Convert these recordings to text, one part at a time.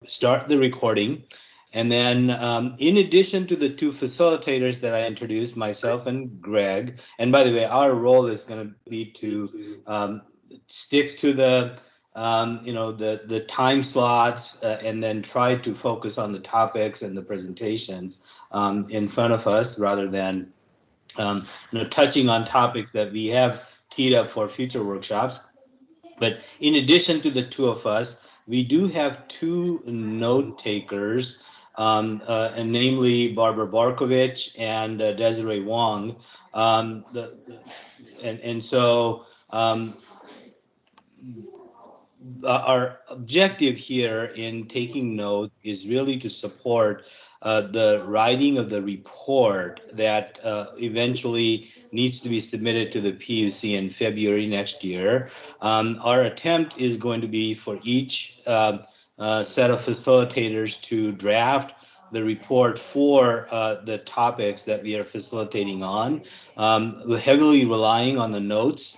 start the recording. And then in addition to the two facilitators that I introduced, myself and Greg, and by the way, our role is going to be to stick to the the time slots and then try to focus on the topics and the presentations in front of us rather than touching on topics that we have teed up for future workshops. But in addition to the two of us, we do have two note takers, and namely Barbara Barkovich and Desiree Wong. So our objective here in taking notes is really to support the writing of the report that eventually needs to be submitted to the PUC in February next year. Our attempt is going to be for each set of facilitators to draft the report for the topics that we are facilitating on. We're heavily relying on the notes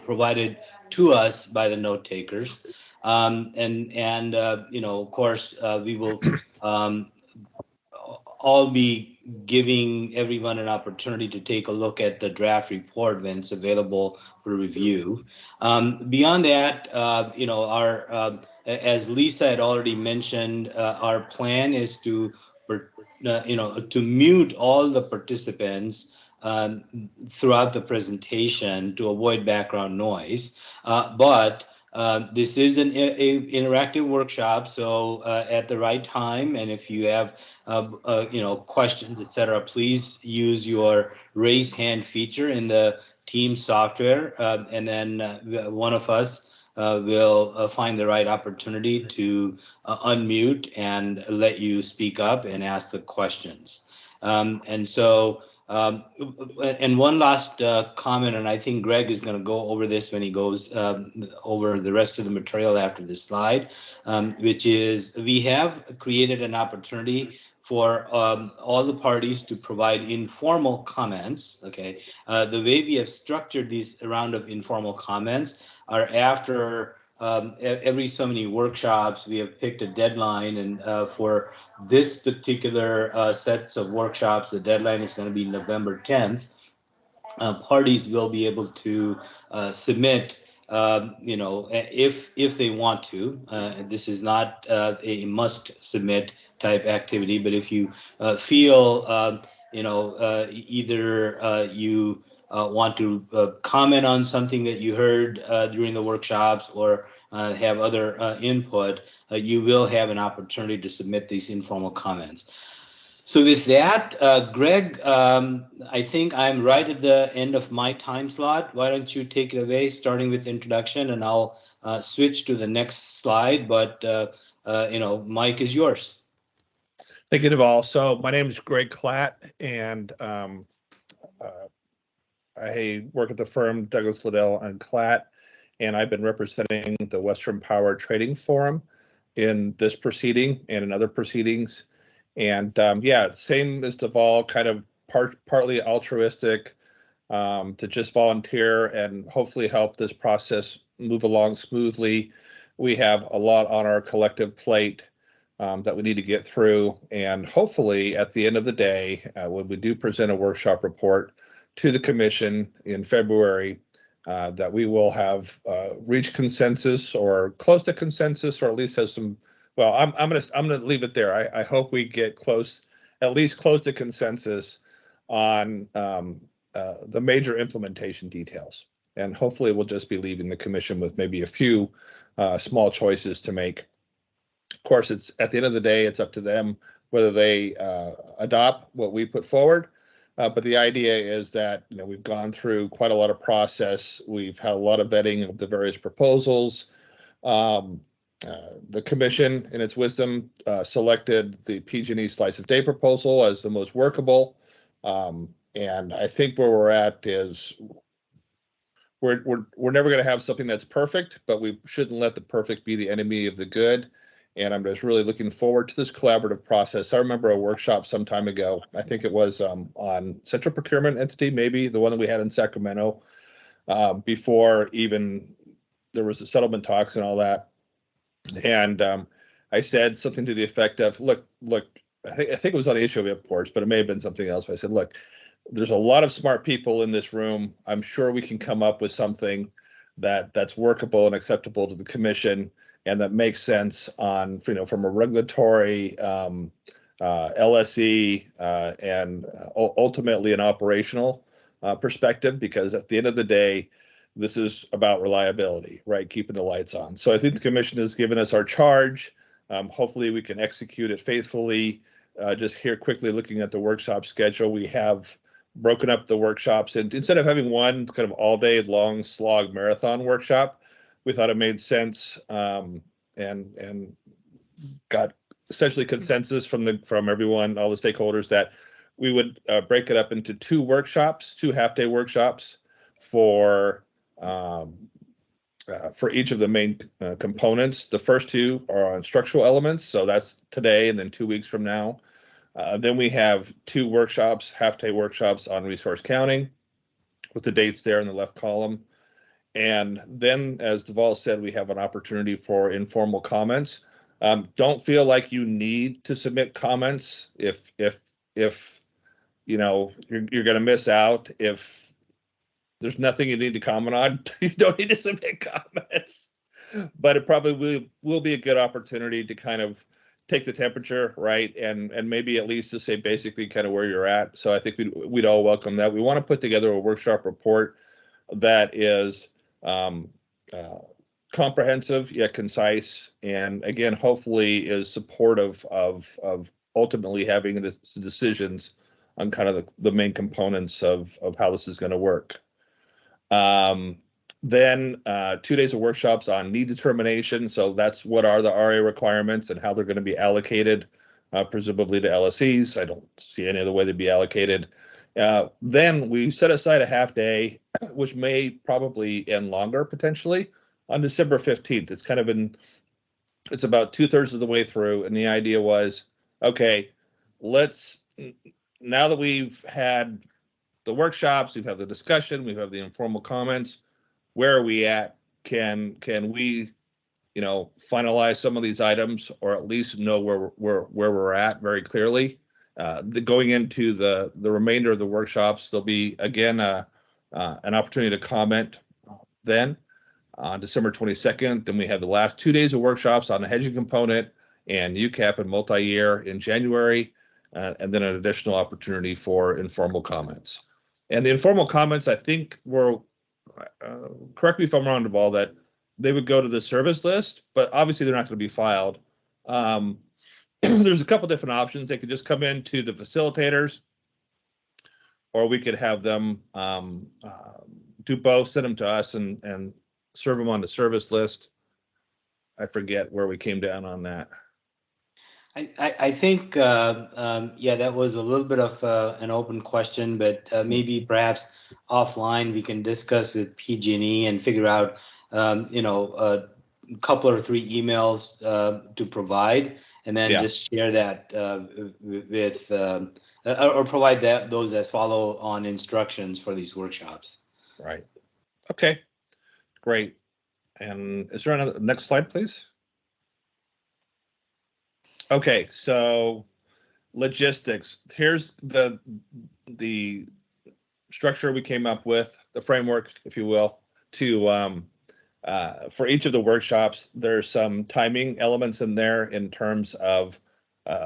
provided to us by the note takers, of course we will all be giving everyone an opportunity to take a look at the draft report when it's available for review. Beyond that, our as Lisa had already mentioned, our plan is to to mute all the participants throughout the presentation to avoid background noise. But this is an interactive workshop, so at the right time, and if you have questions, etc., please use your raise hand feature in the Teams software, and then one of us will find the right opportunity to unmute and let you speak up and ask the questions. And one last comment, and I think Greg is going to go over this when he goes over the rest of the material after this slide, which is we have created an opportunity for all the parties to provide informal comments. Okay, the way we have structured these round of informal comments are after every so many workshops, we have picked a deadline, and for this particular sets of workshops, the deadline is going to be November 10th. Parties will be able to submit, if they want to. This is not a must submit type activity, but if you feel, either you want to comment on something that you heard during the workshops or have other input, you will have an opportunity to submit these informal comments. So with that, Greg, I think I'm right at the end of my time slot. Why don't you take it away, starting with introduction, and I'll switch to the next slide, but Mike is yours. Thank you, Naval. So my name is Greg Klaatt, and I work at the firm Douglas Liddell and Klaatt, and I've been representing the Western Power Trading Forum in this proceeding and in other proceedings. And yeah, same as Naval, kind of partly altruistic, to just volunteer and hopefully help this process move along smoothly. We have a lot on our collective plate that we need to get through, and hopefully at the end of the day, when we do present a workshop report to the commission in February, that we will have reached consensus or close to consensus, or at least have some. Well, I'm gonna leave it there. I hope we get close, at least close to consensus on the major implementation details, and hopefully we'll just be leaving the commission with maybe a few small choices to make. Of course, it's at the end of the day, it's up to them whether they adopt what we put forward. But the idea is that we've gone through quite a lot of process. We've had a lot of vetting of the various proposals. The commission, in its wisdom, selected the PG&E slice of day proposal as the most workable. And I think where we're at is we're never going to have something that's perfect, but we shouldn't let the perfect be the enemy of the good. And I'm just really looking forward to this collaborative process. I remember a workshop some time ago. I think it was on central procurement entity, maybe the one that we had in Sacramento, before even there was the settlement talks and all that. And I said something to the effect of, look, I think it was on the issue of imports, but it may have been something else. But I said, look, there's a lot of smart people in this room. I'm sure we can come up with something that's workable and acceptable to the commission and that makes sense on, from a regulatory, LSE, and ultimately an operational perspective, because at the end of the day, this is about reliability, right? Keeping the lights on. So I think the commission has given us our charge. Hopefully we can execute it faithfully. Just here quickly looking at the workshop schedule, we have broken up the workshops, and instead of having one kind of all day long slog marathon workshop, we thought it made sense, and got essentially consensus from everyone, all the stakeholders, that we would break it up into two workshops, two half-day workshops for each of the main components. The first two are on structural elements, so that's today and then 2 weeks from now. Then we have two workshops, half-day workshops on resource counting, with the dates there in the left column. And then, as Deval said, we have an opportunity for informal comments. Don't feel like you need to submit comments if you're going to miss out. If there's nothing you need to comment on, you don't need to submit comments. But it probably will be a good opportunity to kind of take the temperature, right, and maybe at least to say basically kind of where you're at. So I think we'd all welcome that. We want to put together a workshop report that is comprehensive yet concise, and again, hopefully is supportive of ultimately having the decisions on kind of the main components of how this is going to work. Then 2 days of workshops on need determination. So that's what are the RA requirements and how they're going to be allocated, presumably to LSEs. I don't see any other way they'd be allocated. Then we set aside a half day, which may probably end longer potentially, on December 15th. It's about 2/3 of the way through. And the idea was, okay, now that we've had the workshops, we've had the discussion, we've had the informal comments, where are we at? Can we, finalize some of these items, or at least know where we're at very clearly? Going into the remainder of the workshops, there'll be again an opportunity to comment then on December 22nd. Then we have the last 2 days of workshops on the hedging component and UCAP and multi-year in January, and then an additional opportunity for informal comments. And the informal comments, I think, were, correct me if I'm wrong, Deval, that they would go to the service list, but obviously they're not going to be filed. There's a couple different options. They could just come in to the facilitators, or we could have them do both, send them to us and serve them on the service list. I forget where we came down on that. I think, that was a little bit of an open question, but maybe perhaps offline we can discuss with PG&E and figure out, a couple or three emails to provide, and then just share that with, or provide those as follow-on instructions for these workshops. Right. Okay, great. And is there another, next slide, please? Okay, so logistics. Here's the structure we came up with, the framework, if you will, to for each of the workshops. There's some timing elements in there in terms of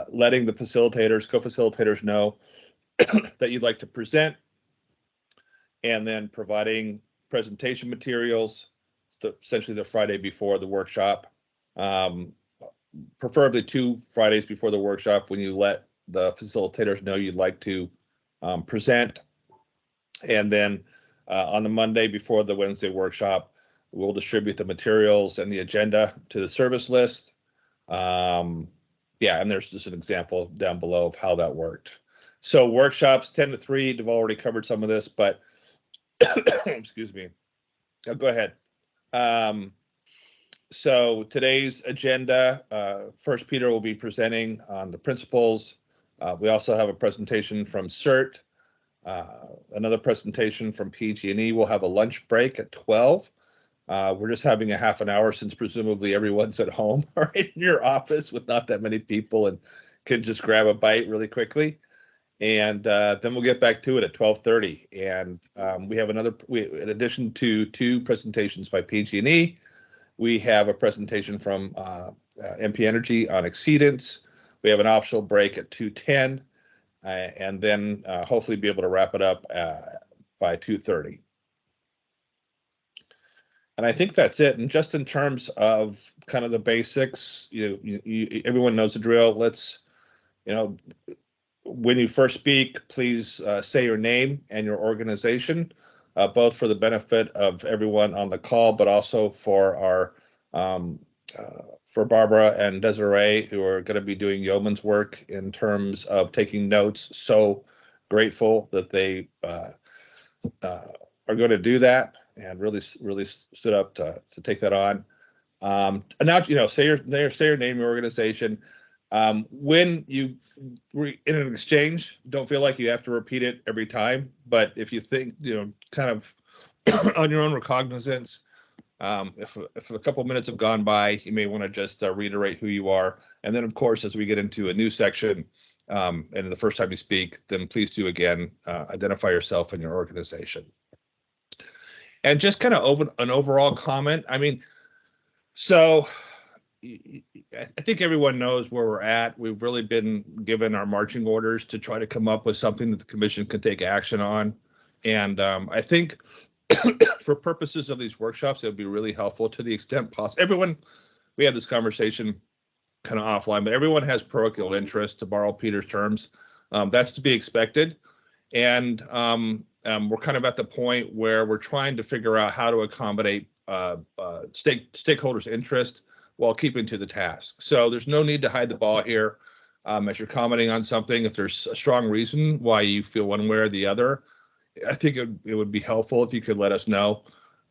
letting the facilitators, co-facilitators know that you'd like to present, and then providing presentation materials, essentially the Friday before the workshop. Preferably 2 Fridays before the workshop, when you let the facilitators know you'd like to present. And then on the Monday before the Wednesday workshop, we'll distribute the materials and the agenda to the service list. And there's just an example down below of how that worked. So workshops 10 to 3, I've already covered some of this, but excuse me. Go ahead. So today's agenda, first Peter will be presenting on the principles. We also have a presentation from CERT, another presentation from PG&E. We'll have a lunch break at 12. We're just having a half an hour since presumably everyone's at home or in your office with not that many people and can just grab a bite really quickly. And then we'll get back to it at 12:30. And we have in addition to 2 presentations by PG&E, we have a presentation from MP Energy on exceedance. We have an optional break at 2:10, and then hopefully be able to wrap it up by 2:30. And I think that's it. And just in terms of kind of the basics, everyone knows the drill. Let's, when you first speak, please say your name and your organization, both for the benefit of everyone on the call, but also for our for Barbara and Desiree, who are going to be doing yeoman's work in terms of taking notes. So grateful that they are going to do that and really stood up to take that on. And now, say your name, your organization. When you in an exchange, don't feel like you have to repeat it every time. But if you think, kind of on your own recognizance, if a couple minutes have gone by, you may want to just reiterate who you are. And then, of course, as we get into a new section, and the first time you speak, then please do again identify yourself and your organization. And just kind of an overall comment. I mean, so I think everyone knows where we're at. We've really been given our marching orders to try to come up with something that the commission can take action on. And I think for purposes of these workshops, it would be really helpful to the extent possible. We had this conversation kind of offline, but everyone has parochial interest, to borrow Peter's terms. That's to be expected. And we're kind of at the point where we're trying to figure out how to accommodate stakeholders' interest while keeping to the task. So there's no need to hide the ball here. As you're commenting on something, if there's a strong reason why you feel one way or the other, I think it would be helpful if you could let us know,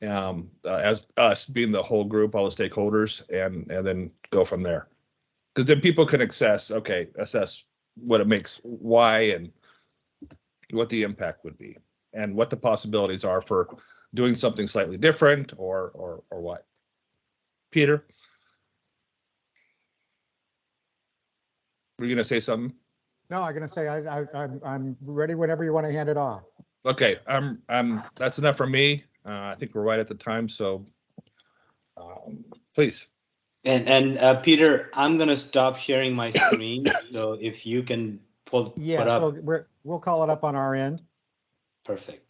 as us being the whole group, all the stakeholders, and then go from there. Because then people can assess what it makes, why, and what the impact would be, and what the possibilities are for doing something slightly different or what. Peter, were you going to say something? No, I'm going to say I'm ready whenever you want to hand it off. Okay, that's enough for me. I think we're right at the time, so please. And Peter, I'm going to stop sharing my screen. So if you can put up. So we'll call it up on our end. Perfect.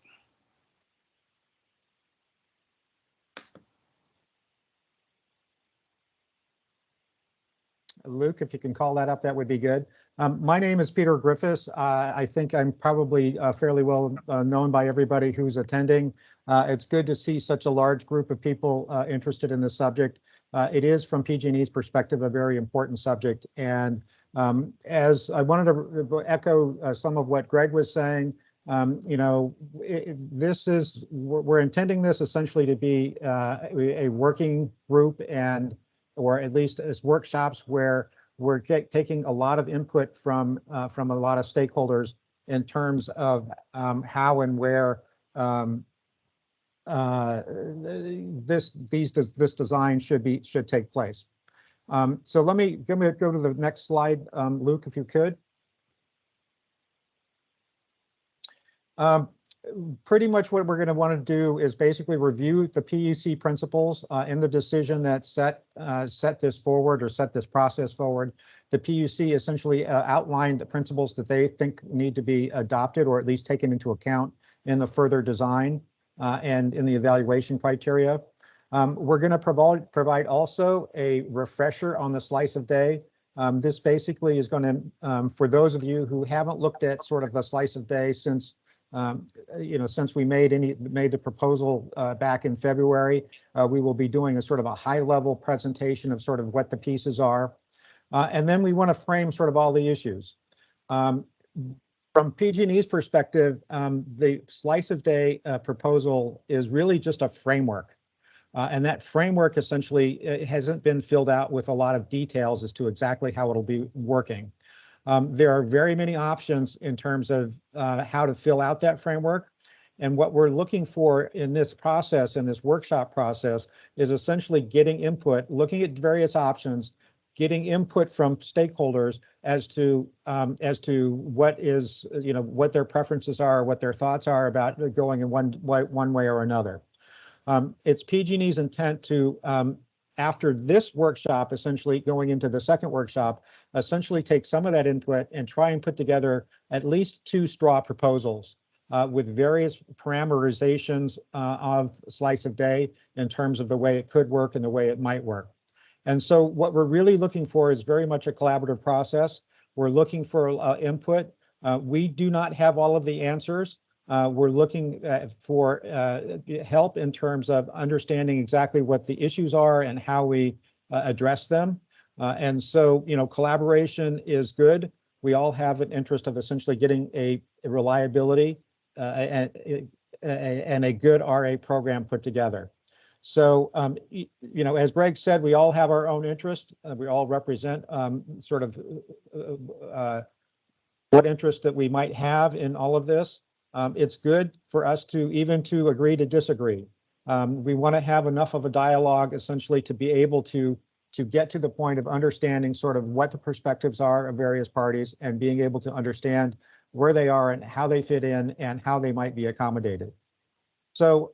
Luke, if you can call that up, that would be good. My name is Peter Griffiths. I think I'm probably fairly well known by everybody who's attending. It's good to see such a large group of people interested in this subject. It is, from PG&E's perspective, a very important subject. And as I wanted to echo some of what Greg was saying, we're intending this essentially to be a working group, or at least as workshops where we're taking a lot of input from a lot of stakeholders in terms of how and where this design should take place. So let me go to the next slide, Luke, if you could. Pretty much what we're going to want to do is basically review the PUC principles in the decision that set this forward, or set this process forward. The PUC essentially outlined the principles that they think need to be adopted, or at least taken into account in the further design and in the evaluation criteria. We're going to provide also a refresher on the slice of day. This basically is going to, for those of you who haven't looked at sort of the slice of day since since we made the proposal back in February, we will be doing a sort of a high-level presentation of sort of what the pieces are, and then we want to frame sort of all the issues. From PG&E's perspective, the slice of day proposal is really just a framework, and that framework essentially hasn't been filled out with a lot of details as to exactly how it'll be working. There are very many options in terms of how to fill out that framework. And what we're looking for in this process, in this workshop process, is essentially getting input, looking at various options, getting input from stakeholders as to what is, what their preferences are, what their thoughts are about going in one way or another. It's PG&E's intent to, after this workshop, essentially going into the second workshop, essentially take some of that input and try and put together at least 2 straw proposals with various parameterizations of slice of day in terms of the way it could work and the way it might work. And so what we're really looking for is very much a collaborative process. We're looking for input. We do not have all of the answers. We're looking for help in terms of understanding exactly what the issues are and how we address them. And so, collaboration is good. We all have an interest of essentially getting a reliability and a good RA program put together. So, as Greg said, we all have our own interest. We all represent sort of what interest that we might have in all of this. It's good for us to agree to disagree. We want to have enough of a dialogue essentially to be able to get to the point of understanding sort of what the perspectives are of various parties and being able to understand where they are and how they fit in and how they might be accommodated. So,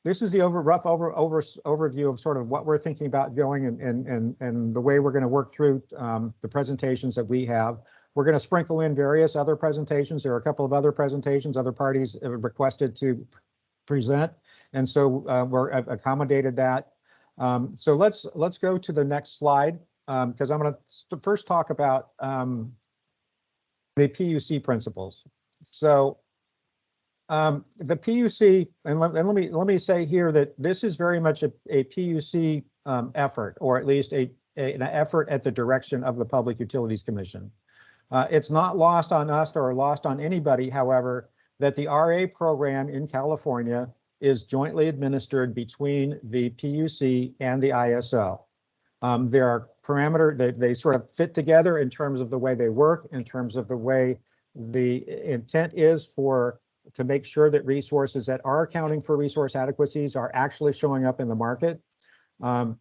this is the rough overview of sort of what we're thinking about going and the way we're going to work through the presentations that we have. We're going to sprinkle in various other presentations. There are a couple of other presentations other parties have requested to present, and so we're accommodated that. So let's go to the next slide because I'm going to first talk about the PUC principles. So the PUC, and let me say here that this is very much a PUC effort, or at least an effort at the direction of the Public Utilities Commission. It's not lost on us or lost on anybody, however, that the RA program in California is jointly administered between the PUC and the ISO. There are parameters, they sort of fit together in terms of the way they work, in terms of the way the intent is to make sure that resources that are accounting for resource adequacies are actually showing up in the market. And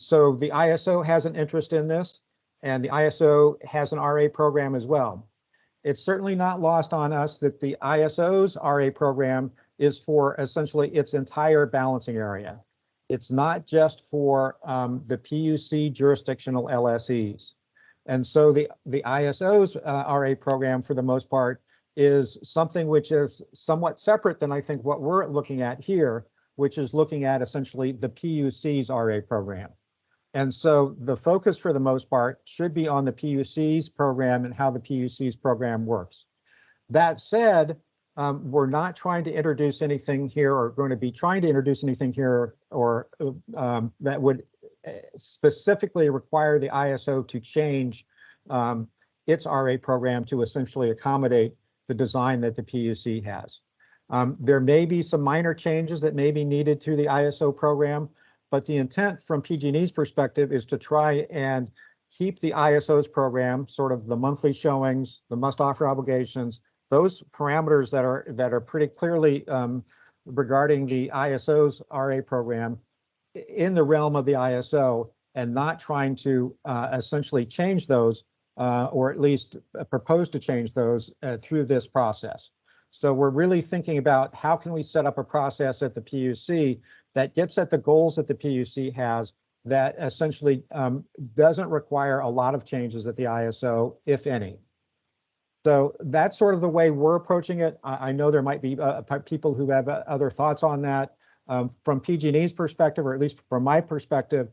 so the ISO has an interest in this, and the ISO has an RA program as well. It's certainly not lost on us that the ISO's RA program is for essentially its entire balancing area. It's not just for the PUC jurisdictional LSEs. And so the ISO's RA program, for the most part, is something which is somewhat separate than I think what we're looking at here, which is looking at essentially the PUC's RA program. And so the focus for the most part should be on the PUC's program and how the PUC's program works. That said, we're not trying to introduce anything here or going to be trying to introduce anything here or that would specifically require the ISO to change its RA program to essentially accommodate the design that the PUC has. There may be some minor changes that may be needed to the ISO program, but the intent from PG&E's perspective is to try and keep the ISO's program, sort of the monthly showings, the must offer obligations, those parameters that are pretty clearly regarding the ISO's RA program in the realm of the ISO, and not trying to essentially change those or at least propose to change those through this process. So we're really thinking about how can we set up a process at the PUC that gets at the goals that the PUC has, that essentially doesn't require a lot of changes at the ISO, if any. So that's sort of the way we're approaching it. I know there might be people who have other thoughts on that. From PG&E's perspective, or at least from my perspective,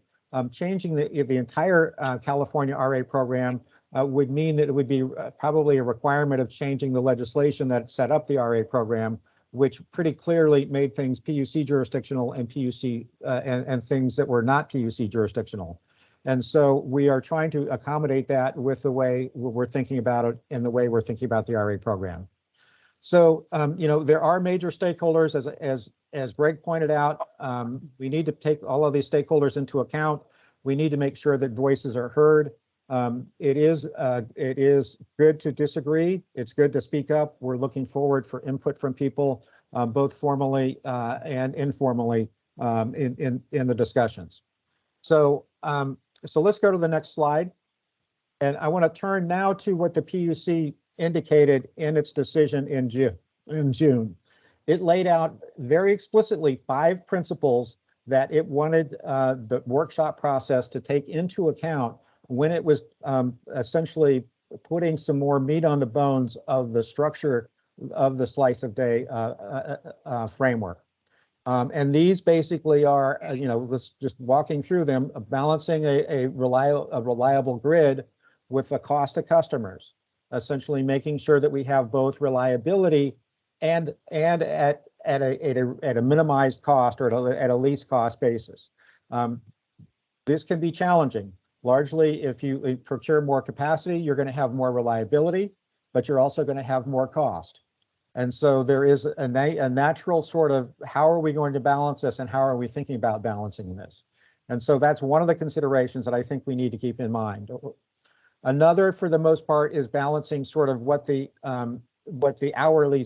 changing the entire California RA program would mean that it would be probably a requirement of changing the legislation that set up the RA program, which pretty clearly made things PUC jurisdictional and PUC and things that were not PUC jurisdictional. And so we are trying to accommodate that with the way we're thinking about it and the way we're thinking about the RA program. So, there are major stakeholders, as Greg pointed out. We need to take all of these stakeholders into account. We need to make sure that voices are heard. It is good to disagree. It's good to speak up. We're looking forward for input from people, both formally and informally in the discussions. So let's go to the next slide. And I want to turn now to what the PUC indicated in its decision in June. It laid out very explicitly 5 principles that it wanted the workshop process to take into account when it was essentially putting some more meat on the bones of the structure of the slice of day framework. And these basically are, let's just walking through them, balancing a reliable grid with the cost to customers, essentially making sure that we have both reliability and at a minimized cost or at a least cost basis. This can be challenging. Largely, if you procure more capacity, you're going to have more reliability, but you're also going to have more cost. And so there is a natural sort of, how are we going to balance this and how are we thinking about balancing this? And so that's one of the considerations that I think we need to keep in mind. Another, for the most part, is balancing sort of what the hourly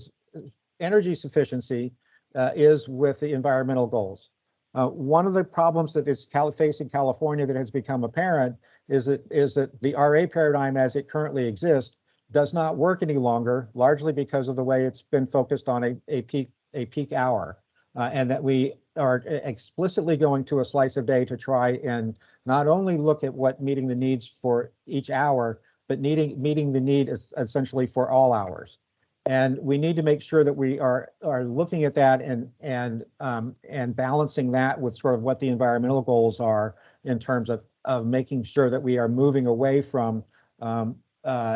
energy sufficiency is with the environmental goals. One of the problems that is facing California that has become apparent is that the RA paradigm as it currently exists does not work any longer, largely because of the way it's been focused on a peak hour, and that we are explicitly going to a slice of day to try and not only look at what meeting the needs for each hour, but meeting the need essentially for all hours. And we need to make sure that we are looking at that and balancing that with sort of what the environmental goals are in terms of making sure that we are moving away from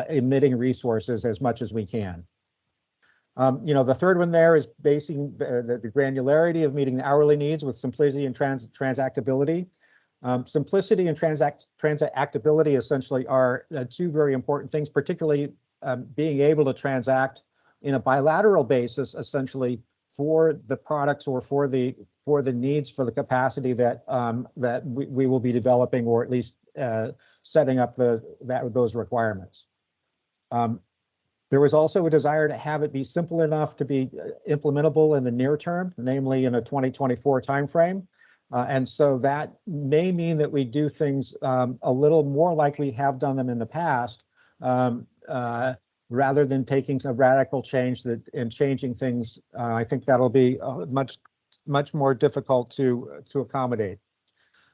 emitting resources as much as we can. The third one there is basing the granularity of meeting the hourly needs with simplicity and transactability. Simplicity and transactability essentially are 2 very important things, particularly being able to transact in a bilateral basis, essentially for the products or for the needs for the capacity that we will be developing, or at least setting up those requirements. There was also a desire to have it be simple enough to be implementable in the near term, namely in a 2024 timeframe. And so that may mean that we do things a little more like we have done them in the past, rather than taking some radical change and changing things. I think that'll be much more difficult to accommodate.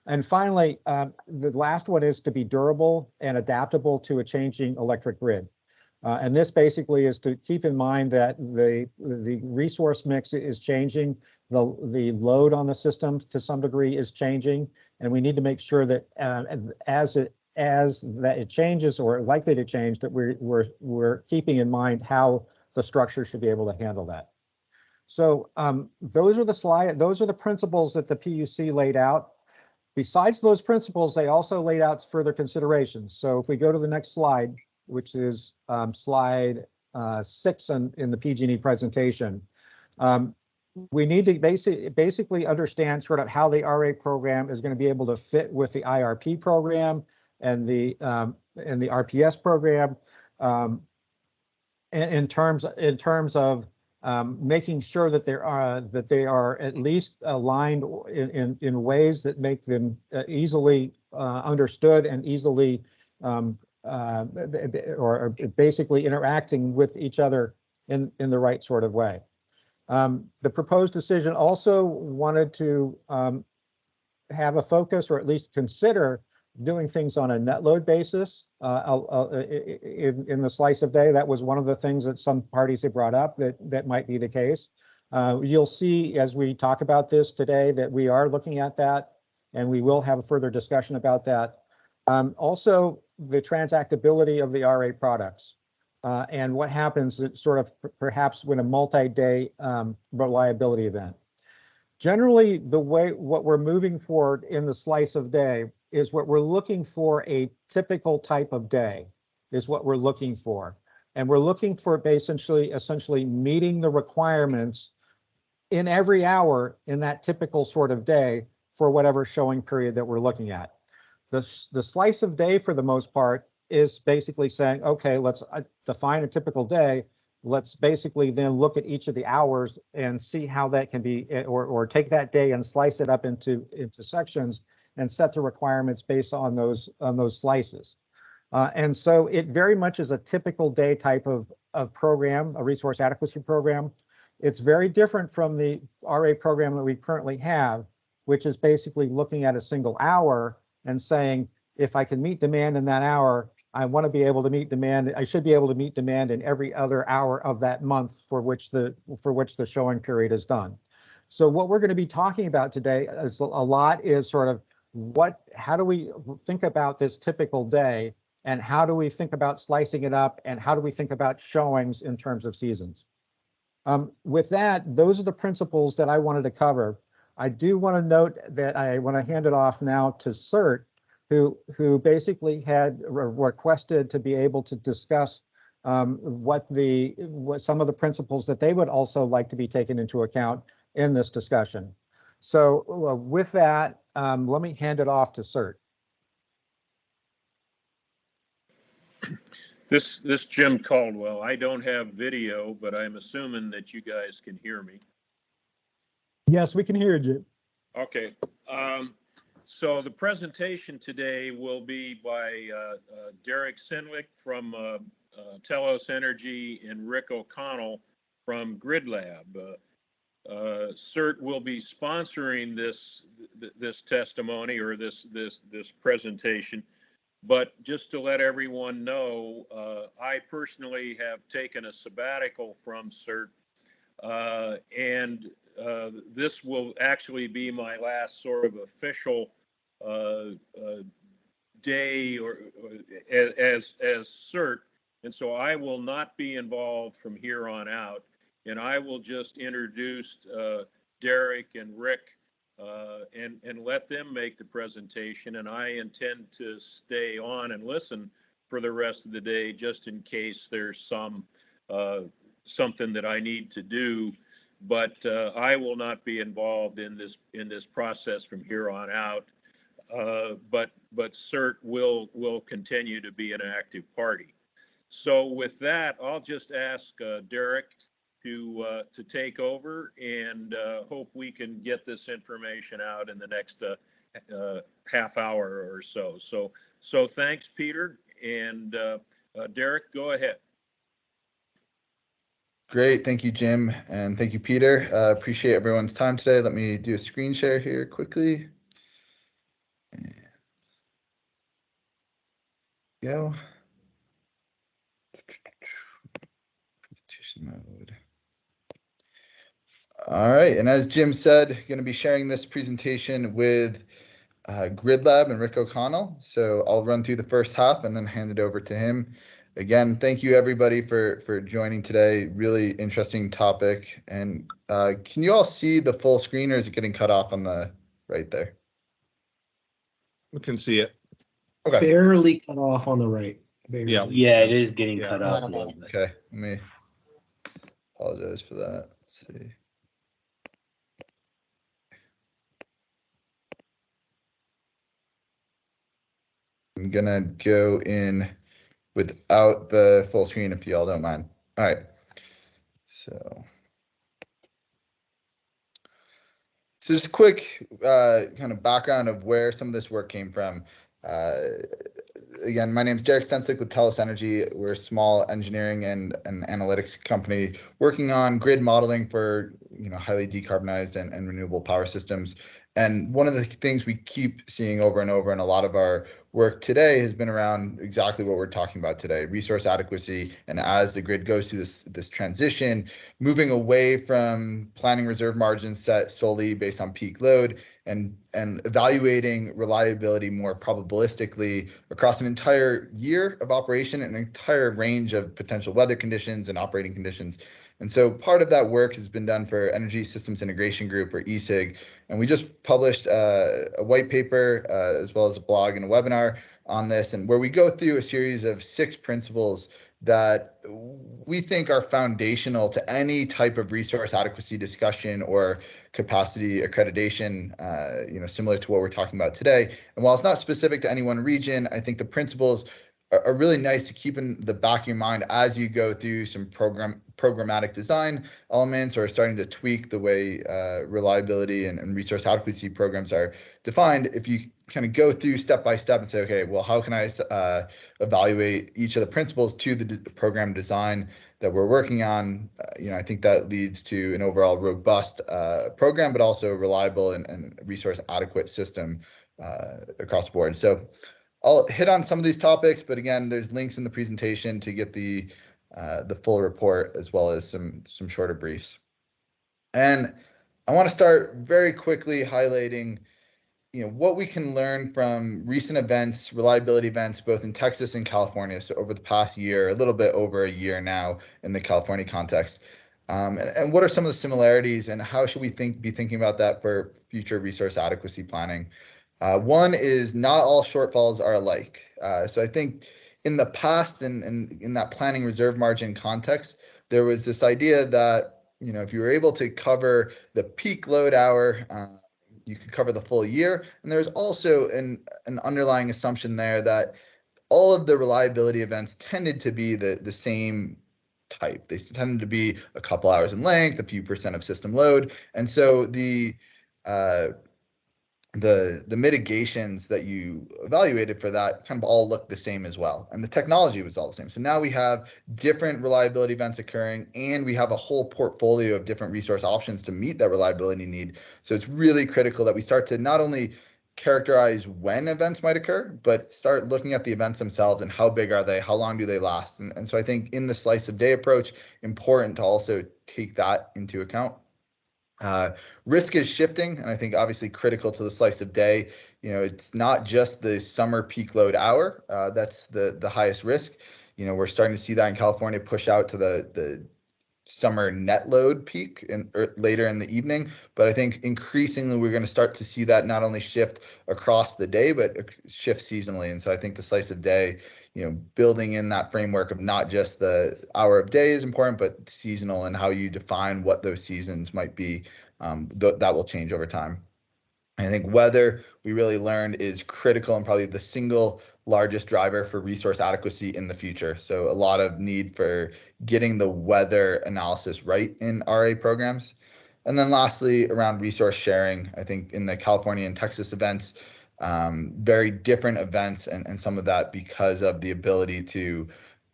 And finally, the last one is to be durable and adaptable to a changing electric grid. And this basically is to keep in mind that the resource mix is changing, the load on the system to some degree is changing, and we need to make sure that as it changes or likely to change, that we're keeping in mind how the structure should be able to handle that. So those are the principles that the PUC laid out. Besides those principles, they also laid out further considerations. So if we go to the next slide, which is slide 6 in the PG&E presentation, we need to basically understand sort of how the RA program is going to be able to fit with the IRP program and the RPS program, in terms of making sure that they are at least aligned in ways that make them easily understood and easily or basically interacting with each other in the right sort of way. The proposed decision also wanted to have a focus, or at least consider doing things on a net load basis in the slice of day. That was one of the things that some parties have brought up that might be the case. You'll see as we talk about this today that we are looking at that, and we will have a further discussion about that. Also, the transactability of the RA products and what happens sort of perhaps when a multi-day reliability event. Generally, what we're moving forward in the slice of day is what we're looking for. A typical type of day is what we're looking for. And we're looking for essentially meeting the requirements in every hour in that typical sort of day for whatever showing period that we're looking at. The slice of day, for the most part, is basically saying, okay, let's define a typical day. Let's basically then look at each of the hours and see how that can be, or take that day and slice it up into sections and set the requirements based on those slices. And so it very much is a typical day type of program, a resource adequacy program. It's very different from the RA program that we currently have, which is basically looking at a single hour and saying, if I can meet demand in that hour, I want to be able to meet demand. I should be able to meet demand in every other hour of that month for which the showing period is done. So what we're going to be talking about today is a lot is sort of how do we think about this typical day, and how do we think about slicing it up, and how do we think about showings in terms of seasons? With that, those are the principles that I wanted to cover. I do want to note that I want to hand it off now to Sept, who basically had requested to be able to discuss what some of the principles that they would also like to be taken into account in this discussion. So with that, let me hand it off to Sept. This Jim Caldwell. I don't have video, but I'm assuming that you guys can hear me. Yes, we can hear you, Jim. Okay. So the presentation today will be by Derek Sinwick from Telos Energy and Rick O'Connell from Grid Lab. Sept will be sponsoring this testimony, or this presentation. But just to let everyone know, I personally have taken a sabbatical from Sept, and this will actually be my last sort of official day as Sept, and so I will not be involved from here on out, and I will just introduce Derek and Rick and let them make the presentation, and I intend to stay on and listen for the rest of the day, just in case there's something that I need to do. But I will not be involved in this process from here on out. But Sept will continue to be an active party. So with that, I'll just ask Derek to take over, and hope we can get this information out in the next half hour or so. So thanks, Peter, and Derek, go ahead. Great, thank you, Jim, and thank you, Peter. Appreciate everyone's time today. Let me do a screen share here quickly. Go. Presentation mode. All right, and as Jim said, going to be sharing this presentation with Grid Lab and Rick O'Connell. So I'll run through the first half and then hand it over to him. Again, thank you everybody for joining today. Really interesting topic. And can you all see the full screen, or is it getting cut off on the right there? We can see it. Okay. Barely cut off on the right. Barely. Yeah, it is getting cut off a little bit. Okay, let me apologize for that. Let's see. I'm gonna go in without the full screen if y'all don't mind. All right, so just quick kind of background of where some of this work came from. Again, my name is Derek Stensick with Telos Energy. We're a small engineering and analytics company working on grid modeling for highly decarbonized and renewable power systems. And one of the things we keep seeing over and over in a lot of our work today has been around exactly what we're talking about today, resource adequacy. And as the grid goes through this transition, moving away from planning reserve margins set solely based on peak load and evaluating reliability more probabilistically across an entire year of operation and an entire range of potential weather conditions and operating conditions. And so part of that work has been done for Energy Systems Integration Group, or ESIG, and we just published a white paper as well as a blog and a webinar on this, and where we go through a series of 6 principles that we think are foundational to any type of resource adequacy discussion or capacity accreditation, similar to what we're talking about today. And while it's not specific to any one region, I think the principles are really nice to keep in the back of your mind as you go through some programmatic design elements or starting to tweak the way reliability and resource adequacy programs are defined. If you kind of go through step by step and say, okay, well, how can I evaluate each of the principles to the program design that we're working on? I think that leads to an overall robust program, but also a reliable and resource adequate system across the board. So I'll hit on some of these topics, but again, there's links in the presentation to get the full report as well as some shorter briefs. And I want to start very quickly highlighting what we can learn from recent events, reliability events, both in Texas and California. So over the past year, a little bit over a year now in the California context. And what are some of the similarities and how should we be thinking about that for future resource adequacy planning? One is not all shortfalls are alike. So I think in the past and in that planning reserve margin context, there was this idea that, if you were able to cover the peak load hour, you could cover the full year. And there's also an underlying assumption there that all of the reliability events tended to be the same type. They tended to be a couple hours in length, a few percent of system load. And so the mitigations that you evaluated for that kind of all look the same as well. And the technology was all the same. So now we have different reliability events occurring, and we have a whole portfolio of different resource options to meet that reliability need. So it's really critical that we start to not only characterize when events might occur, but start looking at the events themselves and how big are they, how long do they last? And so I think in the slice of day approach, important to also take that into account. Risk is shifting, and I think obviously critical to the slice of day. It's not just the summer peak load hour that's the highest risk. We're starting to see that in California push out to the summer net load peak later in the evening. But I think increasingly we're going to start to see that not only shift across the day, but shift seasonally. And so I think the slice of day, building in that framework of not just the hour of day is important, but seasonal and how you define what those seasons might be, that will change over time. I think weather, we really learned, is critical and probably the single largest driver for resource adequacy in the future. So a lot of need for getting the weather analysis right in RA programs. And then lastly, around resource sharing, I think in the California and Texas events, very different events, and some of that because of the ability to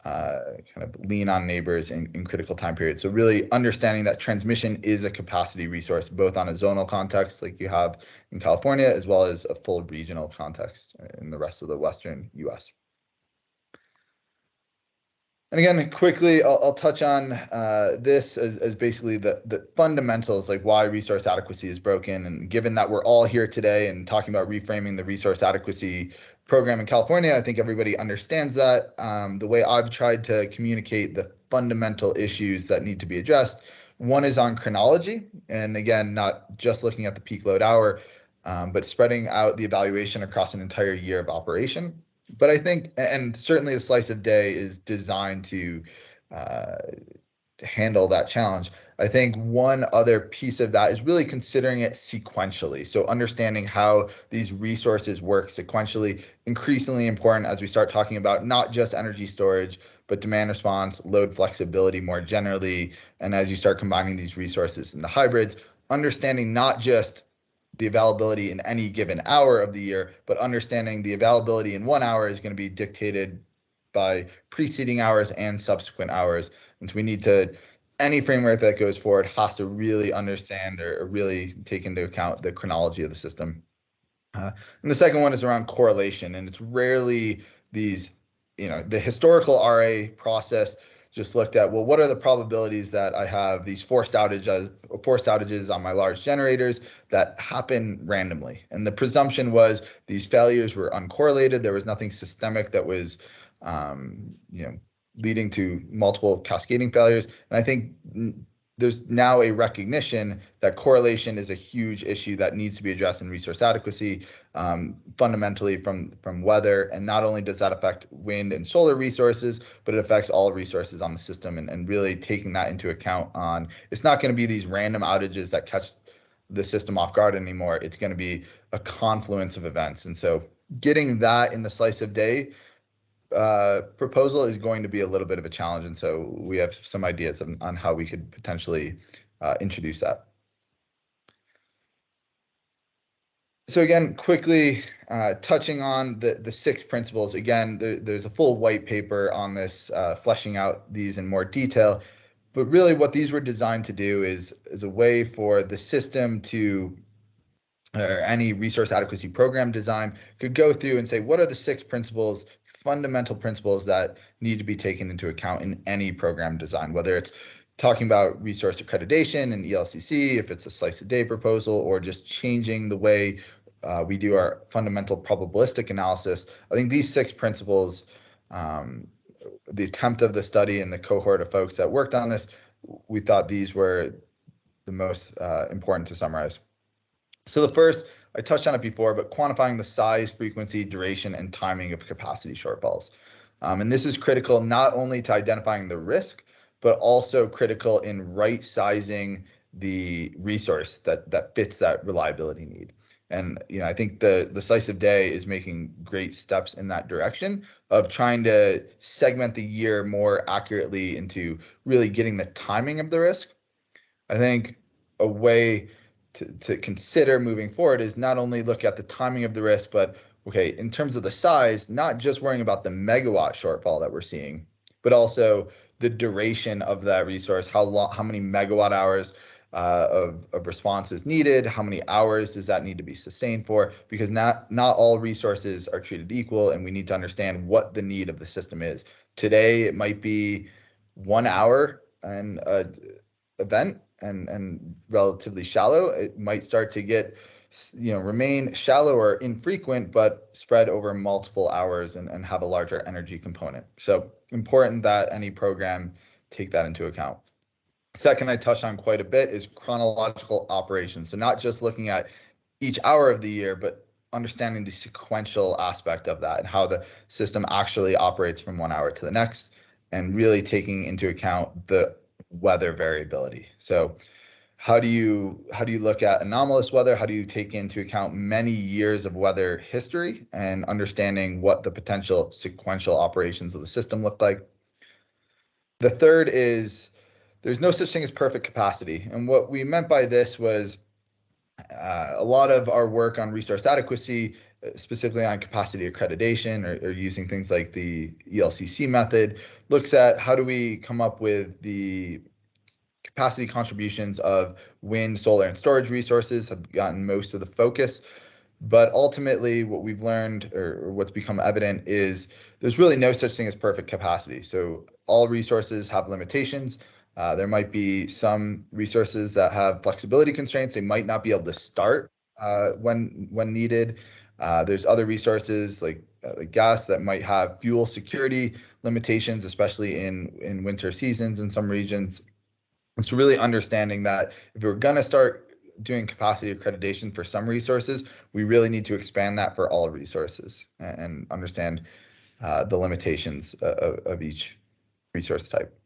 kind of lean on neighbors in critical time periods. So really understanding that transmission is a capacity resource, both on a zonal context like you have in California, as well as a full regional context in the rest of the Western US. And again, quickly, I'll touch on this as basically the fundamentals, like why resource adequacy is broken. And given that we're all here today and talking about reframing the resource adequacy program in California, I think everybody understands that. The way I've tried to communicate the fundamental issues that need to be addressed, one is on chronology. And again, not just looking at the peak load hour, but spreading out the evaluation across an entire year of operation. But I think, and certainly a slice of day is designed to handle that challenge. I think one other piece of that is really considering it sequentially. So understanding how these resources work sequentially, increasingly important as we start talking about not just energy storage, but demand response, load flexibility more generally. And as you start combining these resources into hybrids, understanding not just the availability in any given hour of the year, but understanding the availability in 1 hour is going to be dictated by preceding hours and subsequent hours. And so we need to, any framework that goes forward has to really understand or really take into account the chronology of the system. And the second one is around correlation. And it's rarely these, the historical RA process just looked at, well, what are the probabilities that I have these forced outages on my large generators that happen randomly? And the presumption was these failures were uncorrelated. There was nothing systemic that was, leading to multiple cascading failures. And I think there's now a recognition that correlation is a huge issue that needs to be addressed in resource adequacy, fundamentally from weather. And not only does that affect wind and solar resources, but it affects all resources on the system, and really taking that into account on, it's not going to be these random outages that catch the system off guard anymore. It's going to be a confluence of events. And so getting that in the slice of day proposal is going to be a little bit of a challenge. And so we have some ideas on how we could potentially introduce that. So again, quickly touching on the 6 principles. Again, there's a full white paper on this, fleshing out these in more detail. But really what these were designed to do is a way for the system to, or any resource adequacy program design could go through and say, what are the 6 principles, fundamental principles that need to be taken into account in any program design, whether it's talking about resource accreditation and ELCC, if it's a slice of day proposal, or just changing the way we do our fundamental probabilistic analysis. I think these 6 principles, the attempt of the study and the cohort of folks that worked on this, we thought these were the most important to summarize. So the first, I touched on it before, but quantifying the size, frequency, duration, and timing of capacity shortfalls. And this is critical not only to identifying the risk, but also critical in right sizing the resource that fits that reliability need. And I think the slice of day is making great steps in that direction of trying to segment the year more accurately into really getting the timing of the risk. I think a way to consider moving forward is not only look at the timing of the risk, but okay, in terms of the size, not just worrying about the megawatt shortfall that we're seeing, but also the duration of that resource, how many megawatt hours of response is needed, how many hours does that need to be sustained for, because not all resources are treated equal, and we need to understand what the need of the system is. Today, it might be 1 hour and event and relatively shallow. It might start to get, remain shallow or infrequent, but spread over multiple hours and have a larger energy component. So important that any program take that into account. Second, I touched on quite a bit is chronological operations. So not just looking at each hour of the year, but understanding the sequential aspect of that and how the system actually operates from 1 hour to the next, and really taking into account the weather variability. So how do you look at anomalous weather? How do you take into account many years of weather history and understanding what the potential sequential operations of the system look like? The third is there's no such thing as perfect capacity. And what we meant by this was a lot of our work on resource adequacy, specifically on capacity accreditation or using things like the ELCC method, looks at how do we come up with the capacity contributions of wind, solar, and storage resources have gotten most of the focus. But ultimately, what we've learned or what's become evident is there's really no such thing as perfect capacity. So all resources have limitations. There might be some resources that have flexibility constraints. They might not be able to start when needed. There's other resources like gas that might have fuel security limitations, especially in winter seasons in some regions. And so really understanding that if we're going to start doing capacity accreditation for some resources, we really need to expand that for all resources and understand the limitations of each resource type.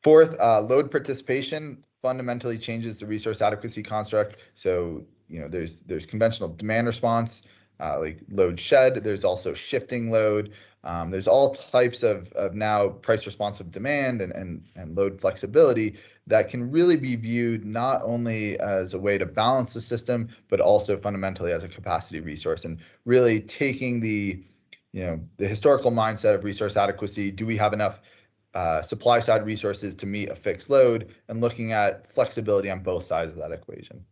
Fourth, load participation fundamentally changes the resource adequacy construct. So, there's conventional demand response, like load shed. There's also shifting load. There's all types of now price responsive demand and load flexibility that can really be viewed not only as a way to balance the system, but also fundamentally as a capacity resource, and really taking the historical mindset of resource adequacy. Do we have enough supply side resources to meet a fixed load, and looking at flexibility on both sides of that equation.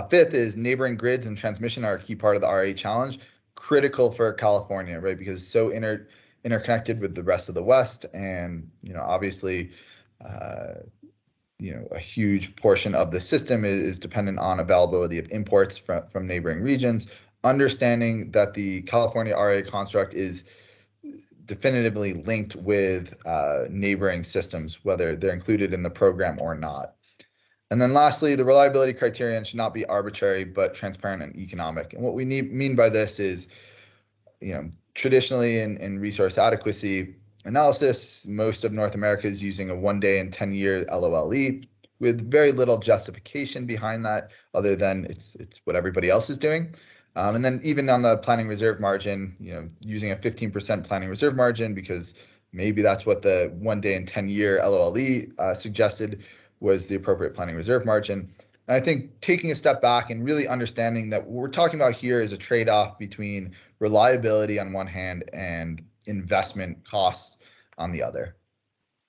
Fifth is neighboring grids and transmission are a key part of the RA challenge, critical for California, right? Because it's so interconnected with the rest of the West, and obviously, a huge portion of the system is dependent on availability of imports from neighboring regions. Understanding that the California RA construct is definitively linked with neighboring systems, whether they're included in the program or not. And then lastly, the reliability criterion should not be arbitrary, but transparent and economic. And what we mean by this is, traditionally in resource adequacy analysis, most of North America is using a 1 day and 10-year LOLE with very little justification behind that, other than it's what everybody else is doing. And then even on the planning reserve margin, using a 15% planning reserve margin because maybe that's what the 1 day and 10-year LOLE suggested was the appropriate planning reserve margin. And I think taking a step back and really understanding that what we're talking about here is a trade-off between reliability on one hand and investment costs on the other.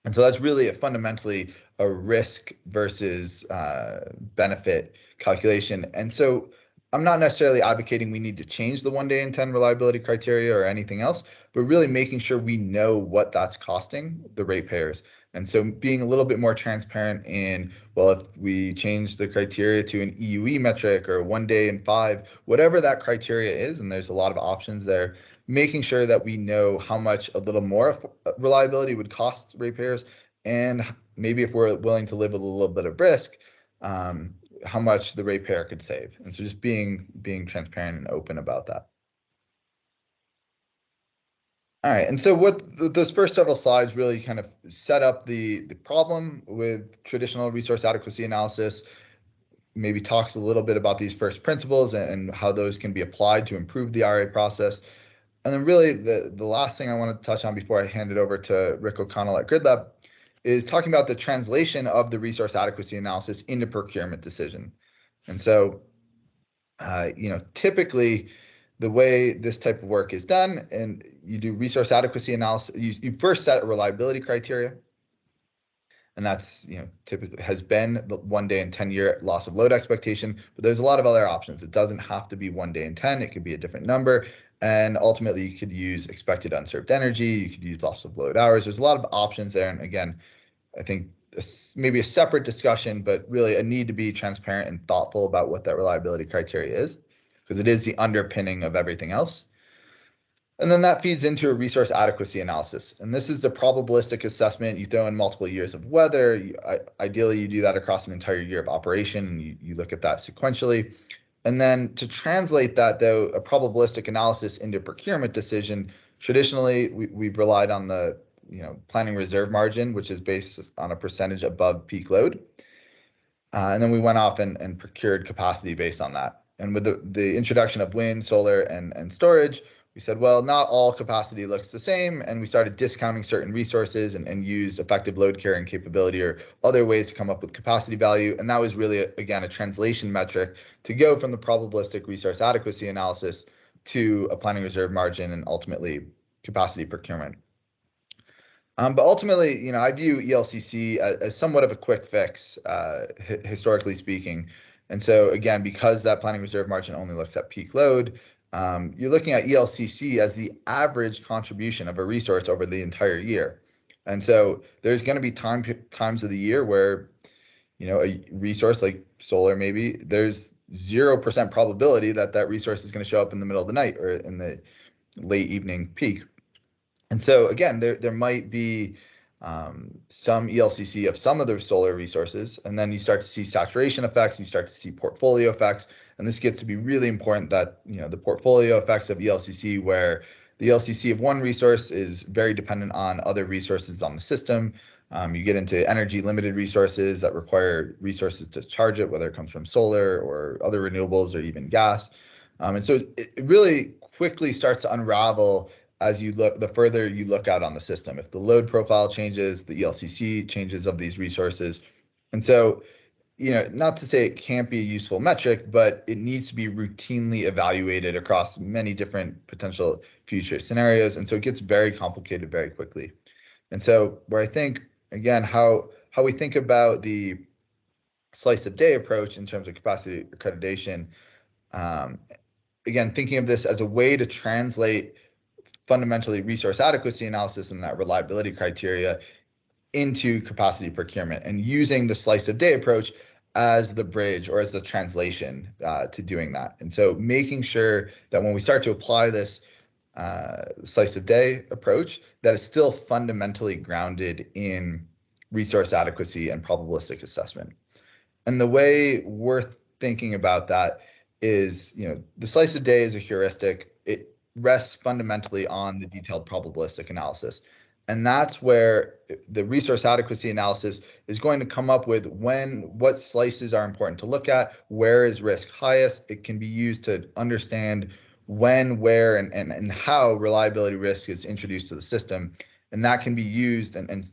And so that's really fundamentally a risk versus benefit calculation. And so I'm not necessarily advocating we need to change the 1 day and 10 reliability criteria or anything else, but really making sure we know what that's costing the ratepayers. And so being a little bit more transparent in, well, if we change the criteria to an EUE metric or 1 day and 5, whatever that criteria is, and there's a lot of options there, making sure that we know how much a little more reliability would cost ratepayers, and maybe if we're willing to live with a little bit of risk, how much the ratepayer could save. And so just being transparent and open about that. All right, and so what those first several slides really kind of set up the problem with traditional resource adequacy analysis, maybe talks a little bit about these first principles and how those can be applied to improve the RA process. And then really the last thing I want to touch on before I hand it over to Rick O'Connell at GridLab is talking about the translation of the resource adequacy analysis into procurement decision. And so, typically the way this type of work is done, and you do resource adequacy analysis, you first set a reliability criteria, and that's typically has been the 1 day and 10-year loss of load expectation, but there's a lot of other options. It doesn't have to be 1 day and 10, it could be a different number, and ultimately you could use expected unserved energy, you could use loss of load hours. There's a lot of options there, and again, I think maybe a separate discussion, but really a need to be transparent and thoughtful about what that reliability criteria is, because it is the underpinning of everything else. And then that feeds into a resource adequacy analysis. And this is the probabilistic assessment. You throw in multiple years of weather. Ideally, you do that across an entire year of operation, and you look at that sequentially. And then to translate that, though, a probabilistic analysis into procurement decision, traditionally, we've relied on the planning reserve margin, which is based on a percentage above peak load. And then we went off and procured capacity based on that. And with the introduction of wind, solar, and storage, we said, well, not all capacity looks the same, and we started discounting certain resources and used effective load carrying capability or other ways to come up with capacity value. And that was really, again, a translation metric to go from the probabilistic resource adequacy analysis to a planning reserve margin and ultimately capacity procurement. But ultimately, I view ELCC as somewhat of a quick fix, historically speaking. And so again, because that planning reserve margin only looks at peak load, you're looking at ELCC as the average contribution of a resource over the entire year. And so there's going to be times of the year where, a resource like solar, maybe there's 0% probability that resource is going to show up in the middle of the night or in the late evening peak. And so again, there might be some ELCC of some of the solar resources, and then you start to see saturation effects, you start to see portfolio effects, and this gets to be really important that the portfolio effects of ELCC, where the ELCC of one resource is very dependent on other resources on the system. You get into energy limited resources that require resources to charge it, whether it comes from solar or other renewables or even gas. And so it really quickly starts to unravel as the further you look out on the system. If the load profile changes, the ELCC changes of these resources. And so, not to say it can't be a useful metric, but it needs to be routinely evaluated across many different potential future scenarios. And so it gets very complicated very quickly. And so where I think, again, how we think about the slice of day approach in terms of capacity accreditation, again, thinking of this as a way to translate fundamentally resource adequacy analysis and that reliability criteria into capacity procurement, and using the slice of day approach as the bridge or as the translation to doing that. And so making sure that when we start to apply this slice of day approach that is still fundamentally grounded in resource adequacy and probabilistic assessment. And the way we're thinking about that is, the slice of day is a heuristic. It rests fundamentally on the detailed probabilistic analysis. And that's where the resource adequacy analysis is going to come up with what slices are important to look at, where is risk highest. It can be used to understand when, where, and how reliability risk is introduced to the system. And that can be used and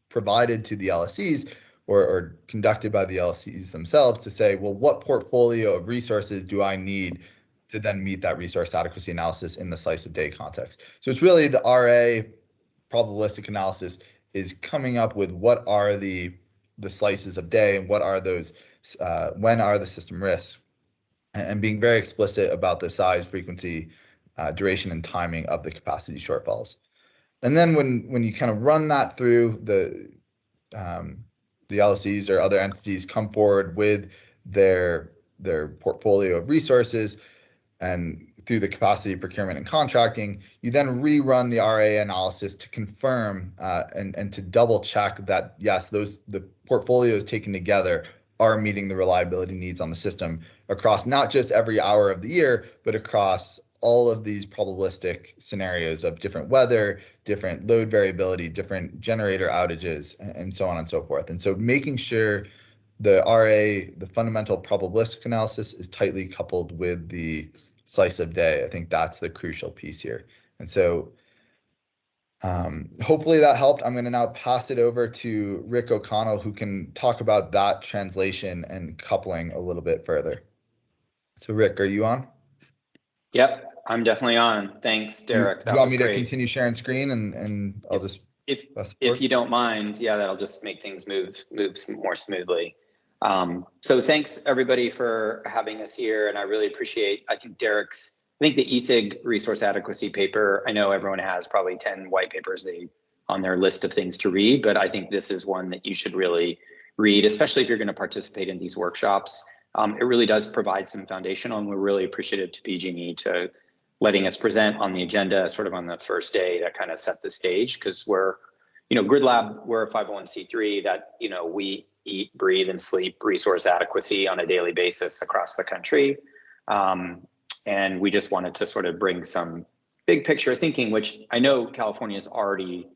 provided to the LSEs or conducted by the LSEs themselves to say, well, what portfolio of resources do I need to then meet that resource adequacy analysis in the slice of day context? So it's really the RA probabilistic analysis is coming up with what are the slices of day and what are those, when are the system risks, and being very explicit about the size, frequency, duration, and timing of the capacity shortfalls. And then when you kind of run that through, the LSEs or other entities come forward with their portfolio of resources, and through the capacity procurement and contracting, you then rerun the RA analysis to confirm and to double check that, yes, the portfolios taken together are meeting the reliability needs on the system across not just every hour of the year, but across all of these probabilistic scenarios of different weather, different load variability, different generator outages, and so on and so forth. And so making sure the RA, the fundamental probabilistic analysis, is tightly coupled with the slice of day. I think that's the crucial piece here. And so hopefully that helped. I'm going to now pass it over to Rick O'Connell, who can talk about that translation and coupling a little bit further. So Rick, are you on? Yep, I'm definitely on. Thanks, Derek. You want me to continue sharing screen and I'll just if you don't mind, yeah, that'll just make things move more smoothly. So thanks everybody for having us here, and I really appreciate, I think the ESIG resource adequacy paper, I know everyone has probably 10 white papers on their list of things to read, but I think this is one that you should really read, especially if you're going to participate in these workshops. It really does provide some foundational, and we're really appreciative to PG&E to letting us present on the agenda sort of on the first day to kind of set the stage, because we're, Grid Lab, we're a 501c3 that, we eat, breathe, and sleep resource adequacy on a daily basis across the country. And we just wanted to sort of bring some big picture thinking, which I know California is already,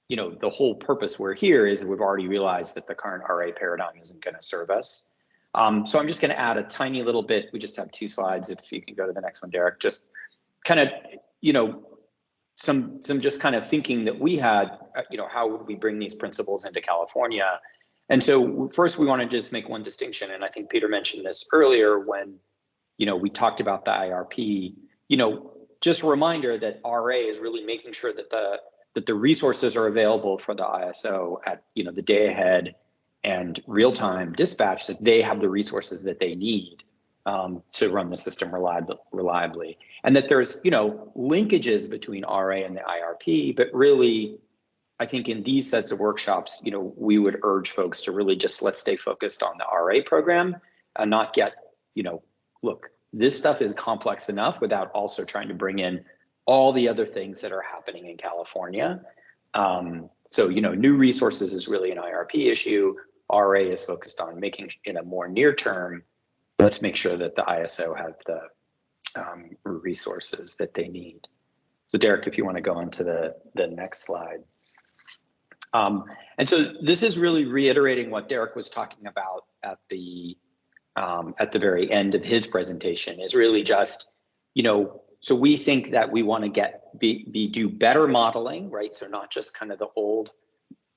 the whole purpose we're here is we've already realized that the current RA paradigm isn't going to serve us. So I'm just going to add a tiny little bit. We just have 2 slides. If you can go to the next one, Derek, just kind of, some just kind of thinking that we had, how would we bring these principles into California? And so first we want to just make one distinction. And I think Peter mentioned this earlier when, we talked about the IRP, just a reminder that RA is really making sure that the resources are available for the ISO at, the day ahead and real-time dispatch, that they have the resources that they need to run the system reliably. And that there's, linkages between RA and the IRP, but really, I think in these sets of workshops, we would urge folks to really just let's stay focused on the RA program and not get, look, this stuff is complex enough without also trying to bring in all the other things that are happening in California. So, new resources is really an IRP issue. RA is focused on making in a more near term, let's make sure that the ISO have the resources that they need. So Derek, if you want to go on to the next slide. And so this is really reiterating what Derek was talking about at the very end of his presentation, is really just, so we think that we want to do better modeling, right? So not just kind of the old,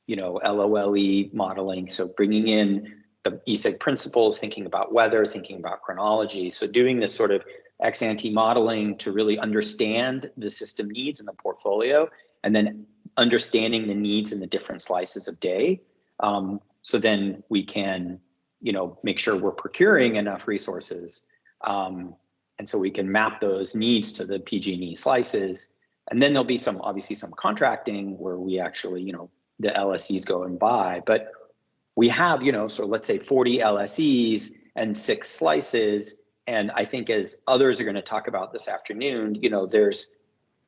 LOLE modeling. So bringing in the ESIG principles, thinking about weather, thinking about chronology. So doing this sort of ex ante modeling to really understand the system needs in the portfolio, and then understanding the needs in the different slices of day. So then we can, make sure we're procuring enough resources. And so we can map those needs to the PG&E slices. And then there'll be obviously some contracting where we actually, the LSEs go and buy, but we have, so let's say 40 LSEs and 6 slices. And I think as others are going to talk about this afternoon, there's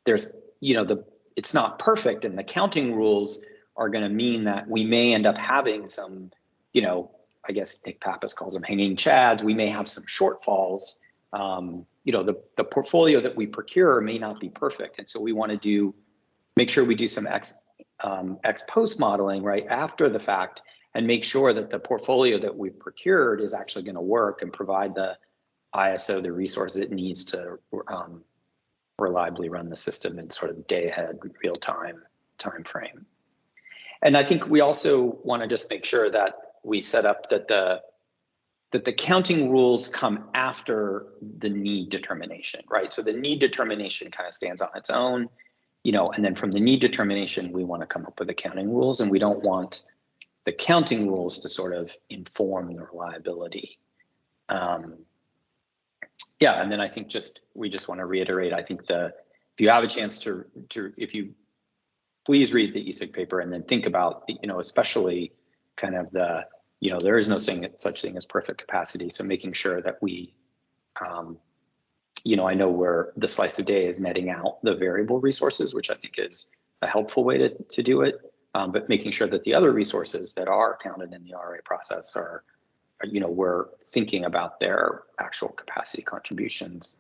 there's, it's not perfect, and the counting rules are going to mean that we may end up having some, I guess Nick Pappas calls them hanging chads. We may have some shortfalls. The portfolio that we procure may not be perfect. And so we want to make sure we do some ex post modeling right after the fact, and make sure that the portfolio that we've procured is actually going to work and provide the ISO the resources it needs to reliably run the system in sort of day ahead, real time frame. And I think we also want to just make sure that we set up that the counting rules come after the need determination, right? So the need determination kind of stands on its own, and then from the need determination, we want to come up with the counting rules, and we don't want the counting rules to sort of inform the reliability. Yeah, and then I think we just want to reiterate, I think if you have a chance if you please read the ESIG paper and then think about, especially kind of there is no such thing as perfect capacity. So making sure that we, I know where the slice of day is netting out the variable resources, which I think is a helpful way to do it. But making sure that the other resources that are counted in the RA process are we're thinking about their actual capacity contributions.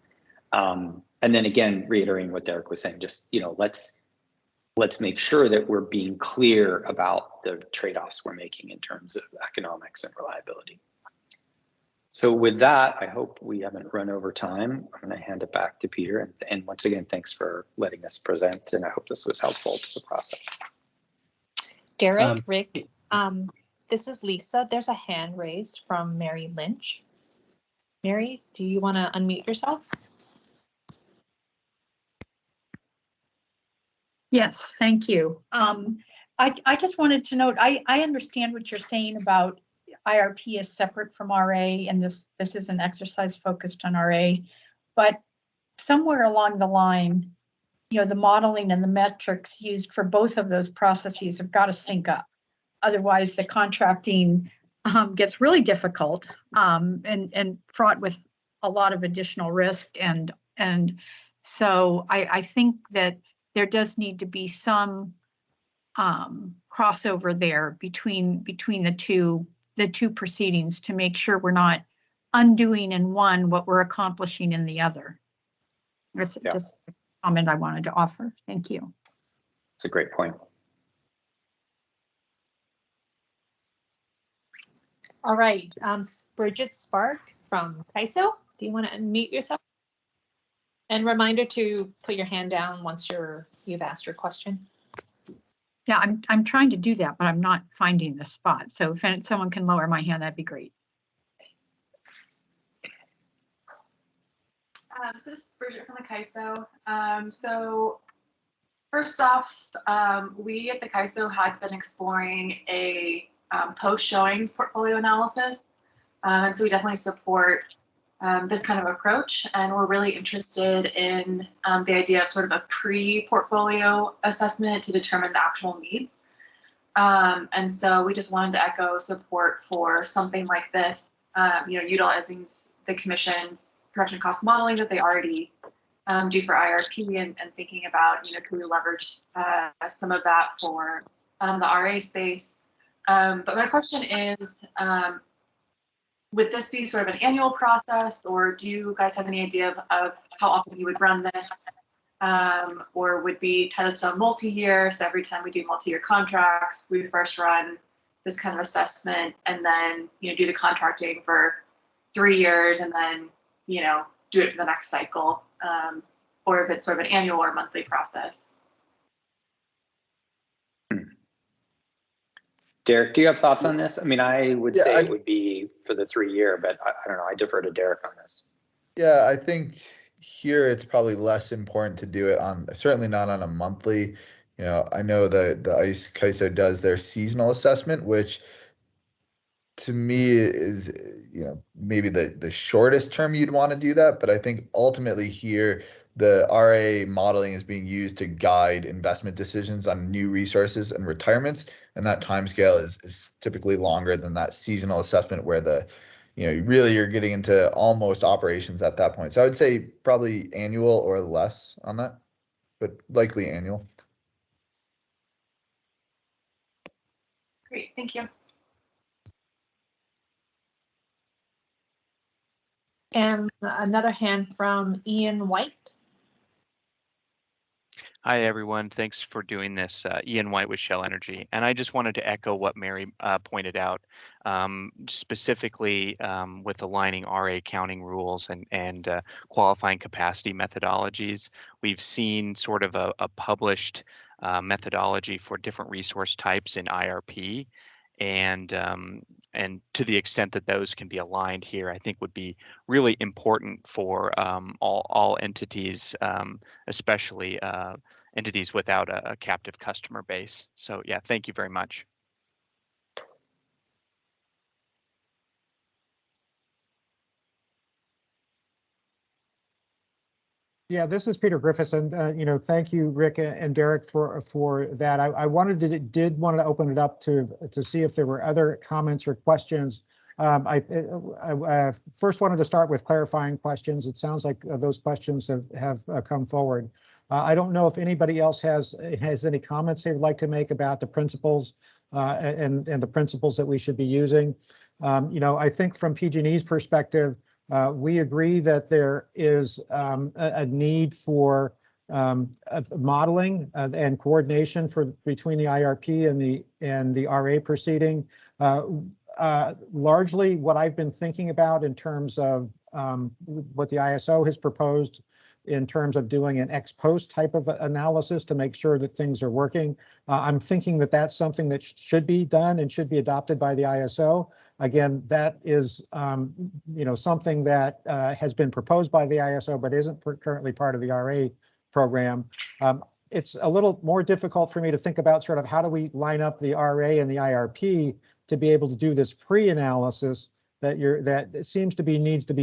And then again, reiterating what Derek was saying, just, let's make sure that we're being clear about the trade-offs we're making in terms of economics and reliability. So with that, I hope we haven't run over time. I'm going to hand it back to Peter. And once again, thanks for letting us present. And I hope this was helpful to the process. Derek, Rick, this is Lisa. There's a hand raised from Mary Lynch. Mary, do you want to unmute yourself? Yes, thank you. I just wanted to note, I understand what you're saying about IRP is separate from RA, and this is an exercise focused on RA, but somewhere along the line, the modeling and the metrics used for both of those processes have got to sync up. Otherwise, the contracting gets really difficult and fraught with a lot of additional risk. And so I think that there does need to be some crossover there between the two proceedings to make sure we're not undoing in one what we're accomplishing in the other. That's just a comment I wanted to offer. Thank you. It's a great point. All right, Bridget Spark from CAISO, do you want to unmute yourself? And reminder to put your hand down once you've asked your question. Yeah, I'm trying to do that, but I'm not finding the spot. So if someone can lower my hand, that'd be great. So this is Bridget from the CAISO. So first off, we at the CAISO had been exploring a post-showings portfolio analysis. And so we definitely support this kind of approach. And we're really interested in the idea of sort of a pre-portfolio assessment to determine the actual needs. And so we just wanted to echo support for something like this, utilizing the Commission's production cost modeling that they already do for IRP and thinking about, can we leverage some of that for the RA space. But my question is, would this be sort of an annual process, or do you guys have any idea of how often you would run this? Or would be tested on multi-year? So every time we do multi-year contracts, we first run this kind of assessment and then, do the contracting for 3 years and then, do it for the next cycle. Or if it's sort of an annual or monthly process. Derek, do you have thoughts on this? I mean, I would say it would be for the 3 year, but I don't know. I defer to Derek on this. Yeah, I think here it's probably less important to do it certainly not on a monthly. I know the ICE CAISO does their seasonal assessment, which to me is, maybe the shortest term you'd want to do that. But I think ultimately here, the RA modeling is being used to guide investment decisions on new resources and retirements. And that timescale is typically longer than that seasonal assessment where really you're getting into almost operations at that point. So I would say probably annual or less on that. but likely annual. Great, thank you. And another hand from Ian White. Hi, everyone. Thanks for doing this. Ian White with Shell Energy. And I just wanted to echo what Mary pointed out, specifically with aligning RA counting rules and qualifying capacity methodologies. We've seen sort of a published methodology for different resource types in IRP. And to the extent that those can be aligned here, I think would be really important for all entities, especially entities without a captive customer base. So yeah, thank you very much. Yeah, this is Peter Griffiths, and thank you, Rick and Derek, for that. I did want to open it up to see if there were other comments or questions. I first wanted to start with clarifying questions. It sounds like those questions have come forward. I don't know if anybody else has any comments they would like to make about the principles and the principles that we should be using. I think from PG&E's perspective, we agree that there is a need for modeling and coordination between the IRP and the RA proceeding. Largely, what I've been thinking about in terms of what the ISO has proposed in terms of doing an ex post type of analysis to make sure that things are working. I'm thinking that that's something that should be done and should be adopted by the ISO. Again, that is something that has been proposed by the ISO but isn't currently part of the RA program. It's a little more difficult for me to think about sort of how do we line up the RA and the IRP to be able to do this pre-analysis that seems to be needs to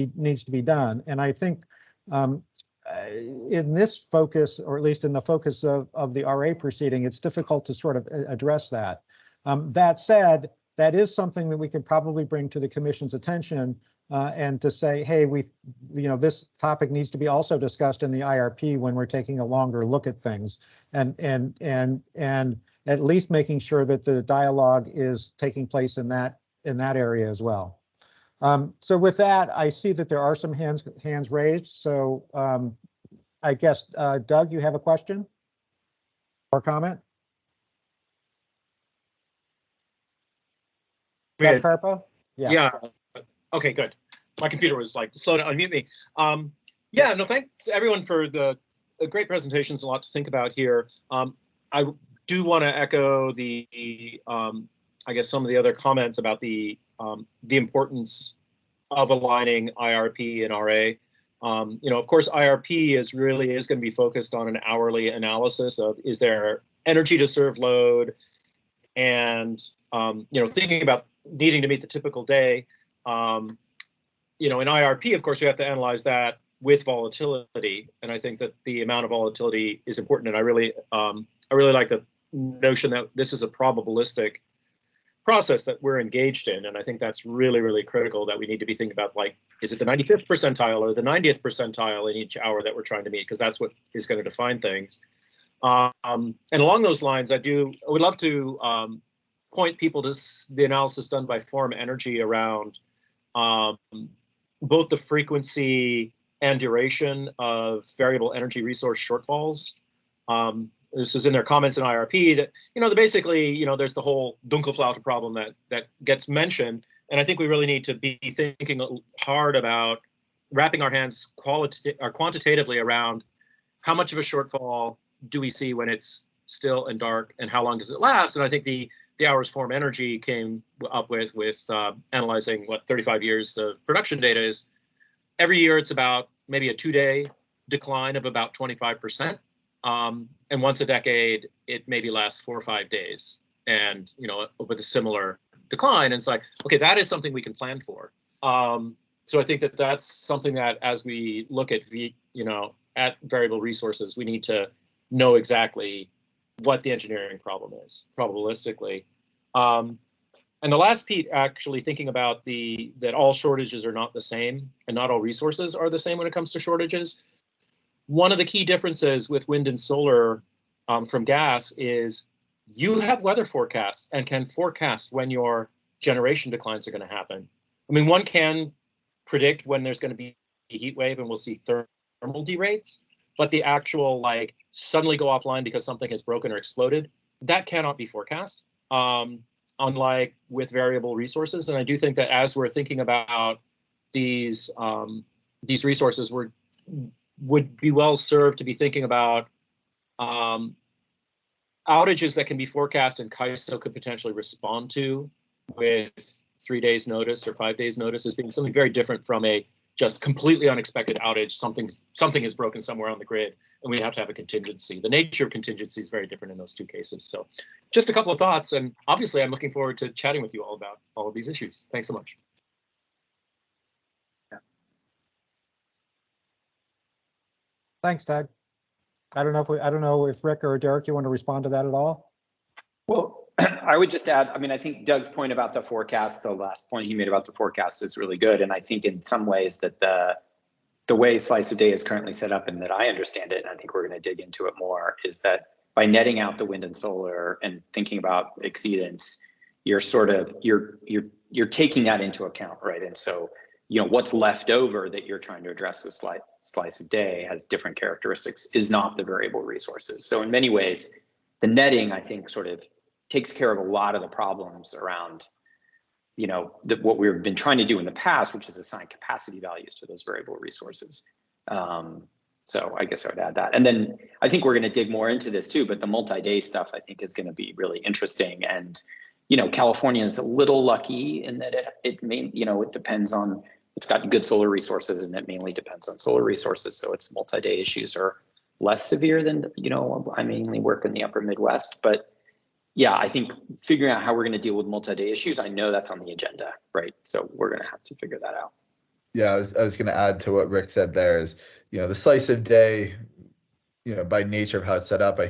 be done. And I think in this focus, or at least in the focus of the RA proceeding, it's difficult to sort of address that. That said, that is something that we can probably bring to the commission's attention and to say, hey, this topic needs to be also discussed in the IRP when we're taking a longer look at things, and at least making sure that the dialogue is taking place in that area as well. So with that, I see that there are some hands raised. So I guess, Doug, you have a question or comment? Doug Carpo? Yeah. Okay, good. My computer was like slow to unmute me. Yeah, no, thanks everyone for the great presentations. A lot to think about here. I do want to echo I guess some of the other comments about the importance of aligning IRP and RA. Of course, IRP is going to be focused on an hourly analysis of is there energy to serve load, and thinking about needing to meet the typical day. In IRP, of course, you have to analyze that with volatility, and I think that the amount of volatility is important. And I really like the notion that this is a probabilistic process that we're engaged in, and I think that's really, really critical. That we need to be thinking about, like, is it the 95th percentile or the 90th percentile in each hour that we're trying to meet, because that's what is going to define things. And along those lines, I would love to point people to the analysis done by Form Energy around both the frequency and duration of variable energy resource shortfalls. This is in their comments in IRP that, basically, there's the whole Dunkelflaute problem that gets mentioned. And I think we really need to be thinking hard about wrapping our hands quantitatively around how much of a shortfall do we see when it's still and dark, and how long does it last? And I think the hours Form Energy came up with analyzing what 35 years of production data is. Every year it's about maybe a 2-day decline of about 25%. And once a decade, it maybe lasts 4 or 5 days, and with a similar decline. And it's like, okay, that is something we can plan for. So I think that that's something that, as we look at at variable resources, we need to know exactly what the engineering problem is, probabilistically. And the last piece, actually thinking about that all shortages are not the same, and not all resources are the same when it comes to shortages. one of the key differences with wind and solar from gas is you have weather forecasts and can forecast when your generation declines are going to happen. I mean, one can predict when there's going to be a heat wave and we'll see thermal derates, but the actual like suddenly go offline because something has broken or exploded, that cannot be forecast, unlike with variable resources. And I do think that as we're thinking about these resources, would be well served to be thinking about outages that can be forecast and CAISO could potentially respond to with 3 days notice or 5 days notice as being something very different from a just completely unexpected outage. Something is broken somewhere on the grid and we have to have a contingency. The nature of contingency is very different in those two cases. So just a couple of thoughts, and obviously I'm looking forward to chatting with you all about all of these issues. Thanks so much. Thanks, Doug. I don't know if Rick or Derek, you want to respond to that at all? Well, I would just add, I mean, I think Doug's point about the forecast, the last point he made about the forecast is really good. And I think in some ways that the way slice of day is currently set up and that I understand it, and I think we're going to dig into it more, is that by netting out the wind and solar and thinking about exceedance, you're sort of, you're taking that into account, right? And so, you know, what's left over that you're trying to address with slice of day has different characteristics, is not the variable resources. So in many ways, the netting, I think, sort of takes care of a lot of the problems around, you know, what we've been trying to do in the past, which is assign capacity values to those variable resources. So I guess I would add that. And then I think we're going to dig more into this too, but the multi-day stuff I think is going to be really interesting. And, you know, California is a little lucky in that it may, you know, it depends on, it's got good solar resources and it mainly depends on solar resources. So its multi-day issues are less severe than, you know, I mainly work in the upper Midwest, but yeah, I think figuring out how we're going to deal with multi-day issues, I know that's on the agenda, right? So we're going to have to figure that out. Yeah, I was going to add to what Rick said there is, you know, the slice of day, you know, by nature of how it's set up, I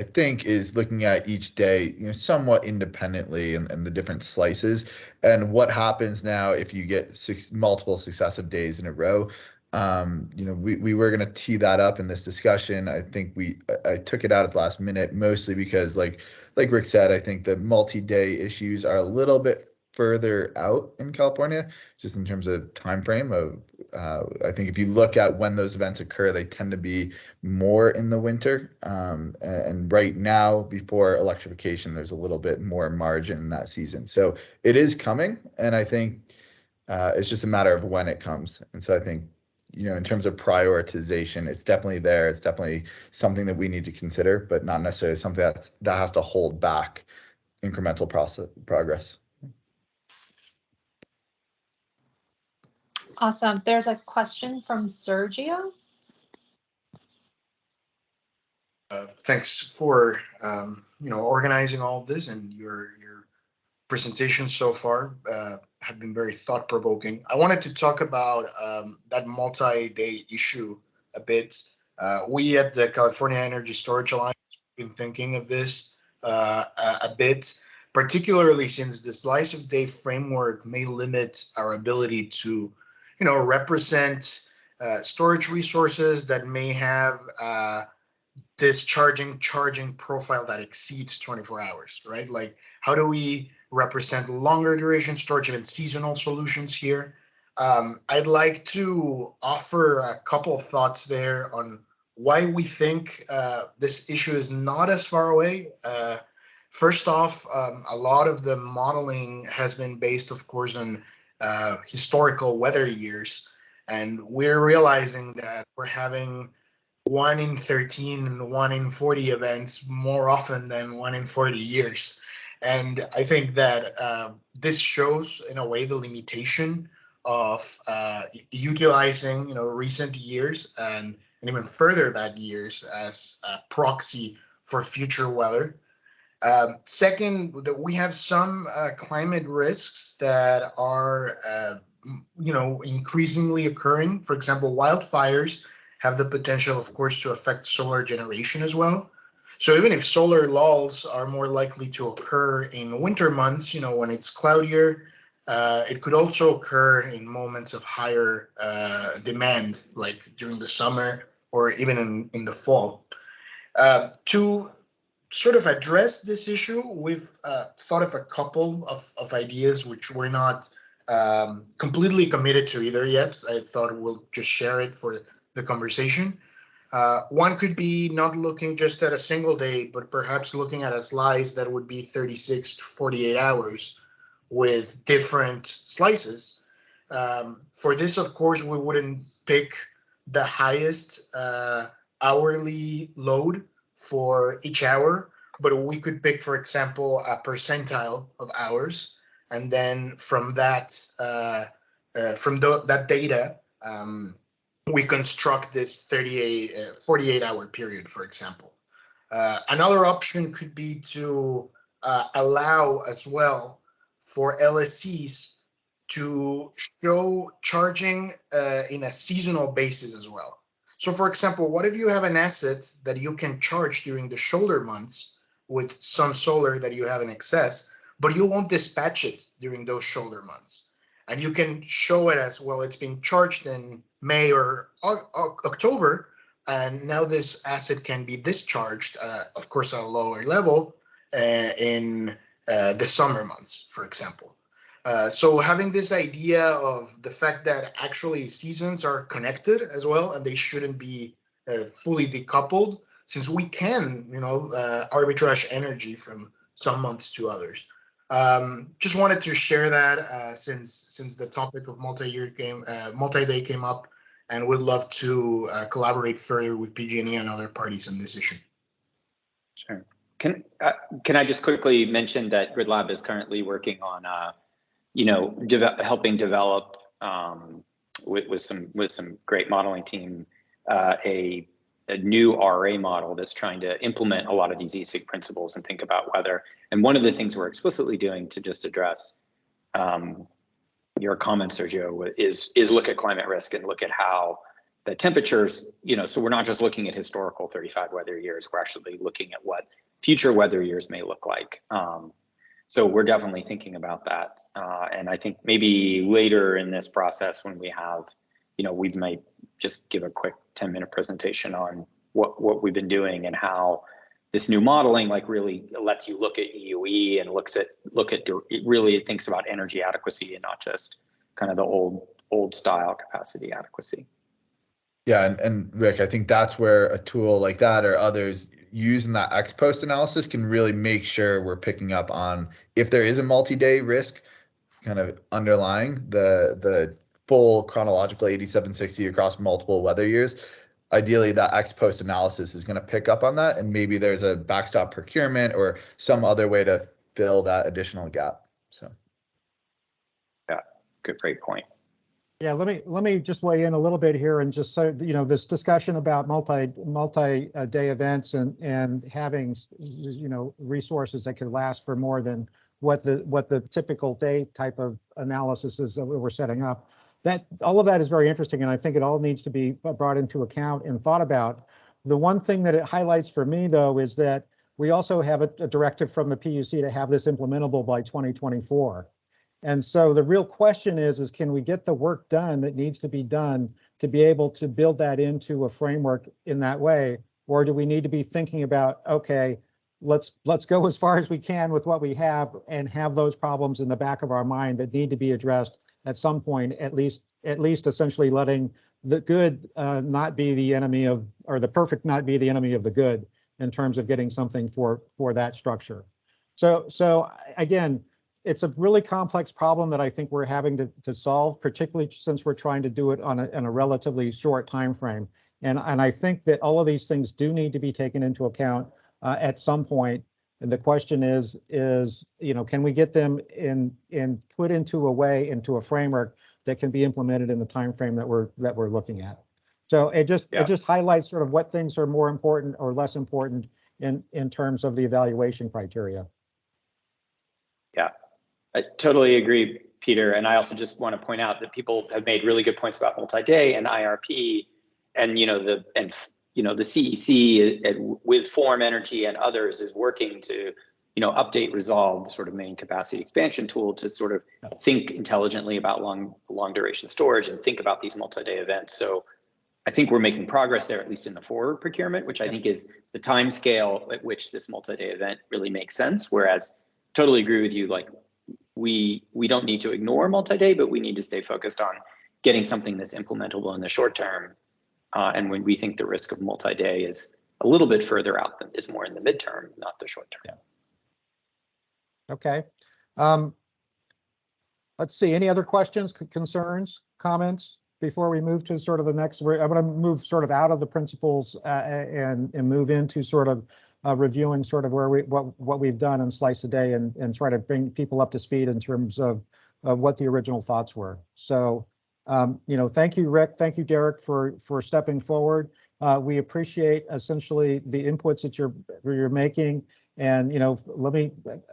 think is looking at each day, you know, somewhat independently and the different slices and what happens now if you get multiple successive days in a row. You know, we were going to tee that up in this discussion. I think I took it out at the last minute, mostly because like Rick said, I think the multi-day issues are a little bit further out in California, just in terms of time frame of, I think if you look at when those events occur, they tend to be more in the winter. And right now, before electrification, there's a little bit more margin in that season. So it is coming, and I think it's just a matter of when it comes. And so I think, you know, in terms of prioritization, it's definitely there. It's definitely something that we need to consider, but not necessarily something that has to hold back incremental progress. Awesome. There's a question from Sergio. Thanks for you know, organizing all this, and your presentations so far have been very thought-provoking. I wanted to talk about that multi-day issue a bit. We at the California Energy Storage Alliance have been thinking of this a bit, particularly since the slice of day framework may limit our ability to, you know, represent storage resources that may have this charging profile that exceeds 24 hours, right? Like, how do we represent longer duration storage, even seasonal solutions here? I'd like to offer a couple of thoughts there on why we think this issue is not as far away. First off, a lot of the modeling has been based, of course, on historical weather years, and we're realizing that we're having 1 in 13 and 1 in 40 events more often than 1 in 40 years. And I think that this shows, in a way, the limitation of utilizing, you know, recent years and even further back years as a proxy for future weather. Second, that we have some climate risks that are, you know, increasingly occurring. For example, wildfires have the potential, of course, to affect solar generation as well. So even if solar lulls are more likely to occur in winter months, you know, when it's cloudier, it could also occur in moments of higher demand, like during the summer or even in the fall. To sort of address this issue, we've thought of a couple of ideas which we're not completely committed to either yet. I thought we'll just share it for the conversation. One could be not looking just at a single day, but perhaps looking at a slice that would be 36 to 48 hours with different slices. For this, of course, we wouldn't pick the highest hourly load for each hour, but we could pick, for example, a percentile of hours, and then from that that data, we construct this 48-hour period, for example. Another option could be to allow as well for LSCs to show charging in a seasonal basis as well. So for example, what if you have an asset that you can charge during the shoulder months with some solar that you have in excess, but you won't dispatch it during those shoulder months? And you can show it as, well, it's being charged in May or October, and now this asset can be discharged, of course, at a lower level in the summer months, for example. So having this idea of the fact that actually seasons are connected as well, and they shouldn't be fully decoupled, since we can, arbitrage energy from some months to others. Just wanted to share that since the topic of multi-day came up, and would love to collaborate further with PG&E and other parties on this issue. Sure. Can I just quickly mention that Grid Lab is currently working on helping develop with some great modeling team a new RA model that's trying to implement a lot of these ISIG principles and think about whether. And one of the things we're explicitly doing to just address your comment, Sergio, is look at climate risk and look at how the temperatures, so we're not just looking at historical 35 weather years, we're actually looking at what future weather years may look like. So we're definitely thinking about that. And I think maybe later in this process when we have, we might just give a quick 10-minute presentation on what we've been doing and how this new modeling really lets you look at EUE and it really thinks about energy adequacy and not just kind of the old style capacity adequacy. Yeah, and Rick, I think that's where a tool like that or others using that ex post analysis can really make sure we're picking up on if there is a multi-day risk kind of underlying the full chronological 8760 across multiple weather years. Ideally, that ex post analysis is going to pick up on that, and maybe there's a backstop procurement or some other way to fill that additional gap. So, yeah, great point. Yeah, let me just weigh in a little bit here and just say, this discussion about multi-day events and having, resources that could last for more than what the typical day type of analysis is that we're setting up. That all of that is very interesting, and I think it all needs to be brought into account and thought about. The one thing that it highlights for me, though, is that we also have a directive from the PUC to have this implementable by 2024. And so the real question is can we get the work done that needs to be done to be able to build that into a framework in that way? Or do we need to be thinking about, okay, let's go as far as we can with what we have and have those problems in the back of our mind that need to be addressed at some point, at least essentially letting the good not be the enemy of, or the perfect not be the enemy of the good in terms of getting something for that structure. So again, it's a really complex problem that I think we're having to solve, particularly since we're trying to do it on a relatively short time frame. And I think that all of these things do need to be taken into account at some point. And the question is, can we get them put into a framework that can be implemented in the time frame that we're looking at? So it just highlights sort of what things are more important or less important in terms of the evaluation criteria. Yeah, I totally agree, Peter. And I also just want to point out that people have made really good points about multi-day and IRP, and the CEC with Form Energy and others is working to update resolve the sort of main capacity expansion tool to sort of think intelligently about long duration storage and think about these multi-day events. So I think we're making progress there, at least in the forward procurement, which I think is the time scale at which this multi-day event really makes sense. Whereas, totally agree with you, like we don't need to ignore multi-day, but we need to stay focused on getting something that's implementable in the short term. And when we think the risk of multi-day is a little bit further out, than is more in the midterm, not the short term. Yeah. Okay. Let's see, any other questions, concerns, comments before we move to sort of the next? I'm going to move sort of out of the principles and move into sort of reviewing sort of where what we've done in Slice a Day and try to bring people up to speed in terms of what the original thoughts were. So, you know, thank you, Rick. Thank you, Derek, for stepping forward. We appreciate essentially the inputs that you're making. And, you know, let me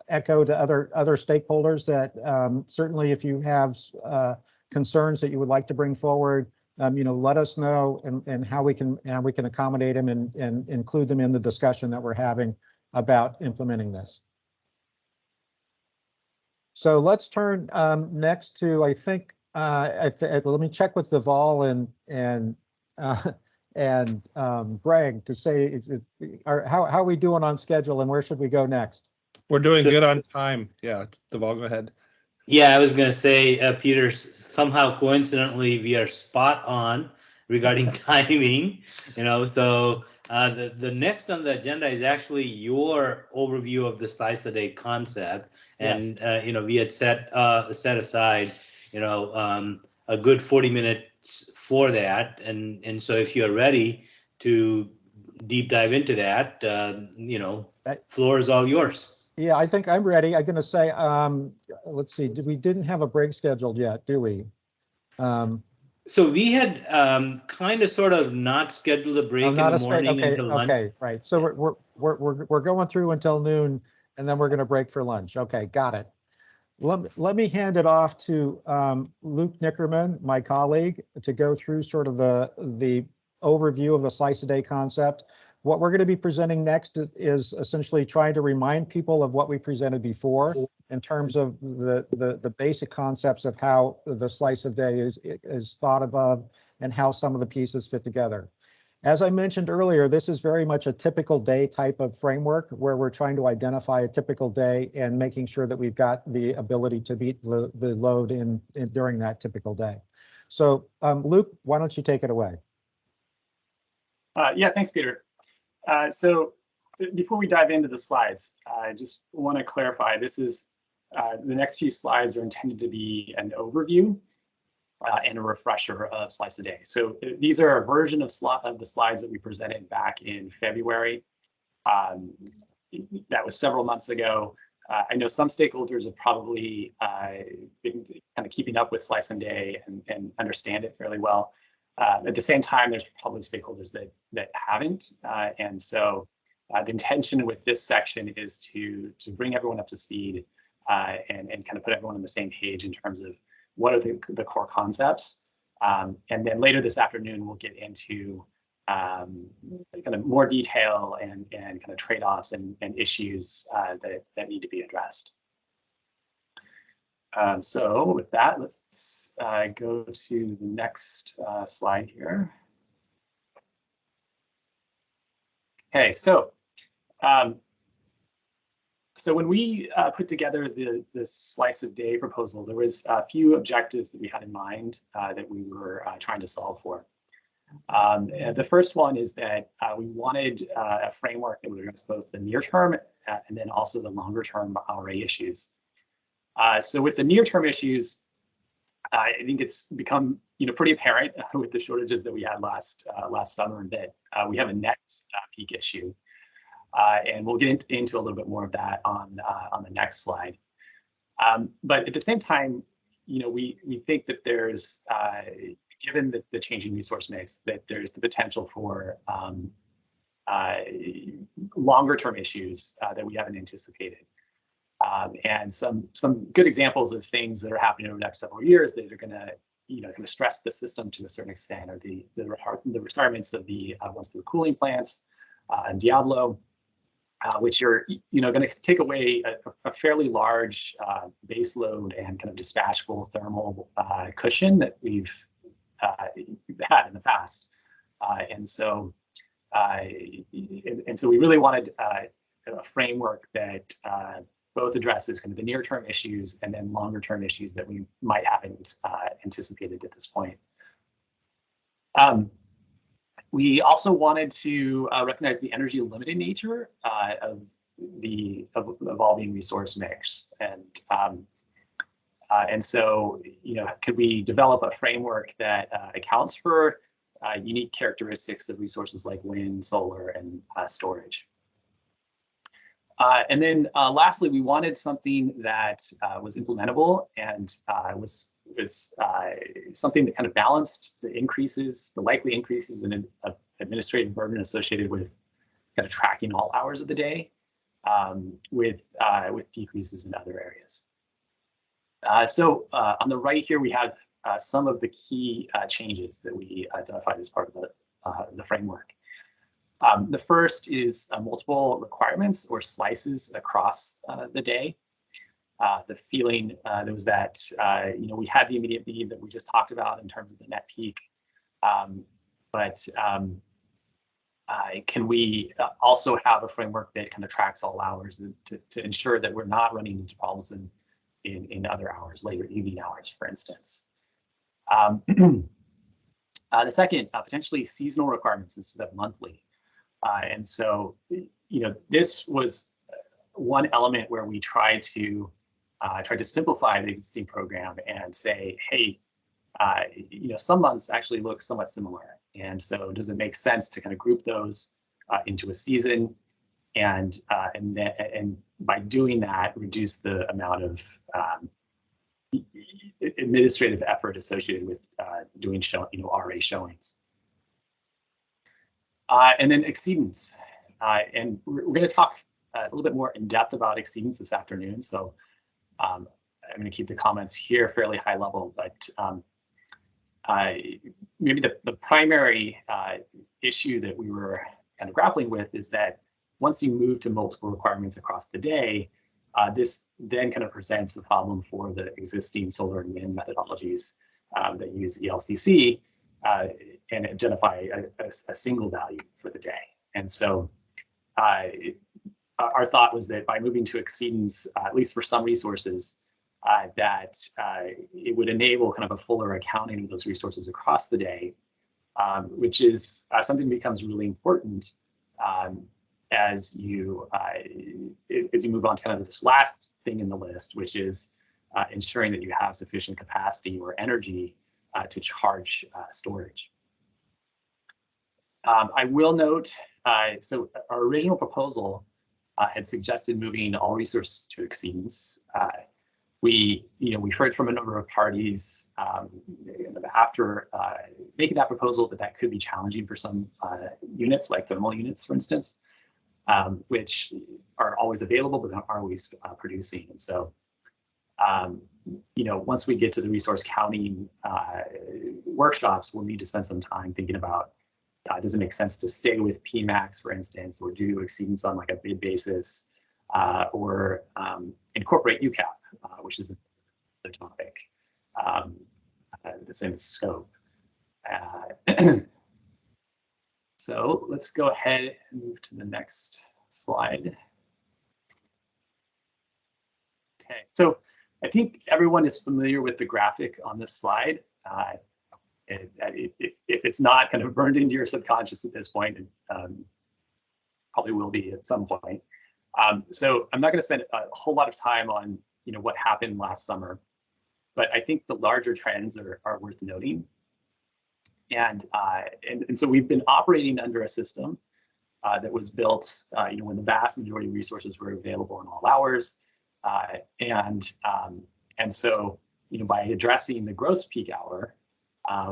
echo to other stakeholders that certainly if you have concerns that you would like to bring forward, you know, let us know and how we can accommodate them and include them in the discussion that we're having about implementing this. So let's turn next to, I think, let me check with Deval and Greg to say how are we doing on schedule and where should we go next? We're doing good on time. Yeah, Deval, go ahead. Yeah, I was going to say, Peter, somehow coincidentally, we are spot on regarding timing, you know, so the next on the agenda is actually your overview of the Slice a Day concept. And, yes. You know, we had set aside, you know, a good 40 minutes for that. And so if you're ready to deep dive into that, you know, floor is all yours. Yeah, I think I'm ready. I'm going to say, let's see, we didn't have a break scheduled yet, do we? So we had kind of sort of not scheduled a break in the morning until lunch. Okay, right. So we're going through until noon, and then we're going to break for lunch. Okay, got it. Let me hand it off to Luke Nickerman, my colleague, to go through sort of the overview of the Slice a Day concept. What we're going to be presenting next is essentially trying to remind people of what we presented before in terms of the basic concepts of how the Slice of Day is thought of and how some of the pieces fit together. As I mentioned earlier, this is very much a typical day type of framework where we're trying to identify a typical day and making sure that we've got the ability to meet the load during that typical day. So Luke, why don't you take it away? Yeah, thanks, Peter. So before we dive into the slides, I just want to clarify, this is the next few slides are intended to be an overview and a refresher of Slice a Day. So these are a version of the slides that we presented back in February. That was several months ago. I know some stakeholders have probably been kind of keeping up with Slice a Day and understand it fairly well. At the same time, there's probably stakeholders that haven't. And so the intention with this section is to bring everyone up to speed and kind of put everyone on the same page in terms of what are the core concepts. And then later this afternoon, we'll get into kind of more detail and kind of trade-offs and issues that need to be addressed. So with that, let's go to the next slide here. Okay, so when we put together the Slice of Day proposal, there was a few objectives that we had in mind that we were trying to solve for. The first one is that we wanted a framework that would address both the near-term and then also the longer-term RA issues. So with the near-term issues, I think it's become pretty apparent with the shortages that we had last summer that we have a next peak issue, and we'll get into a little bit more of that on the next slide. But at the same time, we think that there's given the changing resource mix, that there's the potential for longer-term issues that we haven't anticipated. And some good examples of things that are happening over the next several years that are going to stress the system to a certain extent are the retirements of the once through cooling plants and Diablo, which are going to take away a fairly large base load and kind of dispatchable thermal cushion that we've had in the past. And so we really wanted a framework that both addresses kind of the near-term issues and then longer-term issues that we might haven't anticipated at this point. We also wanted to recognize the energy limited nature of the evolving resource mix, and so, you know, could we develop a framework that accounts for unique characteristics of resources like wind, solar, and storage? And then lastly, we wanted something that was implementable and was something that kind of balanced the likely increases in administrative burden associated with kind of tracking all hours of the day with decreases in other areas. So on the right here, we have some of the key changes that we identified as part of the framework. The first is multiple requirements or slices across the day. The feeling there was that you know, we had the immediate need that we just talked about in terms of the net peak, but can we also have a framework that kind of tracks all hours to ensure that we're not running into problems in other hours, later evening hours, for instance. The second, potentially seasonal requirements instead of monthly. And so, you know, this was one element where we tried to simplify the existing program and say, hey, you know, some months actually look somewhat similar. And so does it make sense to kind of group those into a season and by doing that, reduce the amount of administrative effort associated with doing RA showings. And then exceedance. And we're going to talk a little bit more in depth about exceedance this afternoon. So I'm going to keep the comments here fairly high level, but maybe the primary issue that we were kind of grappling with is that once you move to multiple requirements across the day, this then kind of presents a problem for the existing solar and wind methodologies that use ELCC and identify a single value for the day. And so our thought was that by moving to exceedance, at least for some resources, that it would enable kind of a fuller accounting of those resources across the day, which is something that becomes really important as you move on to kind of this last thing in the list, which is ensuring that you have sufficient capacity or energy to charge storage. I will note, so our original proposal had suggested moving all resources to exceedance. We heard from a number of parties after making that proposal that could be challenging for some units, like thermal units, for instance, which are always available but aren't always producing. And so, once we get to the resource counting workshops, we'll need to spend some time thinking about, does it make sense to stay with PMAX, for instance, or do exceedance on like a bid basis, or incorporate UCAP, which is the topic, the same scope. So let's go ahead and move to the next slide. Okay, so I think everyone is familiar with the graphic on this slide. If it's not kind of burned into your subconscious at this point, it probably will be at some point. So I'm not going to spend a whole lot of time on what happened last summer, but I think the larger trends are worth noting. And so we've been operating under a system that was built when the vast majority of resources were available in all hours, and so by addressing the gross peak hour,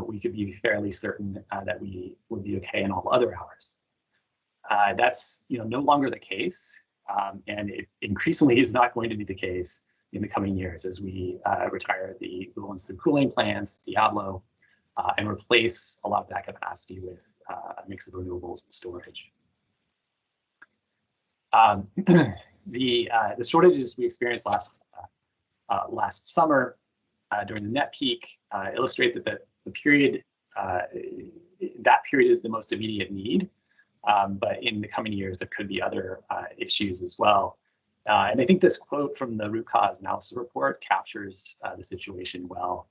we could be fairly certain that we would be okay in all other hours. That's no longer the case, and it increasingly is not going to be the case in the coming years as we retire the Dual Instant Cooling plants, Diablo, and replace a lot of that capacity with a mix of renewables and storage. The shortages we experienced last summer during the net peak illustrate that the period that period is the most immediate need. But in the coming years, there could be other issues as well. And I think this quote from the root cause analysis report captures the situation well.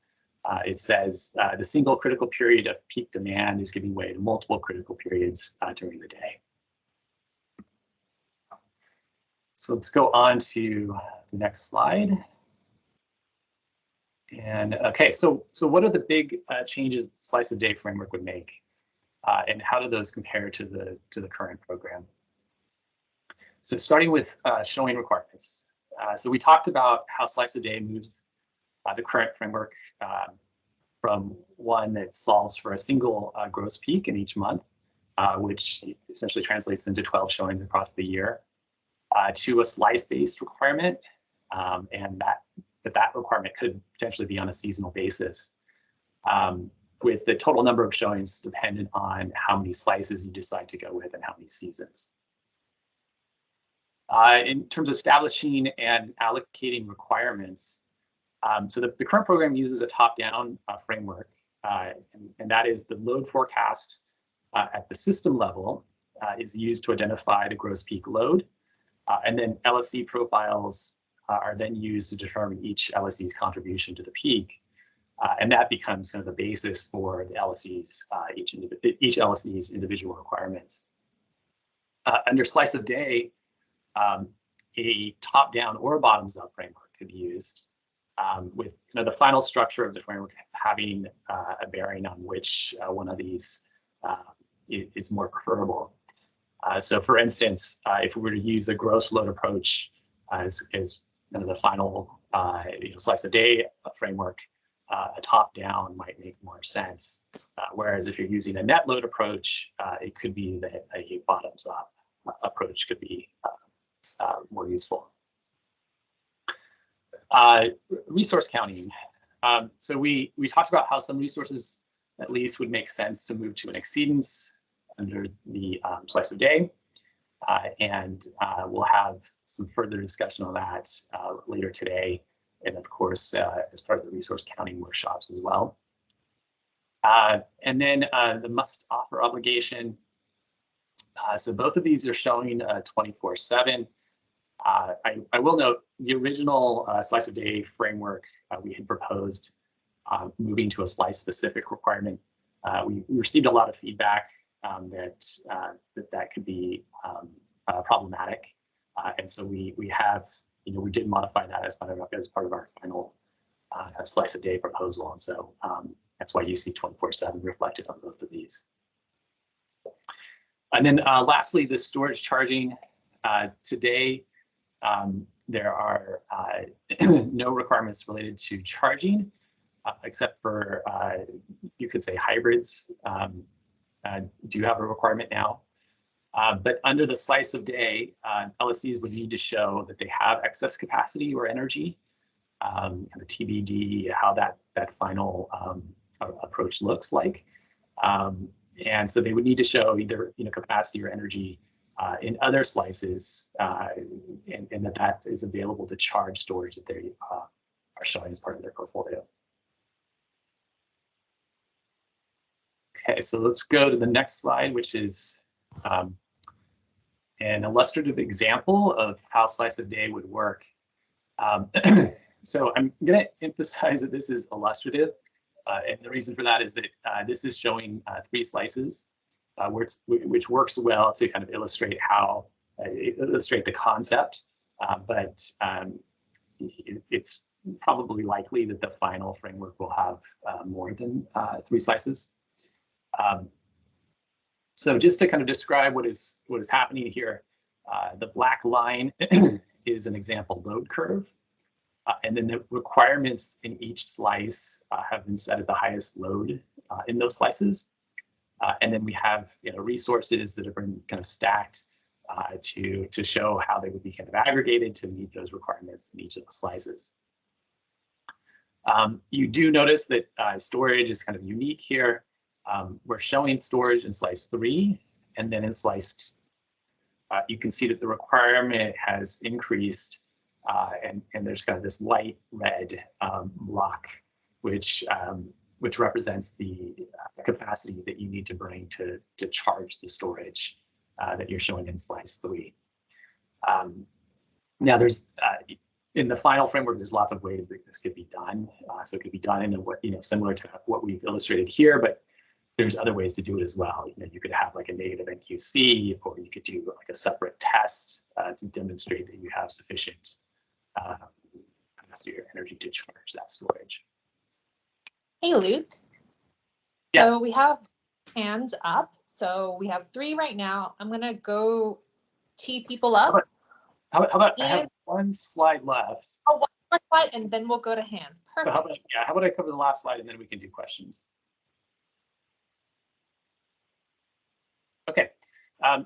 It says, the single critical period of peak demand is giving way to multiple critical periods during the day. So let's go on to the next slide. And okay, so what are the big changes the slice of day framework would make? And how do those compare to the current program? So starting with showing requirements. So we talked about how slice of day moves the current framework from one that solves for a single gross peak in each month, which essentially translates into 12 showings across the year, to a slice-based requirement, and that requirement could potentially be on a seasonal basis, with the total number of showings dependent on how many slices you decide to go with and how many seasons. In terms of establishing and allocating requirements, so the current program uses a top-down framework, and that is the load forecast at the system level is used to identify the gross peak load, and then LSC profiles are then used to determine each LSC's contribution to the peak, and that becomes kind of the basis for the LSC's each LSC's individual requirements. Under slice of day, a top-down or a bottoms-up framework could be used, with the final structure of the framework having a bearing on which one of these is more preferable. So for instance, if we were to use a gross load approach as the final slice of day framework, a top-down might make more sense. Whereas if you're using a net load approach, it could be that a bottoms-up approach could be more useful. Resource counting. So we talked about how some resources at least would make sense to move to an exceedance under the slice of day. And we'll have some further discussion on that later today, and of course, as part of the resource counting workshops as well. And then the must offer obligation. So both of these are showing 24/7. I will note the original slice of day framework we had proposed moving to a slice specific requirement. We received a lot of feedback that could be problematic, and so we have we did modify that as part of our final slice of day proposal, and so that's why you see 24/7 reflected on both of these. And then lastly, the storage charging. Today, there are no requirements related to charging, except for, you could say, hybrids do have a requirement now. But under the slice of day, LSCs would need to show that they have excess capacity or energy, kind of TBD, how that final approach looks like. And so they would need to show either capacity or energy in other slices, and that is available to charge storage that they are showing as part of their portfolio. Okay, so let's go to the next slide, which is an illustrative example of how slice of day would work. So I'm going to emphasize that this is illustrative, and the reason for that is that this is showing 3 slices, which works well to kind of illustrate the concept, but it's probably likely that the final framework will have more than 3 slices. So just to kind of describe what is happening here, the black line is an example load curve, and then the requirements in each slice have been set at the highest load in those slices. And then we have resources that have been kind of stacked to show how they would be kind of aggregated to meet those requirements in each of the slices. You do notice that storage is kind of unique here. We're showing storage in slice 3, and then in slice 2, you can see that the requirement has increased, and there's kind of this light red block, which which represents the capacity that you need to bring to charge the storage that you're showing in slice 3. Now, there's in the final framework, there's lots of ways that this could be done. So it could be done in a way, similar to what we've illustrated here, but there's other ways to do it as well. You could have like a negative NQC, or you could do like a separate test to demonstrate that you have sufficient capacity or energy to charge that storage. Hey, Luke. Yeah. So we have hands up. So we have 3 right now. I'm going to go tee people up. How about I have one slide left. Oh, one more slide, and then we'll go to hands. Perfect. So how about I cover the last slide, and then we can do questions. Okay.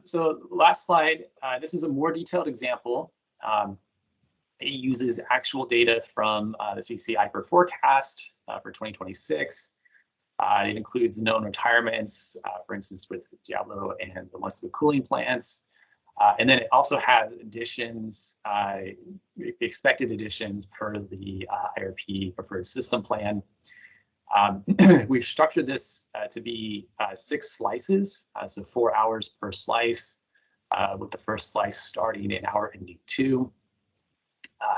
So last slide, this is a more detailed example. It uses actual data from the CPUC IPER forecast for 2026. It includes known retirements, for instance, with Diablo and the Westwood cooling plants. And then it also has additions, expected additions per the IRP preferred system plan. We've structured this to be 6 slices, so 4 hours per slice, with the first slice starting in hour ending 2.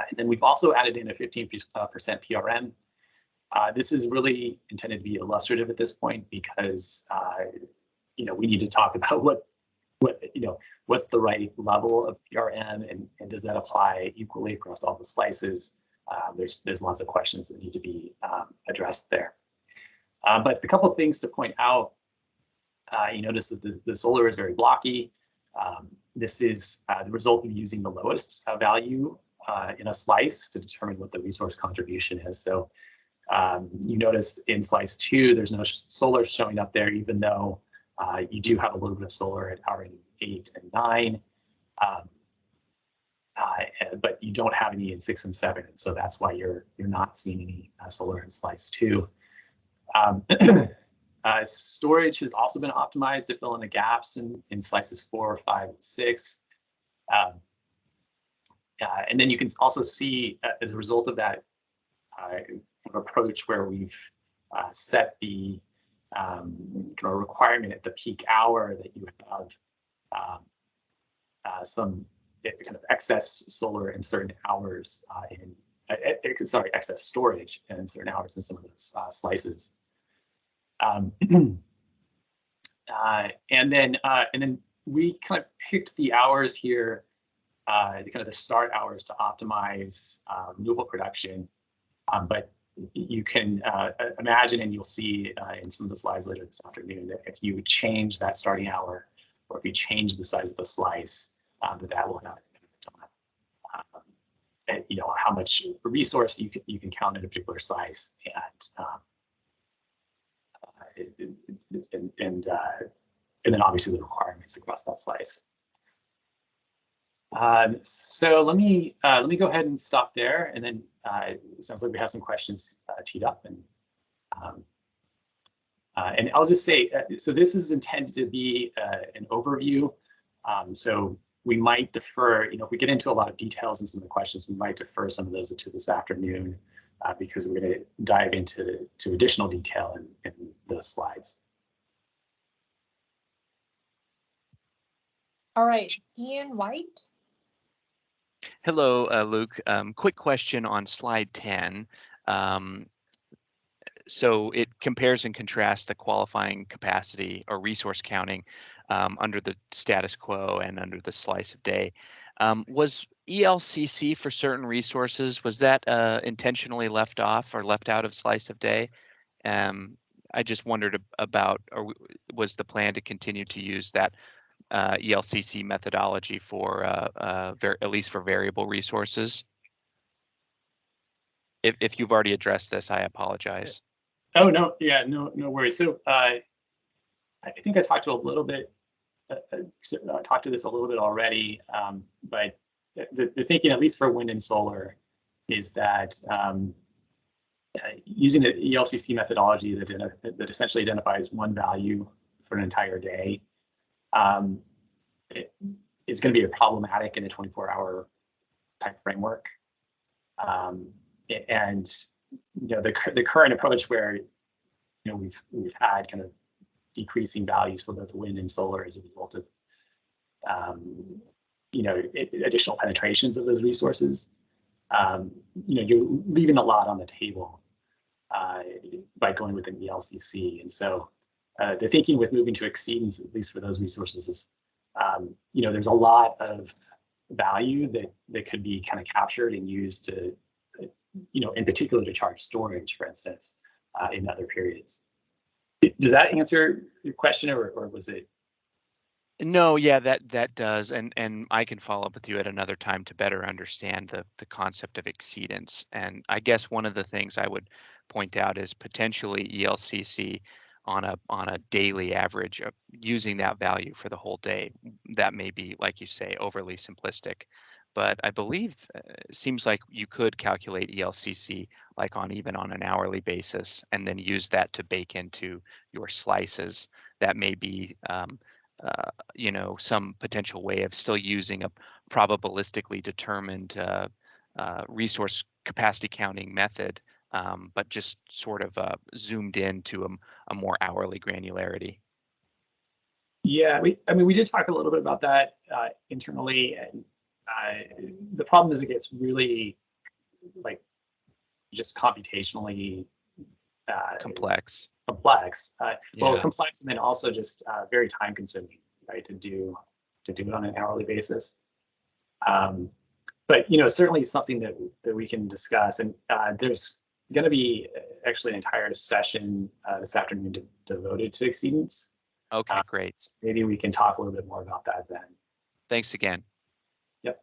And then we've also added in a 15% PRM. This is really intended to be illustrative at this point because we need to talk about what's the right level of PRM and does that apply equally across all the slices? There's lots of questions that need to be addressed there. But a couple of things to point out. You notice that the solar is very blocky. This is the result of using the lowest value in a slice to determine what the resource contribution is. So you notice in slice 2, there's no solar showing up there, even though you do have a little bit of solar at hour 8 and 9. But you don't have any in 6 and 7. And so that's why you're not seeing any solar in slice 2. Storage has also been optimized to fill in the gaps in slices 4, 5, and 6. And then you can also see, as a result of that approach where we've set the requirement at the peak hour that you have some kind of excess solar in certain hours excess storage in certain hours in some of those slices. And then we kind of picked the hours here, the start hours to optimize renewable production. But you can imagine, and you'll see in some of the slides later this afternoon, that if you change that starting hour, or if you change the size of the slice, that will have and how much resource you can count in a particular slice, and then obviously the requirements across that slice. So let me go ahead and stop there, and then it sounds like we have some questions teed up, and I'll just say, so this is intended to be an overview. So we might defer, if we get into a lot of details in some of the questions, we might defer some of those to this afternoon because we're going to dive into additional detail in those slides. All right, Ian White. Hello, Luke. Quick question on slide 10. So it compares and contrasts the qualifying capacity or resource counting under the status quo and under the slice of day. Was ELCC for certain resources, was that intentionally left off or left out of slice of day? I just wondered about, or was the plan to continue to use that ELCC methodology for at least for variable resources? If you've already addressed this, I apologize. Oh no, yeah, no worries. So I think I talked to a little bit, talked to this a little bit already, but the thinking, at least for wind and solar, is that using the ELCC methodology that essentially identifies one value for an entire day, it's going to be problematic in a 24-hour type framework. And the current approach where we've had kind of decreasing values for both wind and solar as a result of additional penetrations of those resources. You're leaving a lot on the table by going with an ELCC. And so the thinking with moving to exceedance, at least for those resources, is there's a lot of value that could be kind of captured and used to, in particular to charge storage, for instance, in other periods. Does that answer your question, or was it? No, yeah, that does, and I can follow up with you at another time to better understand the concept of exceedance. And I guess one of the things I would point out is potentially ELCC on a daily average of using that value for the whole day. That may be, like you say, overly simplistic, but I believe it seems like you could calculate ELCC like even on an hourly basis, and then use that to bake into your slices. That may be some potential way of still using a probabilistically determined resource capacity counting method, but just sort of zoomed into a more hourly granularity. Yeah, we did talk a little bit about that internally, and the problem is it gets really just computationally complex. Well, complex, and then also just very time consuming, right, to do it on an hourly basis. But certainly something that we can discuss, and there's going to be actually an entire session this afternoon devoted to exceedance. Okay, great. Maybe we can talk a little bit more about that then. Thanks again. Yep.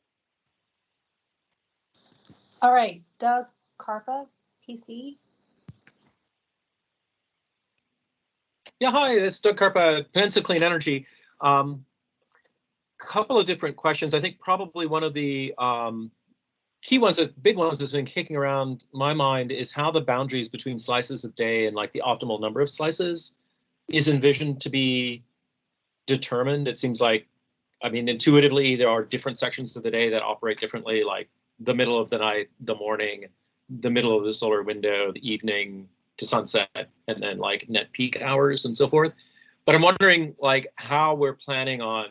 All right, Doug Carpa, PC. Yeah, hi, it's Doug Carpa, Peninsula Clean Energy. Couple of different questions. I think probably one of the key ones, big ones that's been kicking around my mind is how the boundaries between slices of day and the optimal number of slices is envisioned to be determined. It seems like, intuitively, there are different sections of the day that operate differently, like the middle of the night, the morning, the middle of the solar window, the evening to sunset, and then net peak hours and so forth. But I'm wondering how we're planning on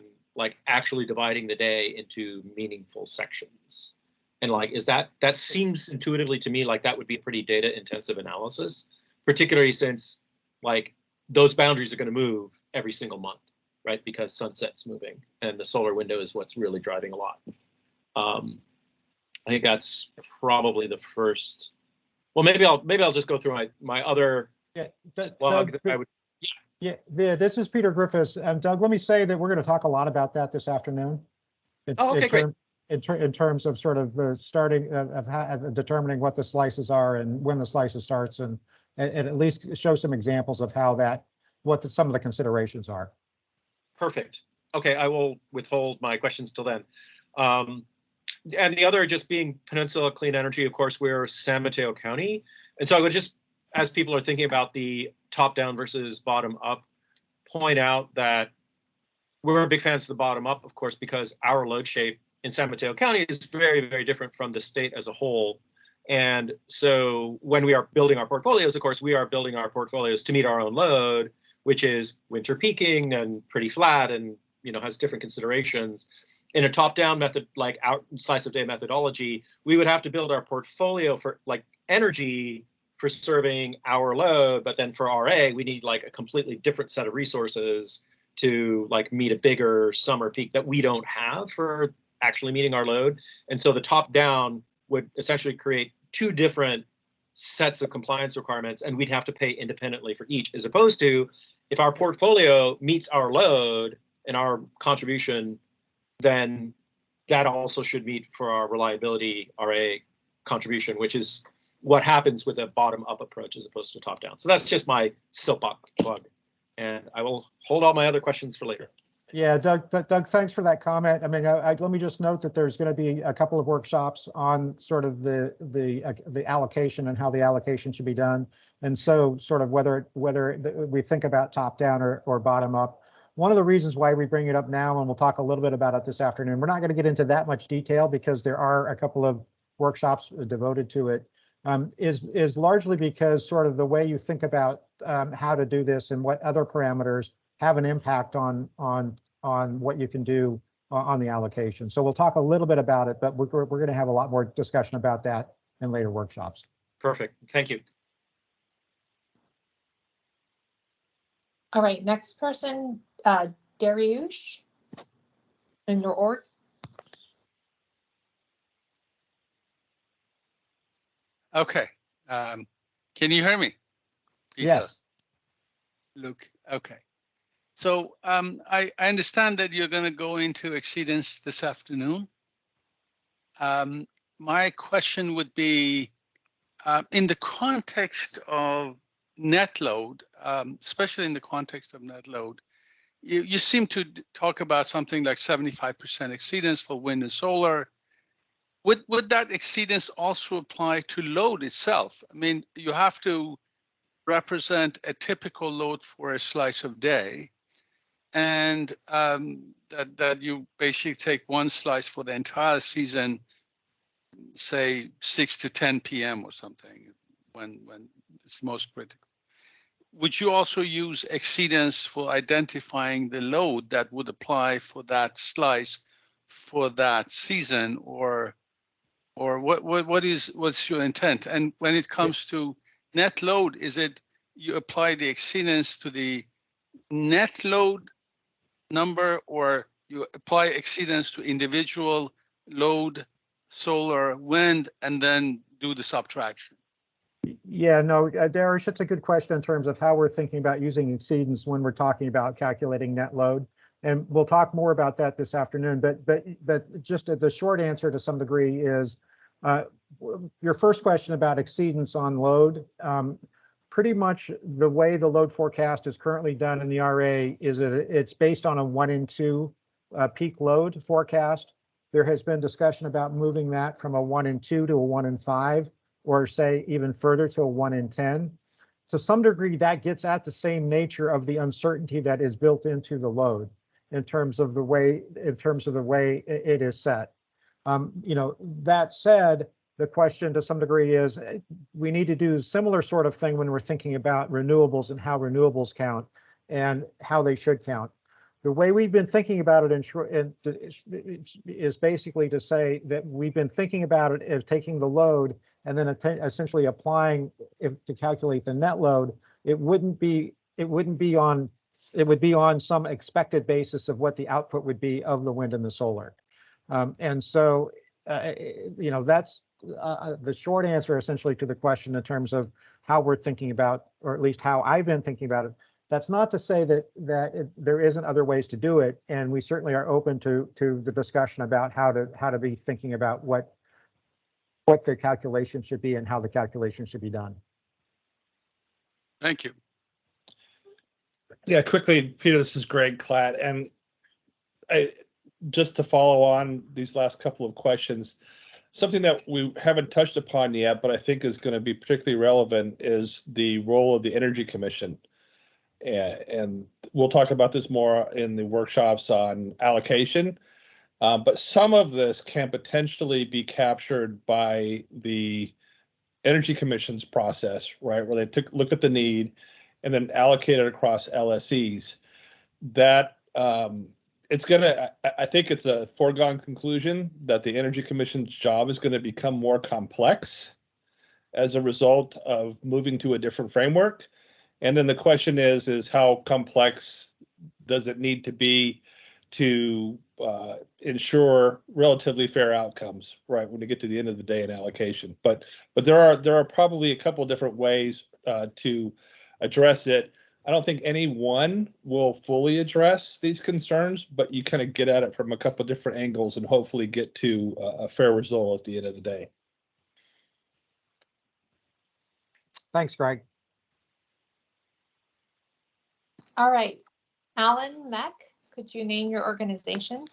actually dividing the day into meaningful sections. And is that seems intuitively to me like that would be a pretty data intensive analysis, particularly since those boundaries are going to move every single month, right? Because sunset's moving and the solar window is what's really driving a lot. I think that's probably the first. Well, maybe I'll just go through my other blog. This is Peter Griffiths. Doug, let me say that we're going to talk a lot about that this afternoon. Great. In terms of sort of the starting of determining what the slices are and when the slices starts, and at least show some examples of how some of the considerations are. Perfect. Okay, I will withhold my questions till then. And the other just being Peninsula Clean Energy, of course, we're San Mateo County. And so I would just, as people are thinking about the top down versus bottom up, point out that we're big fans of the bottom up, of course, because our load shape in San Mateo County is very, very different from the state as a whole. And so when we are building our portfolios, of course, we are building our portfolios to meet our own load, which is winter peaking and pretty flat and has different considerations. In a top-down method, like our slice of day methodology, we would have to build our portfolio for energy for serving our load, but then for RA, we need a completely different set of resources to meet a bigger summer peak that we don't have for actually meeting our load. And so the top-down would essentially create two different sets of compliance requirements, and we'd have to pay independently for each, as opposed to if our portfolio meets our load and our contribution, then that also should meet for our reliability RA contribution, which is what happens with a bottom-up approach as opposed to top-down. So that's just my soapbox plug, and I will hold all my other questions for later. Yeah, Doug, thanks for that comment. Let me just note that there's going to be a couple of workshops on sort of the allocation and how the allocation should be done, and so sort of whether we think about top-down or bottom-up. One of the reasons why we bring it up now, and we'll talk a little bit about it this afternoon, we're not going to get into that much detail because there are a couple of workshops devoted to it. is largely because sort of the way you think about how to do this and what other parameters have an impact on what you can do on the allocation. So we'll talk a little bit about it, but we're going to have a lot more discussion about that in later workshops. Perfect. Thank you. All right, next person, Dariush in your org. Okay. Can you hear me? Peter, Yes. Luke. Okay. So I understand that you're going to go into exceedance this afternoon. My question would be, in the context of net load, especially in the context of net load, you seem to talk about something like 75% exceedance for wind and solar. Would that exceedance also apply to load itself? I mean, you have to represent a typical load for a slice of day, and that you basically take one slice for the entire season, say 6 to 10 p.m. or something, when it's most critical. Would you also use exceedance for identifying the load that would apply for that slice for that season, or what's your intent? And when it comes to net load, is it you apply the exceedance to the net load number, or you apply exceedance to individual load, solar, wind, and then do the subtraction? Yeah, no, Dariush, that's a good question in terms of how we're thinking about using exceedance when we're talking about calculating net load. And we'll talk more about that this afternoon. But just the short answer to some degree is your first question about exceedance on load. Pretty much the way the load forecast is currently done in the RA is that it's based on a 1 in 2 peak load forecast. There has been discussion about moving that from a 1 in 2 to a 1 in 5, or say even further to a 1 in 10. To some degree, that gets at the same nature of the uncertainty that is built into the load in terms of the way it is set. That said, the question to some degree is we need to do a similar sort of thing when we're thinking about renewables and how renewables count and how they should count. The way we've been thinking about it is basically to say that we've been thinking about it as taking the load and then essentially applying to calculate the net load. It would be on some expected basis of what the output would be of the wind and the solar. And so, that's the short answer essentially to the question in terms of how we're thinking about, or at least how I've been thinking about it. That's not to say that there isn't other ways to do it, and we certainly are open to the discussion about how to be thinking about what the calculation should be and how the calculation should be done. Thank you. Yeah, quickly, Peter, this is Greg Klaatt, and just to follow on these last couple of questions, something that we haven't touched upon yet, but I think is going to be particularly relevant is the role of the Energy Commission. And we'll talk about this more in the workshops on allocation, but some of this can potentially be captured by the Energy Commission's process, right, where they look at the need and then allocate it across LSEs. That I think it's a foregone conclusion that the Energy Commission's job is going to become more complex as a result of moving to a different framework. And then the question is how complex does it need to be to ensure relatively fair outcomes, right, when you get to the end of the day in allocation? But there are probably a couple of different ways to address it. I don't think any one will fully address these concerns, but you kind of get at it from a couple of different angles and hopefully get to a fair result at the end of the day. Thanks, Greg. All right, Alan Mack, could you name your organization?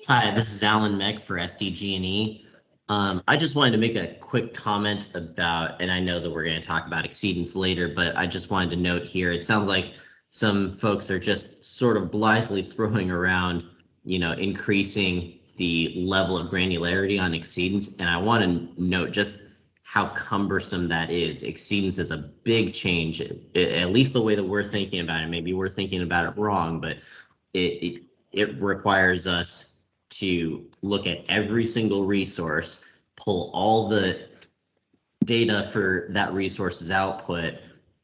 Hi, this is Alan Meck for SDG&E. I just wanted to make a quick comment about, and I know that we're going to talk about exceedance later, but I just wanted to note here, it sounds like some folks are just sort of blithely throwing around, increasing the level of granularity on exceedance, and I want to note just how cumbersome that is. Exceedance is a big change, at least the way that we're thinking about it. Maybe we're thinking about it wrong, but it requires us to look at every single resource, pull all the data for that resource's output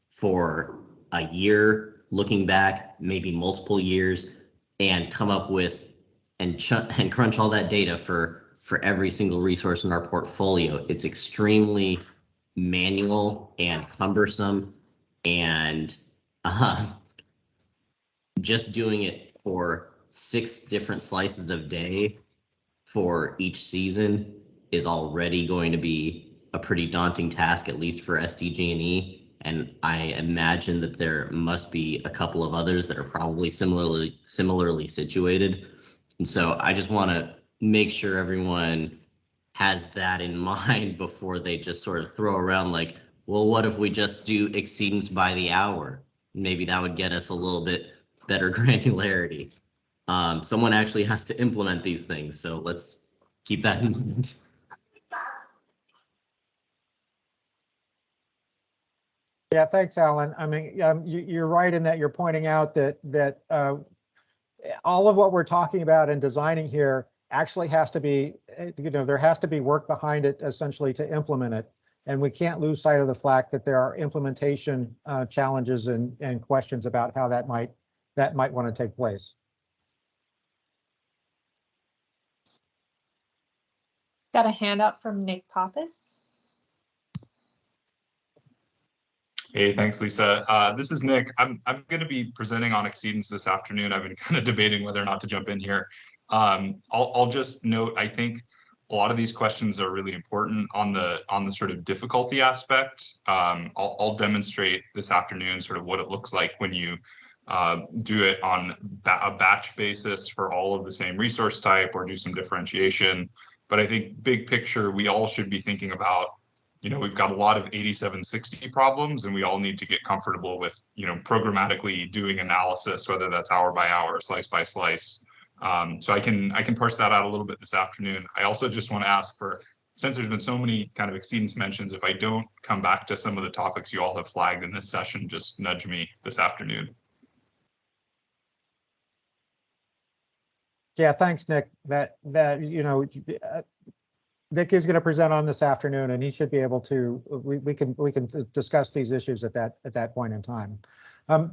for a year, looking back, maybe multiple years, and come up with and crunch all that data for every single resource in our portfolio. It's extremely manual and cumbersome, and just doing it for 6 different slices of day for each season is already going to be a pretty daunting task, at least for SDG&E. And I imagine that there must be a couple of others that are probably similarly situated. And so I just want to make sure everyone has that in mind before they just sort of throw around like, well, what if we just do exceedance by the hour? Maybe that would get us a little bit better granularity. Someone actually has to implement these things, so let's keep that in mind. Yeah, thanks, Alan. I mean, you're right in that you're pointing out that all of what we're talking about and designing here actually has to be, there has to be work behind it essentially to implement it. And we can't lose sight of the fact that there are implementation challenges and questions about how that might want to take place. Got a handout from Nick Pappas. Hey, thanks, Lisa. This is Nick. I'm going to be presenting on exceedance this afternoon. I've been kind of debating whether or not to jump in here. I'll just note, I think a lot of these questions are really important on the sort of difficulty aspect. I'll demonstrate this afternoon sort of what it looks like when you do it on a batch basis for all of the same resource type, or do some differentiation. But I think big picture, we all should be thinking about, we've got a lot of 8760 problems, and we all need to get comfortable with, programmatically doing analysis, whether that's hour by hour, slice by slice. So I can parse that out a little bit this afternoon. I also just want to ask for, since there's been so many kind of exceedance mentions, if I don't come back to some of the topics you all have flagged in this session, just nudge me this afternoon. Yeah, thanks, Nick. Nick is going to present on this afternoon, and he should be able to. We can discuss these issues at that point in time.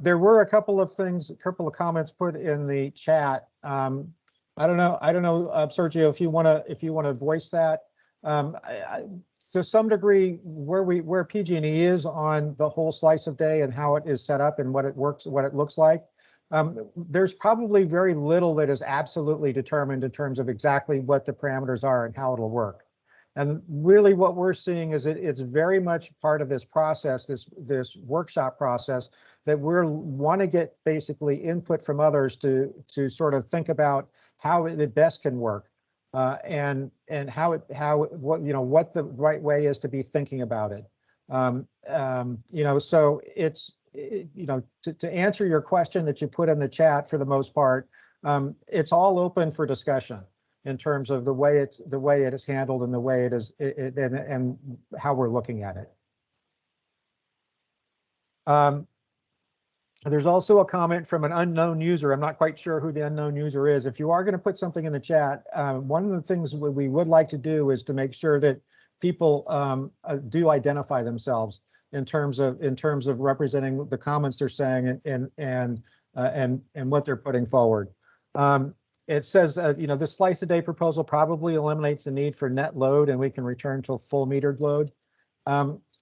There were a couple of comments put in the chat. I don't know, Sergio, if you want to voice that. To some degree, where PG&E is on the whole slice of day and how it is set up and what it looks like. There's probably very little that is absolutely determined in terms of exactly what the parameters are and how it'll work. And really what we're seeing is it's very much part of this process, this workshop process, that we want to get basically input from others to sort of think about how it best can work, and what the right way is to be thinking about it. So it's, to answer your question that you put in the chat, for the most part, it's all open for discussion in terms of the way it is handled and the way it is and how we're looking at it. There's also a comment from an unknown user. I'm not quite sure who the unknown user is. If you are going to put something in the chat, one of the things we would like to do is to make sure that people do identify themselves in terms of representing the comments they're saying and what they're putting forward. It says, this slice a day proposal probably eliminates the need for net load, and we can return to a full metered load.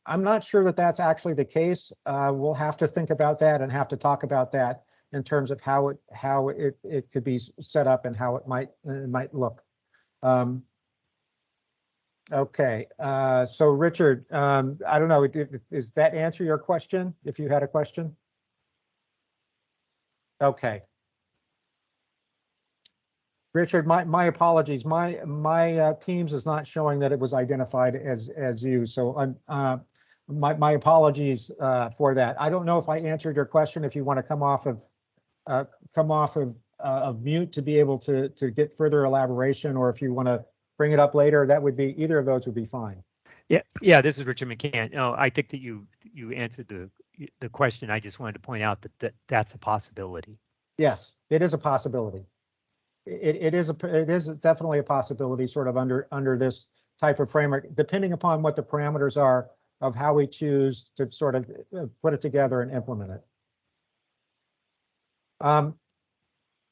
I'm not sure that that's actually the case. We'll have to think about that and have to talk about that in terms of how it could be set up and how it might look. Okay, so Richard, I don't know, does that answer your question, if you had a question? Okay. Richard, my apologies. My Teams is not showing that it was identified as you, so my apologies for that. I don't know if I answered your question. If you want to come off of of mute to be able to get further elaboration, or if you want to bring it up later, that would be, either of those would be fine. Yeah, this is Richard McCann. No, I think that you answered the question. I just wanted to point out that that's a possibility. Yes, it is a possibility. It is definitely a possibility, sort of under this type of framework, depending upon what the parameters are of how we choose to sort of put it together and implement it.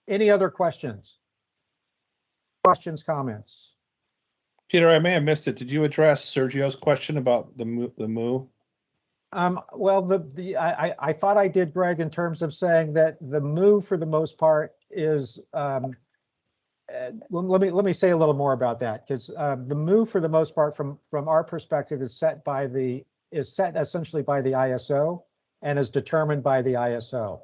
Any other questions? Comments? Peter, I may have missed it. Did you address Sergio's question about the MOO? Well, I thought I did, Greg, in terms of saying that the MOO for the most part is, let me say a little more about that, because the MOO for the most part, from our perspective, is set essentially by the ISO and is determined by the ISO.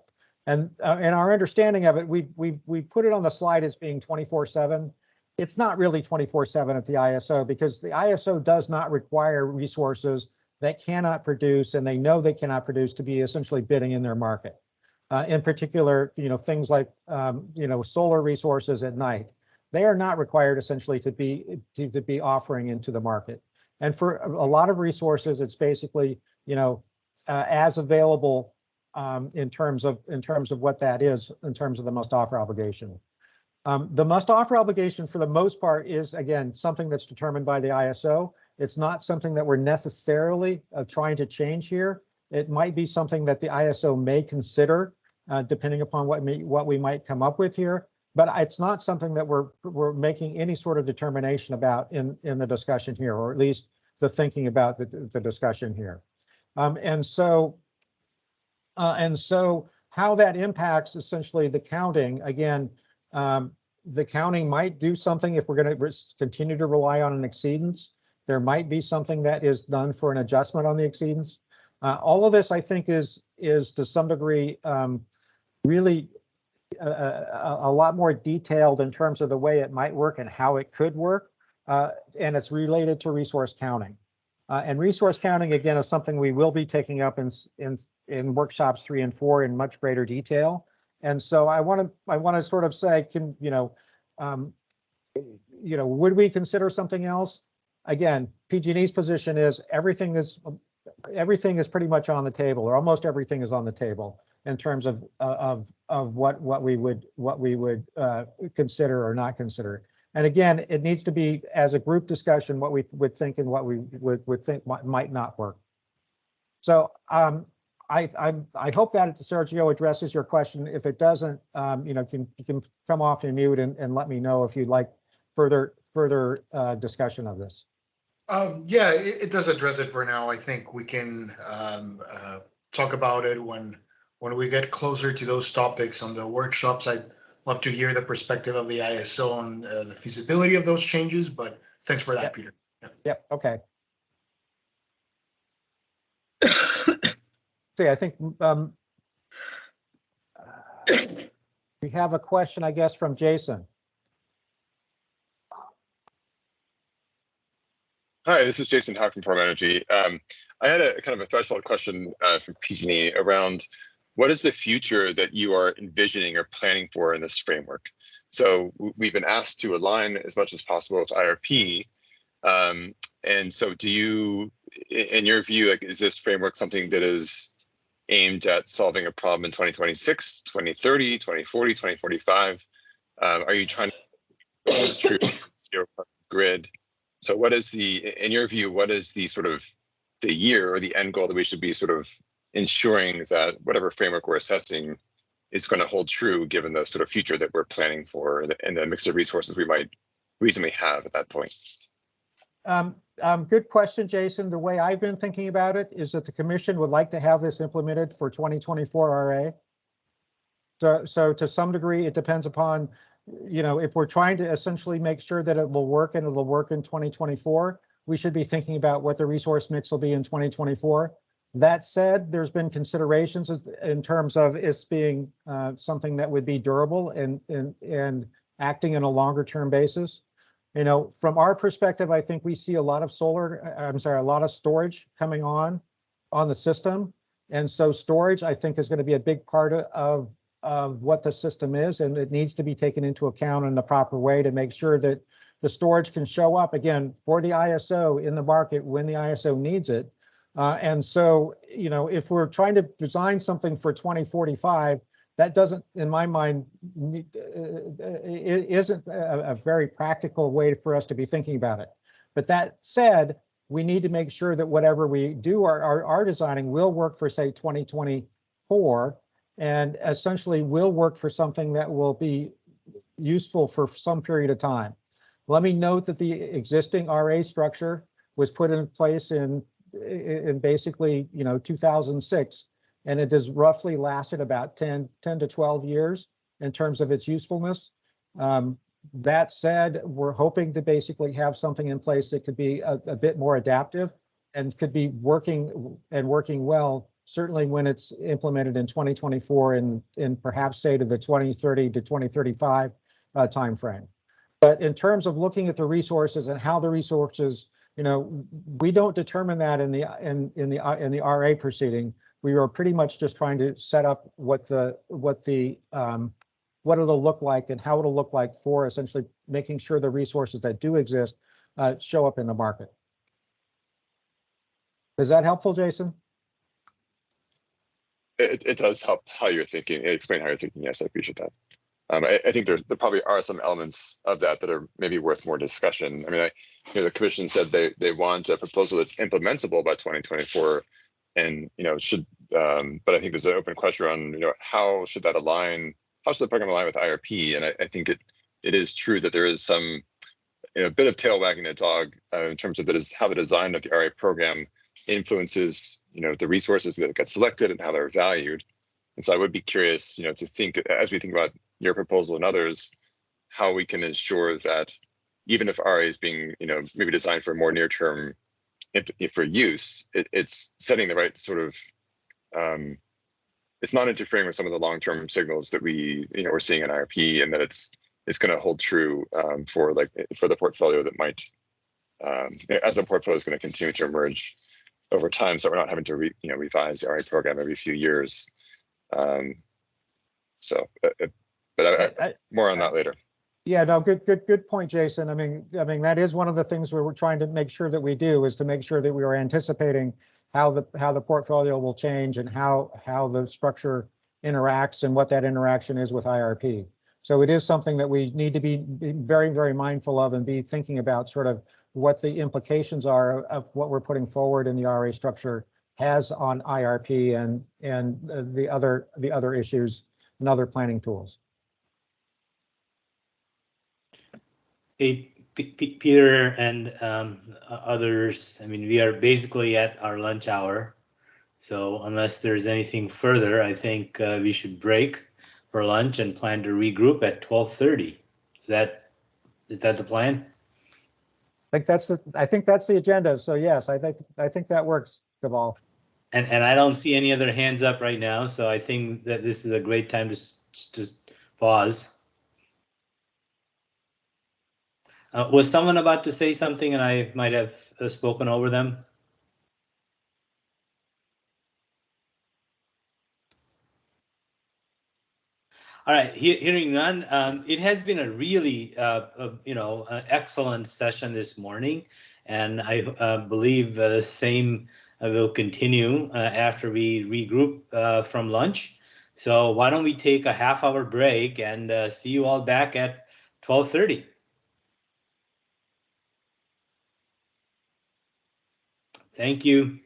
And our understanding of it, we put it on the slide as being 24/7. It's not really 24/7 at the ISO, because the ISO does not require resources that cannot produce, and they know they cannot produce, to be essentially bidding in their market. In particular, things like solar resources at night, they are not required essentially to be offering into the market. And for a lot of resources, it's basically as available in terms of what that is, in terms of the must offer obligation. The must offer obligation for the most part is, again, something that's determined by the ISO. It's not something that we're necessarily trying to change here. It might be something that the ISO may consider, depending upon what we might come up with here. But it's not something that we're making any sort of determination about in the discussion here, or at least the thinking about the discussion here. And so how that impacts essentially the counting, again, the counting might do something if we're going to continue to rely on an exceedance. There might be something that is done for an adjustment on the exceedance. All of this, I think, is to some degree really a lot more detailed in terms of the way it might work and how it could work, and it's related to resource counting. And resource counting, again, is something we will be taking up in workshops 3 and 4 in much greater detail. And so I want to sort of say, would we consider something else? Again, PG&E's position is everything is pretty much on the table, or almost everything is on the table in terms of what we would consider or not consider. And again, it needs to be as a group discussion what we would think and what we would think might not work. So I hope that Sergio addresses your question. If it doesn't, you can come off and mute and let me know if you'd like further discussion of this. Yeah, it does address it for now. I think we can talk about it when we get closer to those topics on the workshops. I'd love to hear the perspective of the ISO on the feasibility of those changes, but thanks for that, Yep. Peter. Yep, okay. I think we have a question, I guess, from Jason. Hi, this is Jason Hack from Farm Energy. I had a kind of a threshold question from PG&E around what is the future that you are envisioning or planning for in this framework? So we've been asked to align as much as possible with IRP. And so do you, in your view, like, is this framework something that is aimed at solving a problem in 2026, 2030, 2040, 2045? Are you trying to true zero grid? So what is in your view, what is the sort of the year or the end goal that we should be sort of ensuring that whatever framework we're assessing is going to hold true given the sort of future that we're planning for and the mix of resources we might reasonably have at that point? Good question, Jason. The way I've been thinking about it is that the commission would like to have this implemented for 2024 RA. So to some degree, it depends upon, if we're trying to essentially make sure that it will work and it'll work in 2024, we should be thinking about what the resource mix will be in 2024. That said, there's been considerations in terms of it being something that would be durable and acting in a longer term basis. From our perspective, I think we see a lot of a lot of storage coming on the system. And so storage, I think, is going to be a big part of of what the system is, and it needs to be taken into account in the proper way to make sure that the storage can show up again for the ISO in the market when the ISO needs it. And so, you know, if we're trying to design something for 2045, that doesn't, in my mind, it isn't a very practical way for us to be thinking about it. But that said, we need to make sure that whatever we do are designing will work for, say, 2024, and essentially will work for something that will be useful for some period of time. Let me note that the existing RA structure was put in place in basically, you know, 2006, and it has roughly lasted about 10 to 12 years in terms of its usefulness. That said, we're hoping to basically have something in place that could be a bit more adaptive and could be working well, certainly when it's implemented in 2024 and perhaps say to the 2030 to 2035 timeframe. But in terms of looking at the resources and how the resources, you know, we don't determine that in the RA proceeding. We are pretty much just trying to set up what it'll look like and how it'll look like for essentially making sure the resources that do exist show up in the market. Is that helpful, Jason? It does help how you're thinking, explain how you're thinking. Yes, I appreciate that. I think there probably are some elements of that that are maybe worth more discussion. I mean, the commission said they want a proposal that's implementable by 2024, and should. But I think there's an open question around how should that align? How should the program align with IRP? And I think it is true that there is some bit of tail wagging the dog in terms of how the design of the RA program influences the resources that get selected and how they're valued. And so I would be curious to think, as we think about your proposal and others, how we can ensure that even if RA is being maybe designed for more near term for use, it's setting the right sort of it's not interfering with some of the long term signals that we're seeing in IRP, and that it's going to hold true for the portfolio that might as the portfolio is going to continue to emerge over time, so we're not having to revise the RA program every few years. But more on that later. Yeah, no, good point, Jason. I mean, that is one of the things we're trying to make sure that we do, is to make sure that we are anticipating how the portfolio will change and how the structure interacts and what that interaction is with IRP. So it is something that we need to be very, very mindful of and be thinking about sort of what the implications are of what we're putting forward in the RA structure has on IRP and the other issues and other planning tools. Hey, Peter and others, I mean, we are basically at our lunch hour. So unless there's anything further, I think we should break for lunch and plan to regroup at 12:30. Is that the plan? I think that's the agenda. So yes, I think that works, Deval. And I don't see any other hands up right now, so I think that this is a great time to just pause. Was someone about to say something and I might have spoken over them? All right, hearing none, it has been a really, excellent session this morning, and I believe the same will continue after we regroup from lunch. So why don't we take a half-hour break and see you all back at 12:30. Thank you.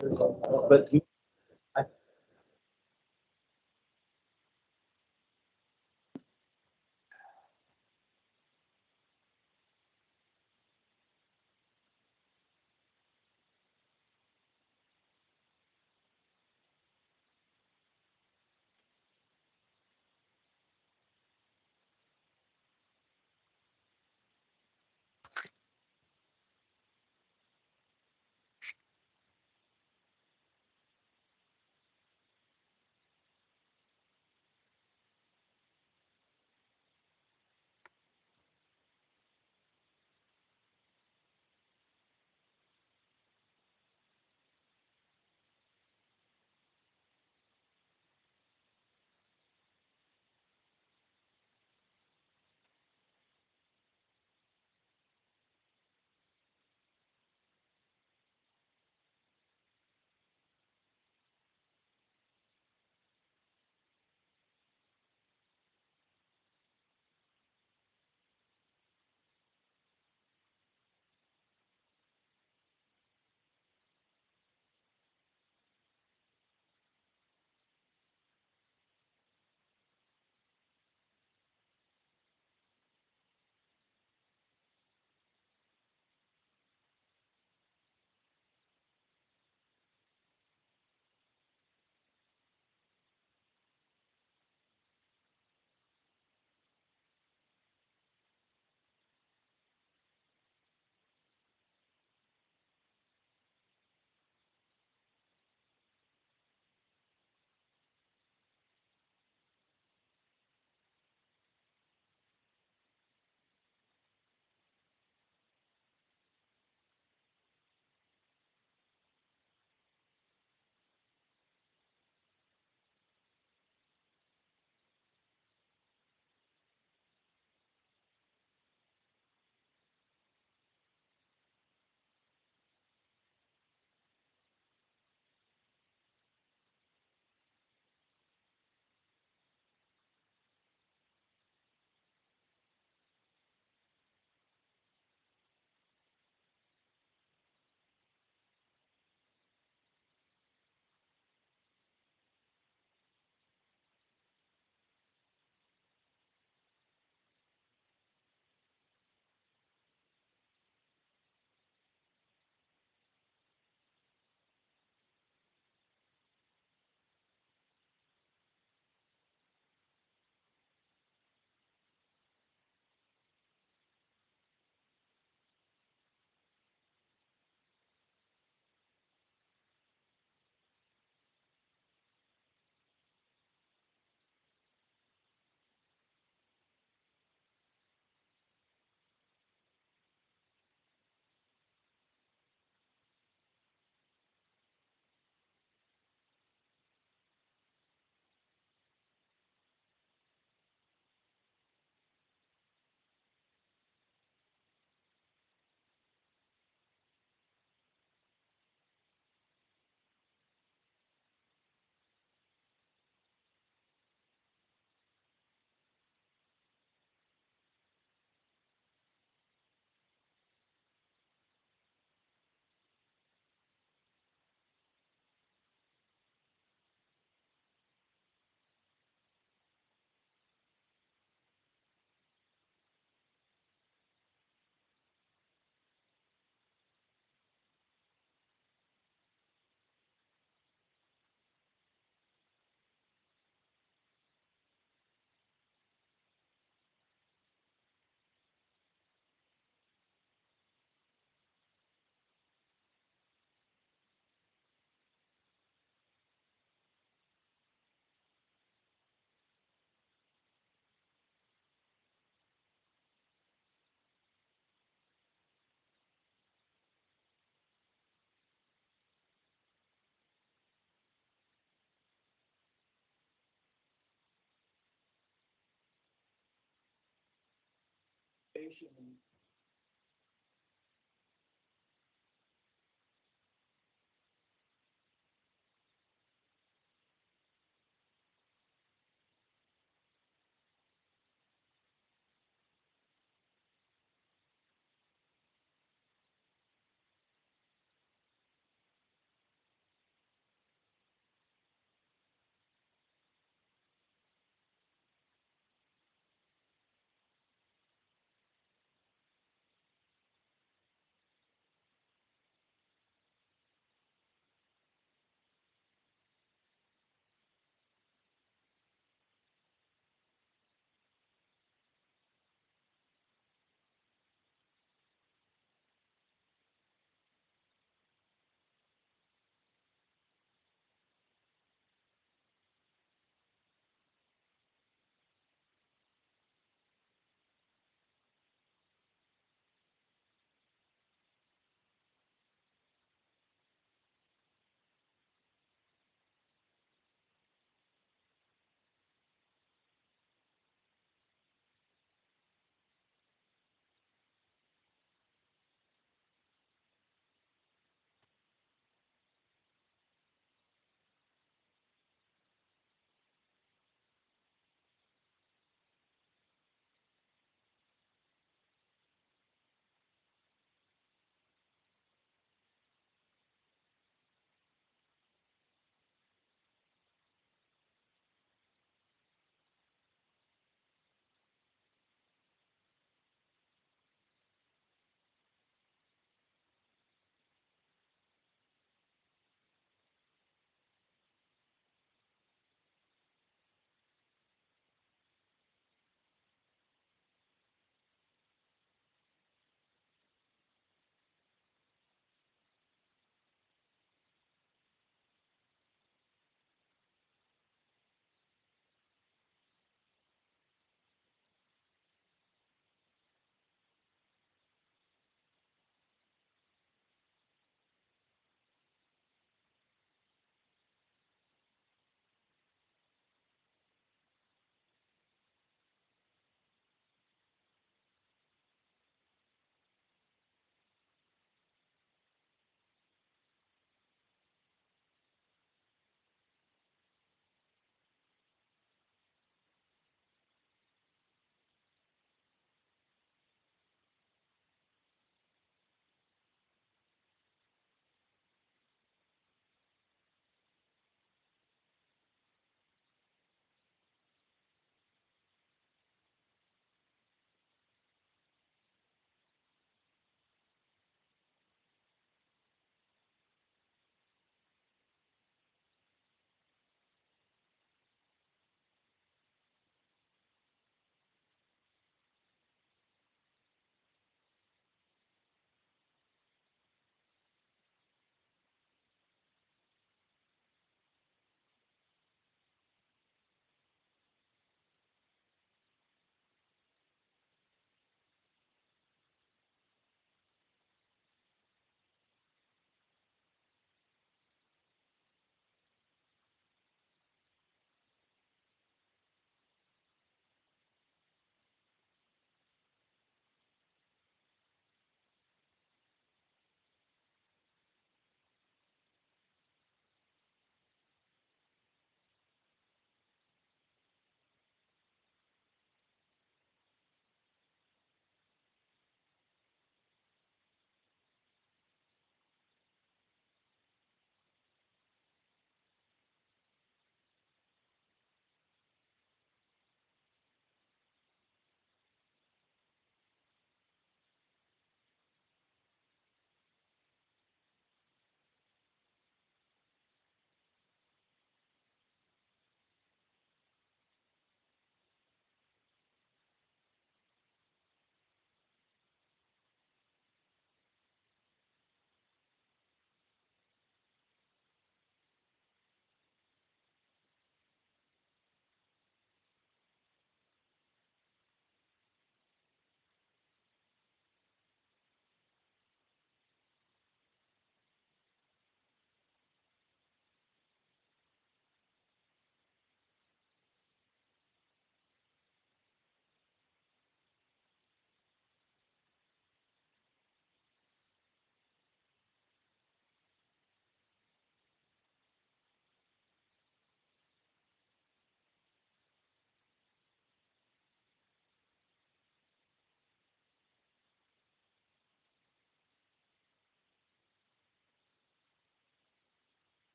But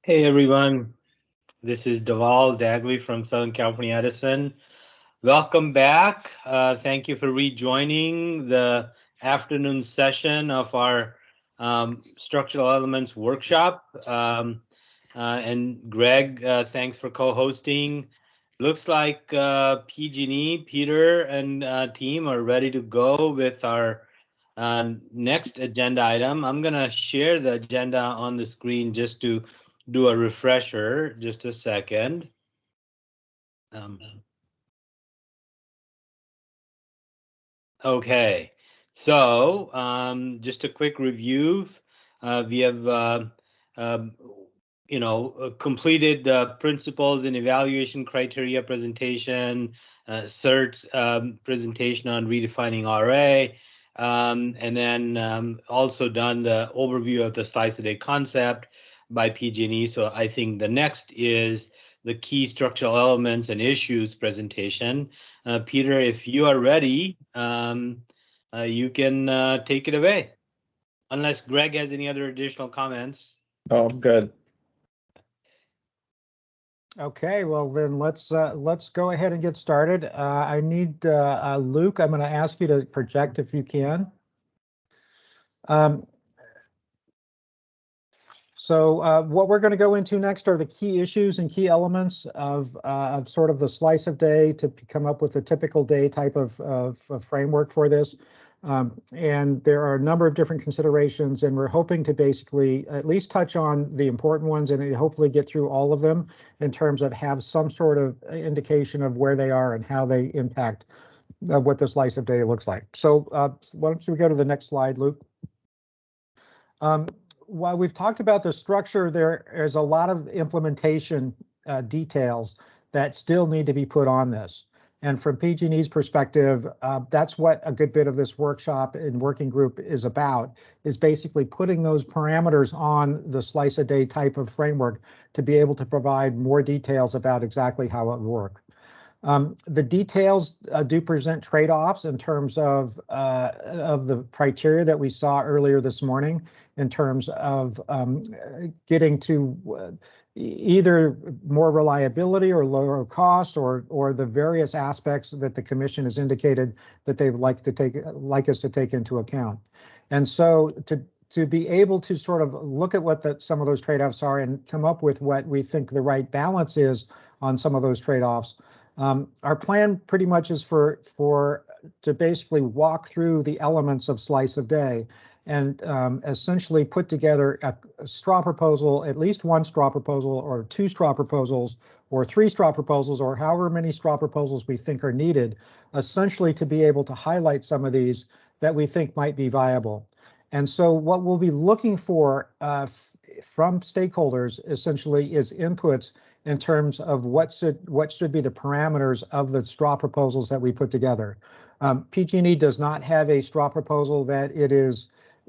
Hey everyone, this is Deval Dagley from Southern California Edison. Welcome back. Thank you for rejoining the afternoon session of our structural elements workshop. And Greg, thanks for co-hosting. Looks like PG&E, Peter and team are ready to go with our next agenda item. I'm gonna share the agenda on the screen just to do a refresher, just a second. Okay, so just a quick review. We have, completed the principles and evaluation criteria presentation, CERT's presentation on redefining RA, and then also done the overview of the slice of day concept by PG&E. So I think the next is the key structural elements and issues presentation. Peter, if you are ready, you can take it away. Unless Greg has any other additional comments. Oh, good. Okay, well then let's go ahead and get started. I need Luke. I'm going to ask you to project if you can. So what we're going to go into next are the key issues and key elements of sort of the slice of day to come up with a typical day type of framework for this. And there are a number of different considerations, and we're hoping to basically at least touch on the important ones and hopefully get through all of them in terms of have some sort of indication of where they are and how they impact what the slice of day looks like. So why don't you go to the next slide, Luke? While we've talked about the structure, there is a lot of implementation details that still need to be put on this. And from PG&E's perspective, that's what a good bit of this workshop and working group is about, is basically putting those parameters on the slice a day type of framework to be able to provide more details about exactly how it would work. The details do present trade-offs in terms of the criteria that we saw earlier this morning in terms of getting to either more reliability or lower cost or the various aspects that the commission has indicated that they would like us to take into account. And so to be able to sort of look at what some of those trade-offs are and come up with what we think the right balance is on some of those trade-offs, our plan pretty much is to basically walk through the elements of slice of day and essentially put together a straw proposal, at least one straw proposal or two straw proposals or three straw proposals or however many straw proposals we think are needed, essentially to be able to highlight some of these that we think might be viable. And so what we'll be looking for from stakeholders essentially is inputs in terms of what should be the parameters of the straw proposals that we put together. PG&E does not have a straw proposal that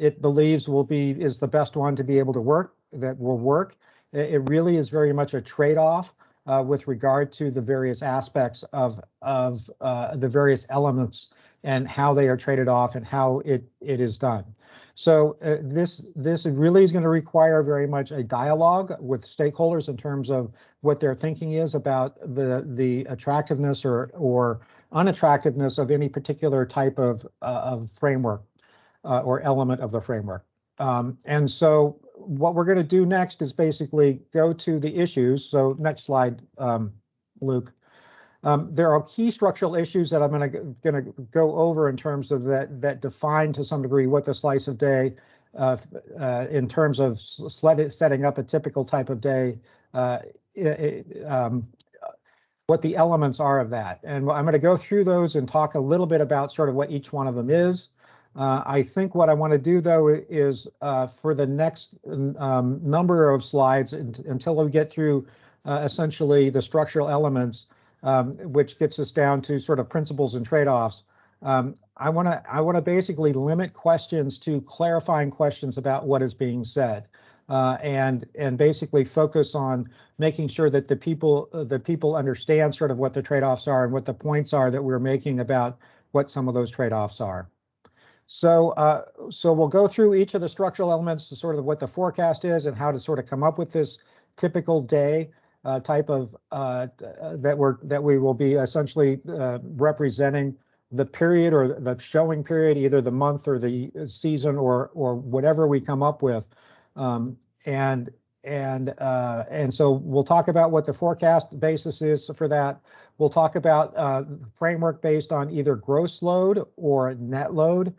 it believes is the best one to be able to work, that will work. It really is very much a trade-off with regard to the various aspects of the various elements and how they are traded off and how it is done. So this really is going to require very much a dialogue with stakeholders in terms of what their thinking is about the attractiveness or unattractiveness of any particular type of framework or element of the framework. And so what we're going to do next is basically go to the issues. So next slide, Luke. There are key structural issues that I'm going to go over in terms of that define to some degree what the slice of day in terms of setting up a typical type of day, what the elements are of that. And I'm going to go through those and talk a little bit about sort of what each one of them is. I think what I want to do, though, is for the next number of slides until we get through essentially the structural elements, which gets us down to sort of principles and trade-offs. I want to basically limit questions to clarifying questions about what is being said, and basically focus on making sure that the people understand sort of what the trade-offs are and what the points are that we're making about what some of those trade-offs are. So we'll go through each of the structural elements to sort of what the forecast is and how to sort of come up with this typical day type of that we will be essentially representing the period or the showing period, either the month or the season or whatever we come up with. And so we'll talk about what the forecast basis is for that. We'll talk about framework based on either gross load or net load.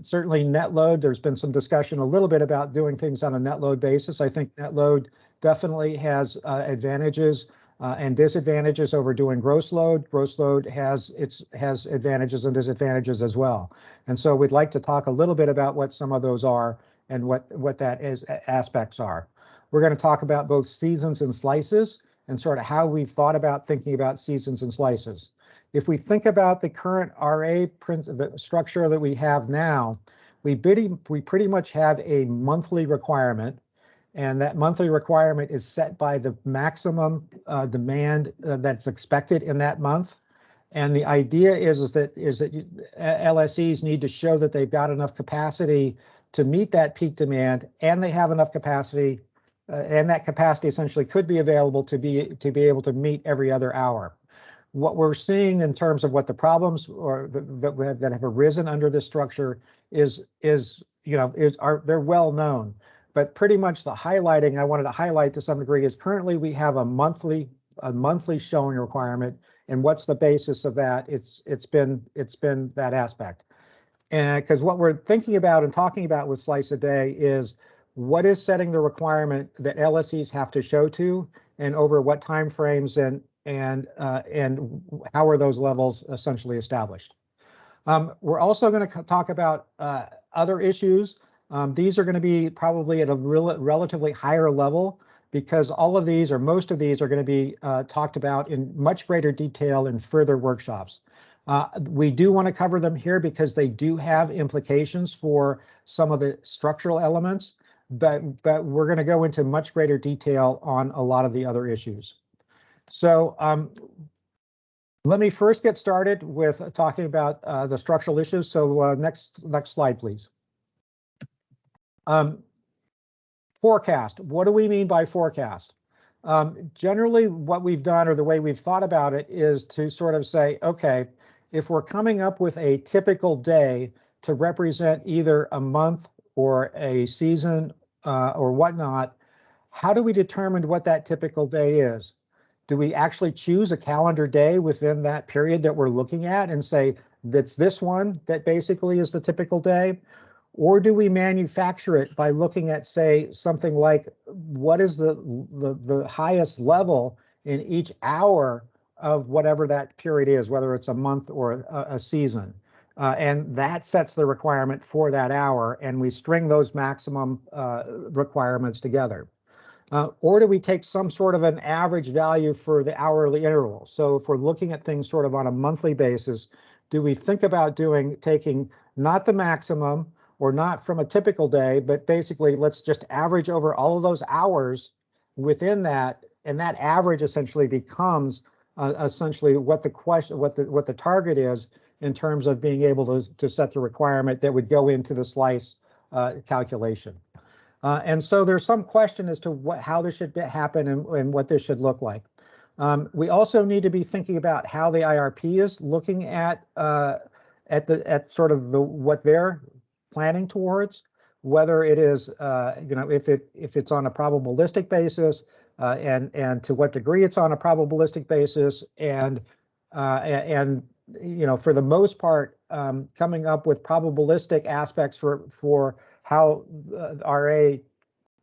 Certainly net load, there's been some discussion a little bit about doing things on a net load basis. I think net load definitely has advantages and disadvantages over doing gross load. Gross load has advantages and disadvantages as well. And so we'd like to talk a little bit about what some of those are and what that is aspects are. We're going to talk about both seasons and slices and sort of how we've thought about thinking about seasons and slices. If we think about the current RA the structure that we have now, we pretty much have a monthly requirement, and that monthly requirement is set by the maximum demand that's expected in that month. And the idea is that LSEs need to show that they've got enough capacity to meet that peak demand, and they have enough capacity, and that capacity essentially could be available to be able to meet every other hour. What we're seeing in terms of what the problems or that have arisen under this structure they're well known, but pretty much the highlighting I wanted to highlight to some degree is currently we have a monthly showing requirement, and what's the basis of that? It's been that aspect. And because what we're thinking about and talking about with Slice a Day is what is setting the requirement that LSEs have to show to, and over what time frames, and how are those levels essentially established. We're also going to talk about other issues. These are going to be probably at a relatively higher level, because all of these or most of these are going to be talked about in much greater detail in further workshops. We do want to cover them here because they do have implications for some of the structural elements, but we're going to go into much greater detail on a lot of the other issues. So let me first get started with talking about the structural issues. So next slide, please. Forecast. What do we mean by forecast? Generally, what we've done, or the way we've thought about it, is to sort of say, okay, if we're coming up with a typical day to represent either a month or a season or whatnot, how do we determine what that typical day is? Do we actually choose a calendar day within that period that we're looking at and say that's this one that basically is the typical day? Or do we manufacture it by looking at, say, something like what is the highest level in each hour of whatever that period is, whether it's a month or a season? And that sets the requirement for that hour, and we string those maximum requirements together. Or do we take some sort of an average value for the hourly interval? So if we're looking at things sort of on a monthly basis, do we think about taking not the maximum or not from a typical day, but basically let's just average over all of those hours within that, and that average essentially becomes essentially what the target is in terms of being able to set the requirement that would go into the slice calculation. And so there's some question as to how this should happen and what this should look like. We also need to be thinking about how the IRP is looking at sort of what they're planning towards, whether it is if it's on a probabilistic basis, and to what degree it's on a probabilistic basis, and for the most part coming up with probabilistic aspects for how RA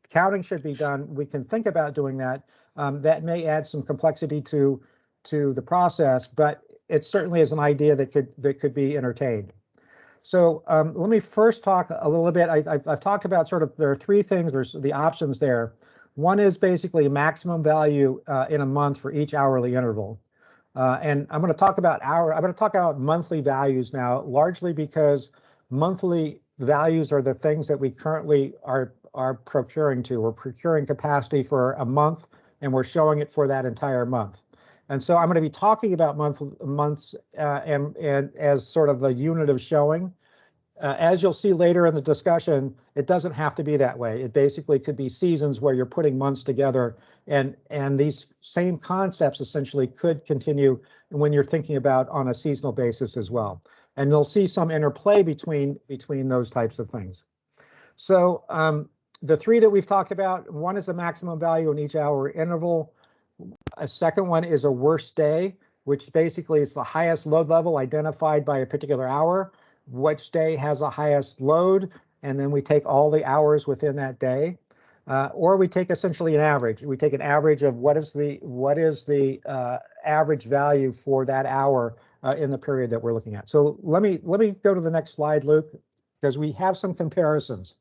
counting should be done. We can think about doing that. That may add some complexity to the process, but it certainly is an idea that could be entertained. So let me first talk a little bit. I've talked about sort of, there are three things, there's the options there. One is basically a maximum value in a month for each hourly interval. And I'm going to talk about monthly values now, largely because monthly values are the things that we currently are procuring to. We're procuring capacity for a month, and we're showing it for that entire month. And so I'm going to be talking about months and as sort of a unit of showing. as you'll see later in the discussion, it doesn't have to be that way. It basically could be seasons where you're putting months together, and these same concepts essentially could continue when you're thinking about on a seasonal basis as well. And you'll see some interplay between those types of things. So the three that we've talked about, one is a maximum value in each hour interval. A second one is a worst day, which basically is the highest load level identified by a particular hour. Which day has the highest load, and then we take all the hours within that day, or we take essentially an average. We take an average of what is the average value for that hour in the period that we're looking at. So let me go to the next slide, Luke, because we have some comparisons.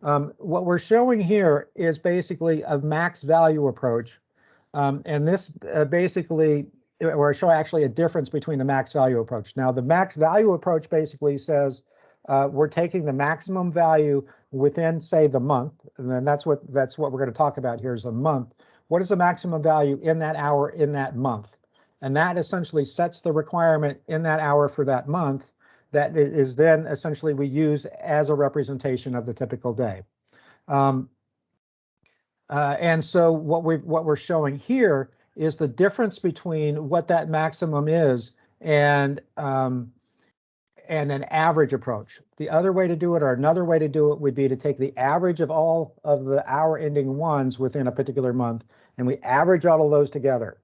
What we're showing here is basically a max value approach, and this basically. Or show actually a difference between the max value approach. Now, the max value approach basically says we're taking the maximum value within, say, the month, and then that's what we're going to talk about here is a month. What is the maximum value in that hour in that month? And that essentially sets the requirement in that hour for that month that is then essentially we use as a representation of the typical day. And so what we're showing here is the difference between what that maximum is and an average approach. The other way to do it, or another way to do it, would be to take the average of all of the hour ending ones within a particular month, and we average all of those together.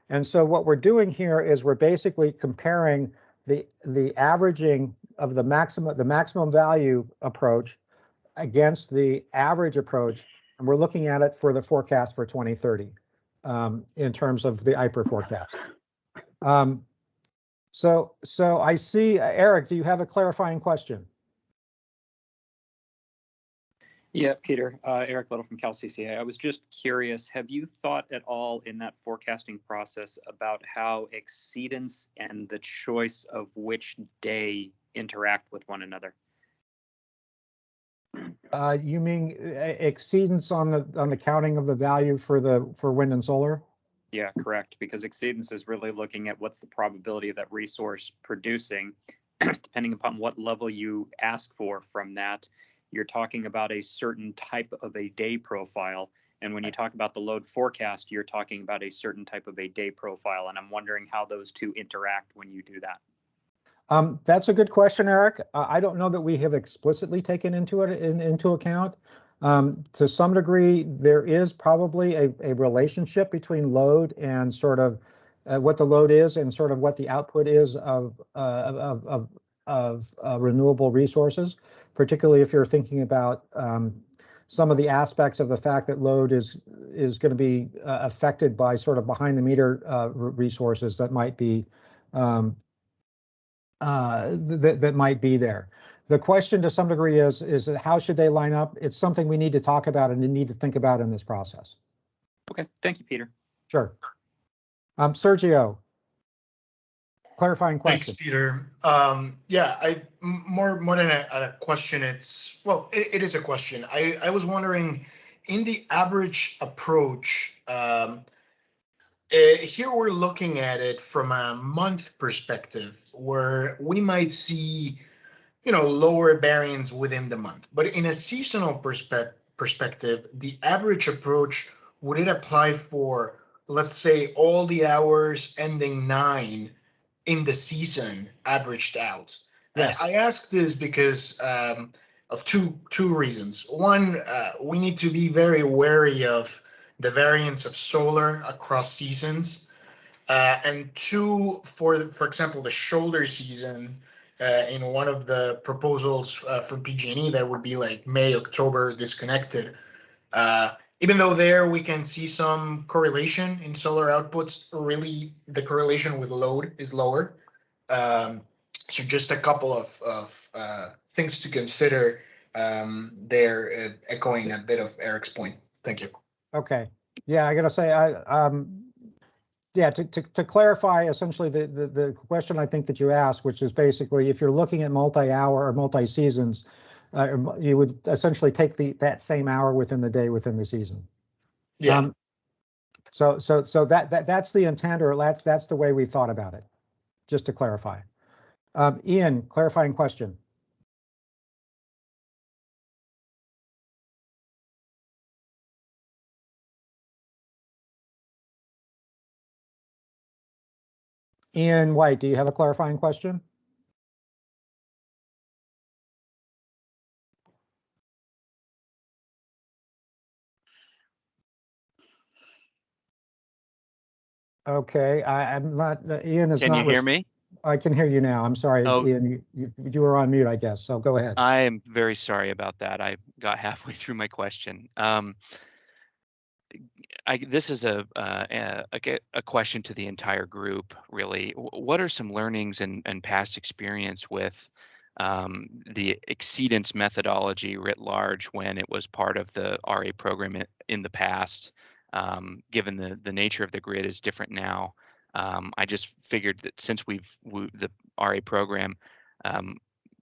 And so what we're doing here is we're basically comparing the averaging of the maximum value approach against the average approach, and we're looking at it for the forecast for 2030. In terms of the IPR forecast. So I see, Eric, do you have a clarifying question? Yeah, Peter, Eric Little from CalCCA. I was just curious, have you thought at all in that forecasting process about how exceedance and the choice of which day interact with one another? You mean exceedance on the counting of the value for wind and solar? Yeah, correct. Because exceedance is really looking at what's the probability of that resource producing. Depending upon what level you ask for from that, you're talking about a certain type of a day profile. And when you talk about the load forecast, you're talking about a certain type of a day profile. And I'm wondering how those two interact when you do that. That's a good question, Eric. I don't know that we have explicitly taken into account. To some degree, there is probably a relationship between load and sort of what the load is and sort of what the output is of renewable resources, particularly if you're thinking about some of the aspects of the fact that load is going to be affected by sort of behind the meter resources that might be that might be there. The question to some degree is how should they line up? It's something we need to talk about and need to think about in this process. Okay, thank you, Peter. Sure. Sergio, clarifying question. Thanks, Peter. Yeah, more than a question, it is a question. I was wondering, in the average approach, here we're looking at it from a month perspective, where we might see, lower variance within the month. But in a seasonal perspective, the average approach, would it apply for, let's say, all the hours ending 9 in the season averaged out? Yes. And I ask this because of two reasons. One, we need to be very wary of the variance of solar across seasons, and two, for example, the shoulder season in one of the proposals from PG&E, that would be like May, October disconnected. Even though there we can see some correlation in solar outputs, really the correlation with load is lower. So just a couple of things to consider there, echoing a bit of Eric's point. Thank you. Okay. Yeah, I gotta say, to clarify essentially the question I think that you asked, which is basically if you're looking at multi-hour or multi-seasons, you would essentially take that same hour within the day within the season. Yeah. So that's the intent, or that's the way we've thought about it. Just to clarify. Ian, clarifying question. Ian White, do you have a clarifying question? Okay, I'm not, Ian is Can not. you hear me? I can hear you now. I'm sorry, Oh. Ian, you were on mute, I guess, so go ahead. I am very sorry about that. I got halfway through my question. This is a question to the entire group, really. What are some learnings and past experience with the exceedance methodology writ large when it was part of the RA program in the past, given the nature of the grid is different now? I just figured that since the RA program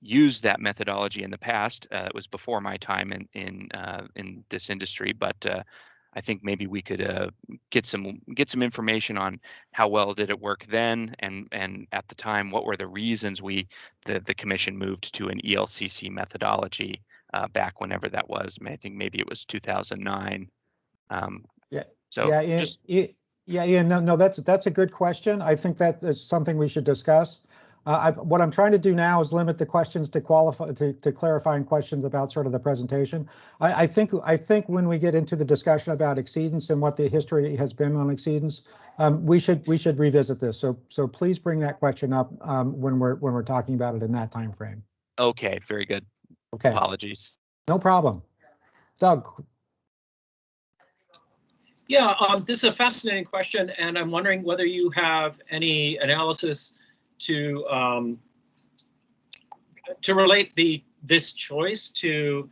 used that methodology in the past, it was before my time in this industry, but I think maybe we could get some information on how well did it work then, and at the time, what were the reasons the commission moved to an ELCC methodology back whenever that was. I think maybe it was 2009. Yeah. So yeah, Ian, just Ian, no, that's a good question. I think that is something we should discuss. What I'm trying to do now is limit the questions to clarifying questions about sort of the presentation. I think when we get into the discussion about exceedance and what the history has been on exceedance, we should revisit this. So please bring that question up when we're talking about it in that time frame. Okay, very good. Okay. Apologies. No problem. Doug. Yeah, this is a fascinating question, and I'm wondering whether you have any analysis to relate this choice to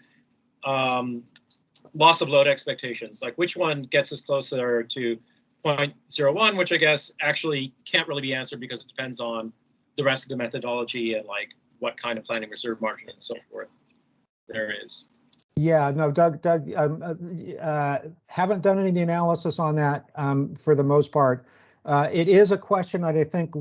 loss of load expectations. Like, which one gets us closer to 0.01, which I guess actually can't really be answered because it depends on the rest of the methodology and like what kind of planning reserve margin and so forth there is. Yeah, no, Doug, haven't done any analysis on that for the most part. It is a question that I think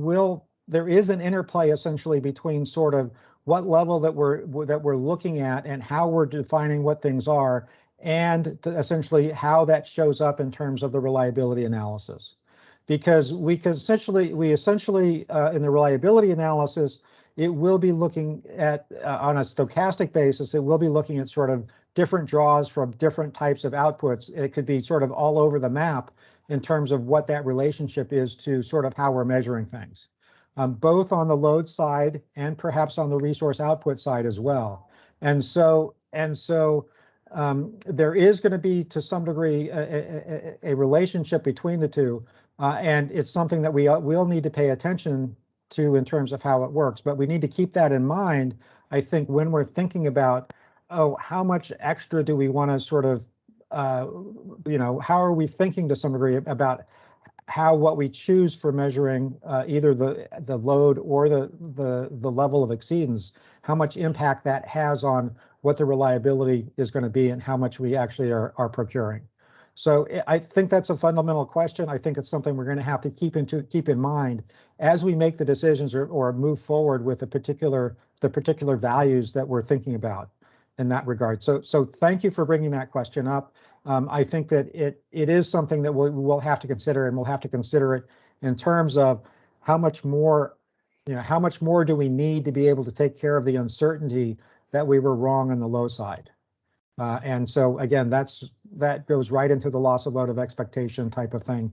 there is an interplay essentially between sort of what level that we're looking at and how we're defining what things are, and essentially how that shows up in terms of the reliability analysis. Because we essentially in the reliability analysis, it will be looking at on a stochastic basis, it will be looking at sort of different draws from different types of outputs. It could be sort of all over the map in terms of what that relationship is to sort of how we're measuring things, both on the load side and perhaps on the resource output side as well. And so there is going to be, to some degree, a relationship between the two, and it's something that we'll need to pay attention to in terms of how it works. But we need to keep that in mind, I think, when we're thinking about, how much extra do we want to sort of, how are we thinking to some degree about how what we choose for measuring either the load or the level of exceedance, how much impact that has on what the reliability is going to be and how much we actually are procuring. So I think that's a fundamental question. I think it's something we're going to have to keep in mind as we make the decisions or move forward with the particular values that we're thinking about in that regard. So thank you for bringing that question up. I think that it is something that we'll have to consider, and we'll have to consider it in terms of how much more do we need to be able to take care of the uncertainty that we were wrong on the low side. And so again, that goes right into the loss of load of expectation type of thing.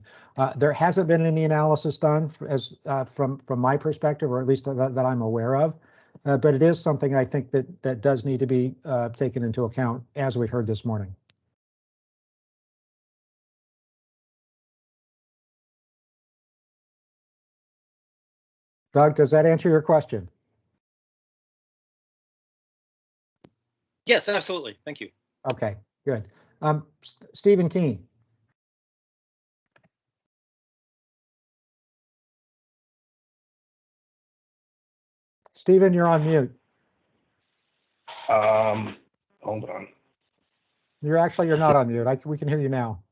There hasn't been any analysis done from my perspective, or at least that I'm aware of. But it is something I think that does need to be taken into account, as we heard this morning. Doug, does that answer your question? Yes, absolutely. Thank you. Okay, good. Stephen Keene. Stephen, you're on mute. Hold on. You're not on mute. We can hear you now.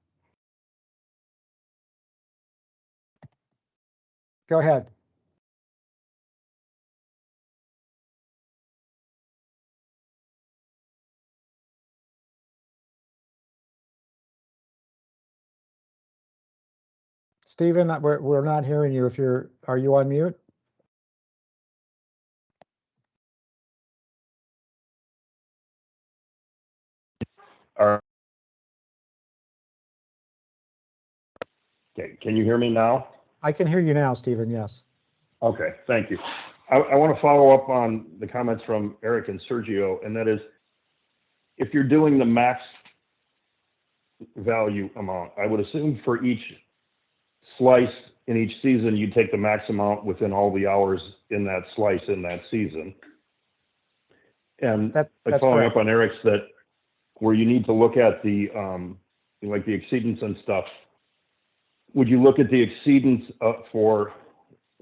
Go ahead. Stephen, we're not hearing you. Are you on mute? Okay, can you hear me now? I can hear you now, Stephen, yes. Okay, thank you. I want to follow up on the comments from Eric and Sergio, and that is, if you're doing the max value amount, I would assume for each slice in each season, you take the max amount within all the hours in that slice in that season. And that's following correct. up on Eric's, that where you need to look at the like the exceedance and stuff, would you look at the exceedance for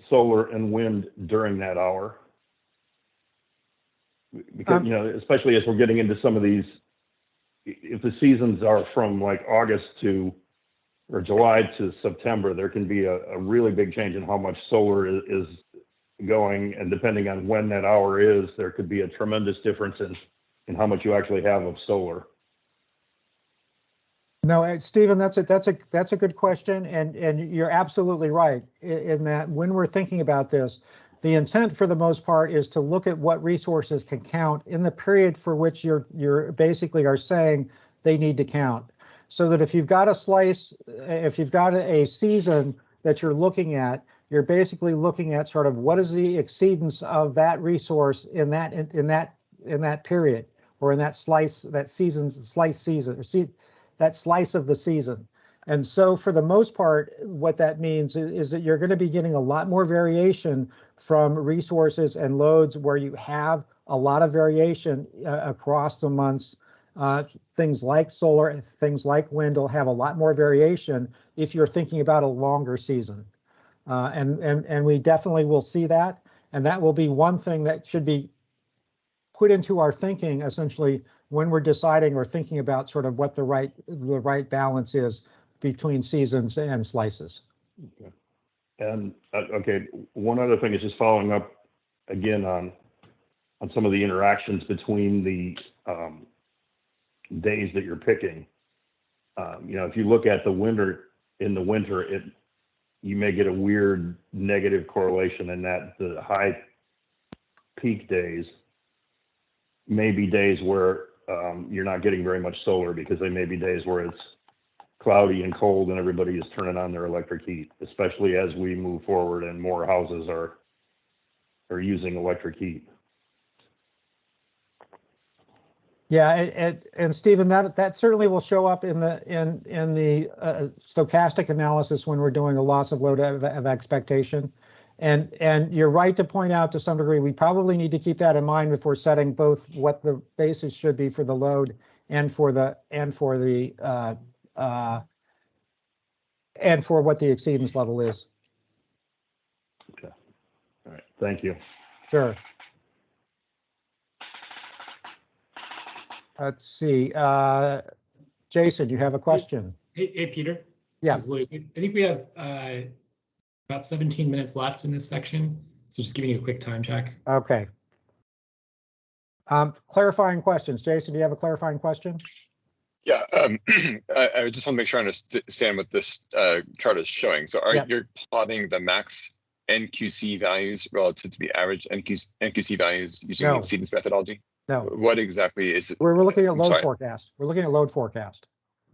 solar and wind during that hour? Because, you know, especially as we're getting into some of these, if the seasons are from like August to, or July to September, there can be a really big change in how much solar is going. And depending on when that hour is, there could be a tremendous difference in how much you actually have of solar. No, Stephen, that's a good question, and you're absolutely right in that when we're thinking about this, the intent for the most part is to look at what resources can count in the period for which you're basically are saying they need to count. So that if you've got a slice, if you've got a season that you're looking at, you're basically looking at sort of what is the exceedance of that resource in that period, or in that slice, that slice of the season. And so for the most part, what that means is that you're going to be getting a lot more variation from resources and loads where you have a lot of variation across the months. Things like solar, things like wind will have a lot more variation if you're thinking about a longer season. And we definitely will see that. And that will be one thing that should be put into our thinking, essentially, when we're deciding or thinking about sort of what the right balance is between seasons and slices. Okay. And okay, one other thing is just following up again on some of the interactions between the days that you're picking. You know, if you look at the winter, in the winter, you may get a weird negative correlation in that the high peak days may be days where you're not getting very much solar, because they may be days where it's cloudy and cold and everybody is turning on their electric heat, especially as we move forward and more houses are using electric heat. Yeah, and Stephen, that certainly will show up in the stochastic analysis when we're doing a loss of load of expectation. And you're right to point out, to some degree, we probably need to keep that in mind if we're setting both what the basis should be for the load and for what the exceedance level is. Okay. All right. Thank you. Sure. Let's see. Jason, you have a question? Hey, Peter. Yeah. This is Luke. I think we have about 17 minutes left in this section. So just giving you a quick time check. Okay. Clarifying questions. Jason, do you have a clarifying question? Yeah, I just want to make sure I understand what this chart is showing. So you're plotting the max NQC values relative to the average NQC values using the exceedance methodology? No. What exactly is it? We're looking at load forecast. We're looking at load forecast.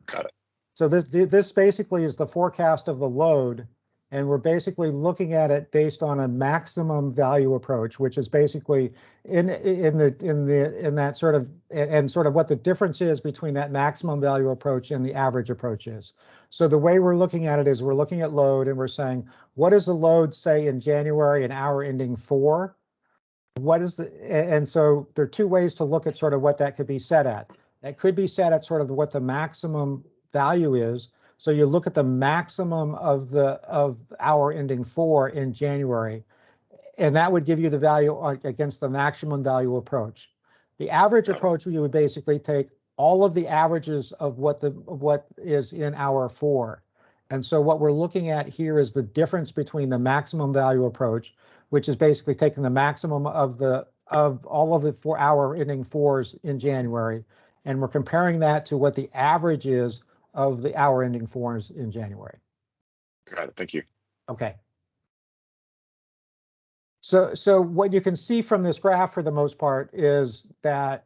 Got it. So this basically is the forecast of the load, and we're basically looking at it based on a maximum value approach, which is basically in that sort of, and sort of what the difference is between that maximum value approach and the average approach is. So the way we're looking at it is we're looking at load and we're saying, what does the load say in January, an hour ending 4? What is and so there are two ways to look at sort of what that could be set at. That could be set at sort of what the maximum value is. So you look at the maximum of hour ending 4 in January, and that would give you the value against the maximum value approach. The average approach, you would basically take all of the averages of what is in hour 4. And so what we're looking at here is the difference between the maximum value approach, which is basically taking the maximum of all of the 4 hour ending 4s in January, and we're comparing that to what the average is of the hour ending 4s in January. Got it. Thank you. Okay. So what you can see from this graph for the most part is that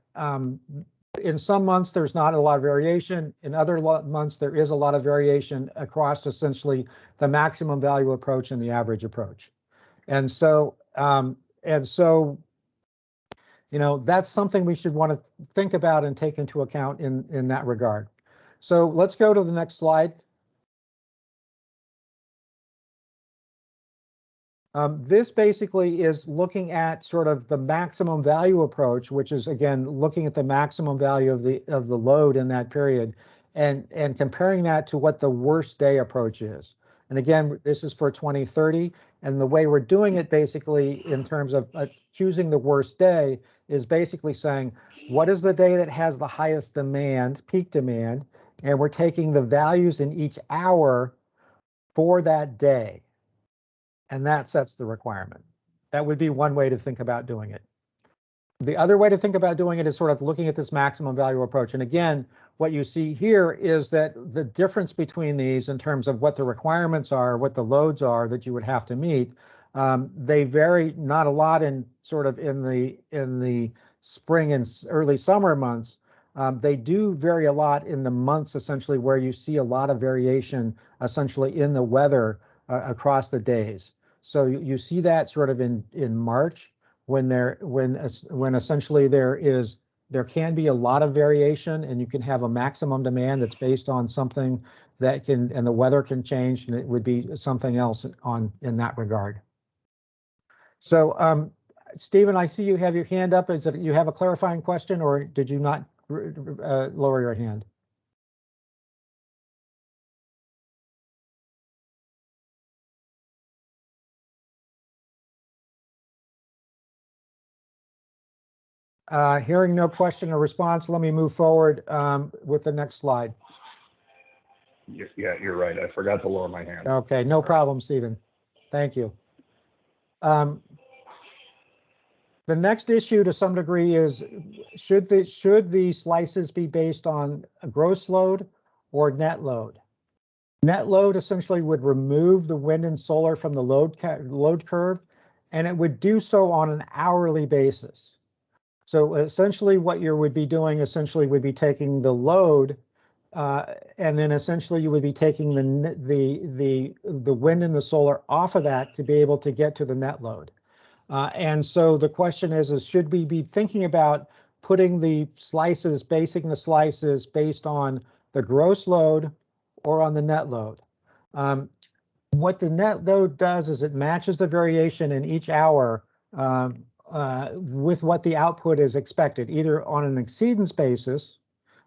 in some months there's not a lot of variation. In other months there is a lot of variation across essentially the maximum value approach and the average approach. And so you know, that's something we should want to think about and take into account in that regard. So let's go to the next slide. This basically is looking at sort of the maximum value approach, which is again looking at the maximum value of the load in that period, and comparing that to what the worst day approach is. And again, this is for 2030, and the way we're doing it basically in terms of choosing the worst day is basically saying what is the day that has the highest demand, peak demand, and we're taking the values in each hour for that day. And that sets the requirement. That would be one way to think about doing it. The other way to think about doing it is sort of looking at this maximum value approach. And again, what you see here is that the difference between these in terms of what the requirements are, what the loads are that you would have to meet, they vary not a lot in sort of in the spring and early summer months. They do vary a lot in the months essentially where you see a lot of variation essentially in the weather across the days. So you see that sort of in March when essentially there can be a lot of variation, and you can have a maximum demand that's based on something that can, and the weather can change, and it would be something else in that regard. So Stephen, I see you have your hand up. Is it you have a clarifying question, or did you not lower your hand? Hearing no question or response, let me move forward with the next slide. Yeah, you're right. I forgot to lower my hand. Okay, no problem, Stephen. Thank you. The next issue to some degree is should the slices be based on a gross load or net load? Net load essentially would remove the wind and solar from the load curve, and it would do so on an hourly basis. So essentially what you would be doing essentially would be taking the load and then essentially you would be taking the wind and the solar off of that to be able to get to the net load. And so the question is should we be thinking about putting the slices, basing the slices based on the gross load or on the net load? What the net load does is it matches the variation in each hour with what the output is expected, either on an exceedance basis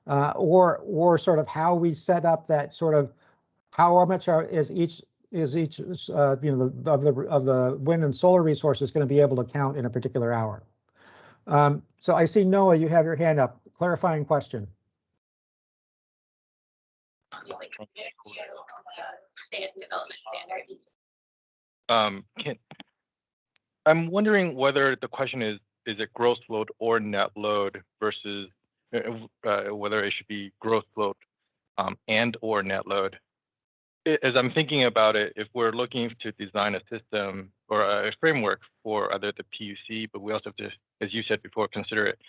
or sort of how we set up that sort of how much is each you know of the wind and solar resources going to be able to count in a particular hour. So I see Noah, you have your hand up. Clarifying question. I'm wondering whether the question is it gross load or net load versus whether it should be gross load and or net load. As I'm thinking about it, if we're looking to design a system or a framework for either the PUC, but we also have to, as you said before, consider it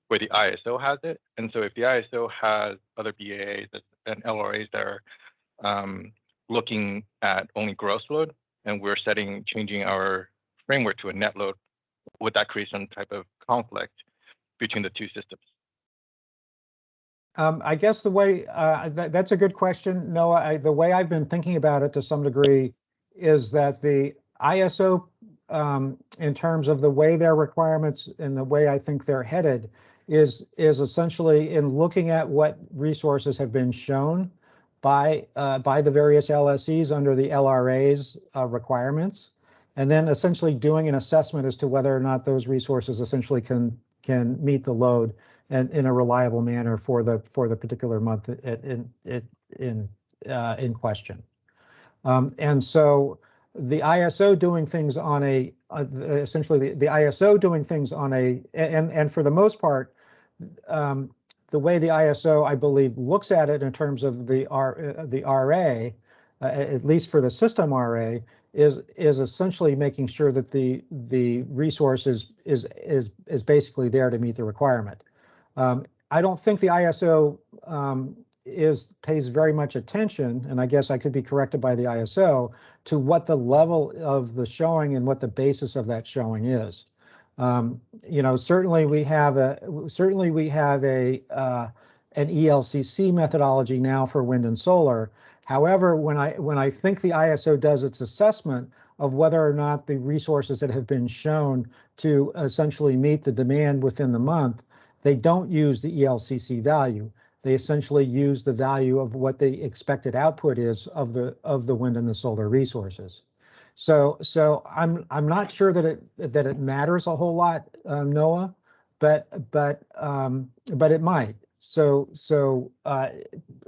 where the ISO has it. And so if the ISO has other BAAs and LRAs that are looking at only gross load, and we're changing our framework to a net load, would that create some type of conflict between the two systems? I guess the way that's a good question, Noah. The way I've been thinking about it to some degree is that the ISO, in terms of the way their requirements and the way I think they're headed, is essentially in looking at what resources have been shown by the various LSEs under the LRA's requirements, and then essentially doing an assessment as to whether or not those resources essentially can meet the load and in a reliable manner for the particular month in question. And so the ISO doing things on a essentially the ISO doing things on a and for the most part, the way the ISO I believe looks at it in terms of the RA, at least for the system RA, is essentially making sure that the resource is basically there to meet the requirement. I don't think the ISO pays very much attention, and I guess I could be corrected by the ISO, to what the level of the showing and what the basis of that showing is. You know, certainly we have an ELCC methodology now for wind and solar. However, when I think the ISO does its assessment of whether or not the resources that have been shown to essentially meet the demand within the month, they don't use the ELCC value. They essentially use the value of what the expected output is of the wind and the solar resources. So I'm not sure that it matters a whole lot, Noah, but it might. So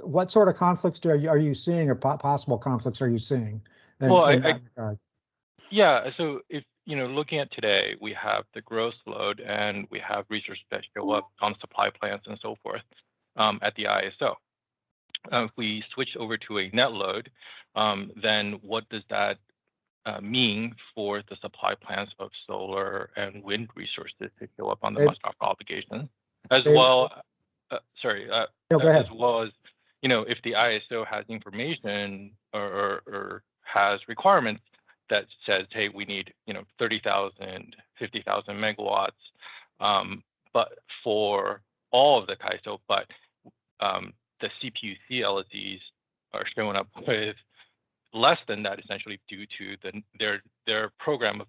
what sort of conflicts are you seeing, or possible conflicts are you seeing? Yeah. So if looking at today, we have the gross load and we have resources that show up on supply plans and so forth at the ISO. If we switch over to a net load, then what does that mean for the supply plans of solar and wind resources to show up on the must-off obligation, as well? As well as if the ISO has information or has requirements that says, hey, we need 30,000, 50,000 megawatts, but for all of the CAISO, but the CPUC LSEs are showing up with less than that, essentially due to their program of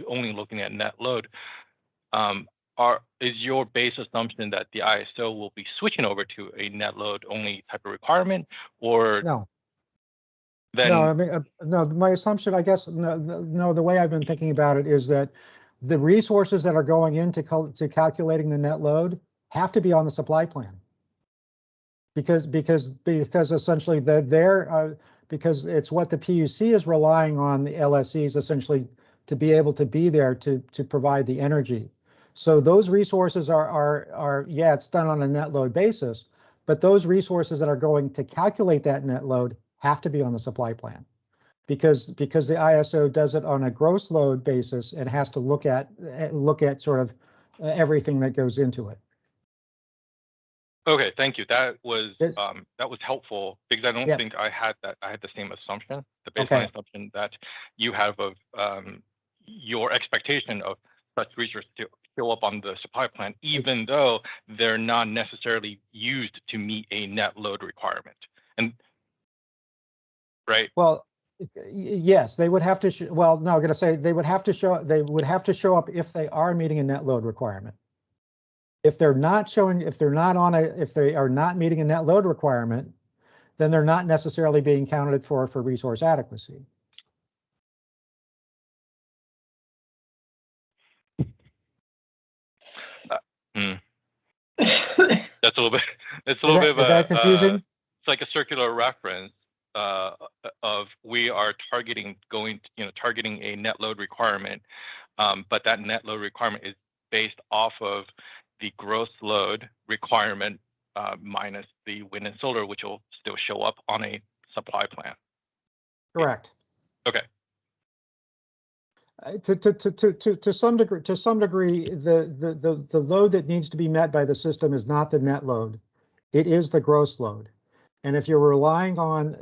only looking at net load. Is your base assumption that the ISO will be switching over to a net load only type of requirement, or no? Then, no, I mean, no. My assumption, I guess, no. The way I've been thinking about it is that the resources that are going into calculating the net load have to be on the supply plan, because essentially because it's what the PUC is relying on the LSEs essentially to be able to be there to provide the energy. So those resources are yeah, it's done on a net load basis, but those resources that are going to calculate that net load have to be on the supply plan, because the ISO does it on a gross load basis and has to look at sort of everything that goes into it. Okay, thank you. That was helpful, because I don't think I had that. I had the same assumption, the baseline assumption that you have of your expectation of such resources to show up on the supply plan, even though they're not necessarily used to meet a net load requirement. And right? Well, yes, they would have to. Well, no, I'm going to say they would have to show. They would have to show up if they are meeting a net load requirement. If they're not showing, if they are not meeting a net load requirement, then they're not necessarily being counted for resource adequacy. That's a little bit. It's a little bit of is that confusing? It's like a circular reference of we are targeting a net load requirement, but that net load requirement is based off of the gross load requirement minus the wind and solar, which will still show up on a supply plan. Correct. Okay. To some degree, the load that needs to be met by the system is not the net load; it is the gross load. And if you're relying on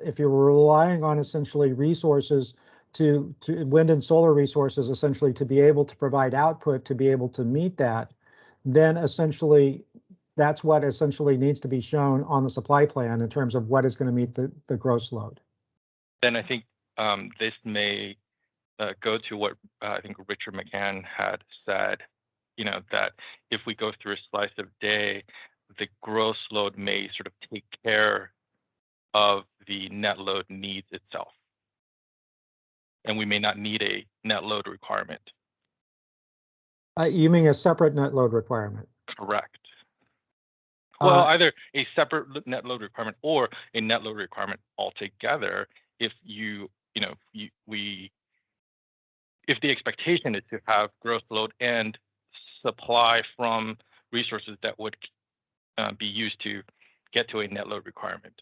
essentially resources to wind and solar resources essentially to be able to provide output to be able to meet that, then essentially that's what essentially needs to be shown on the supply plan in terms of what is going to meet the gross load. Then I think this may go to what I think Richard McCann had said, that if we go through a slice of day, the gross load may sort of take care of the net load needs itself. And we may not need a net load requirement. You mean a separate net load requirement? Correct. Well, either a separate net load requirement or a net load requirement altogether. If if the expectation is to have gross load and supply from resources that would be used to get to a net load requirement.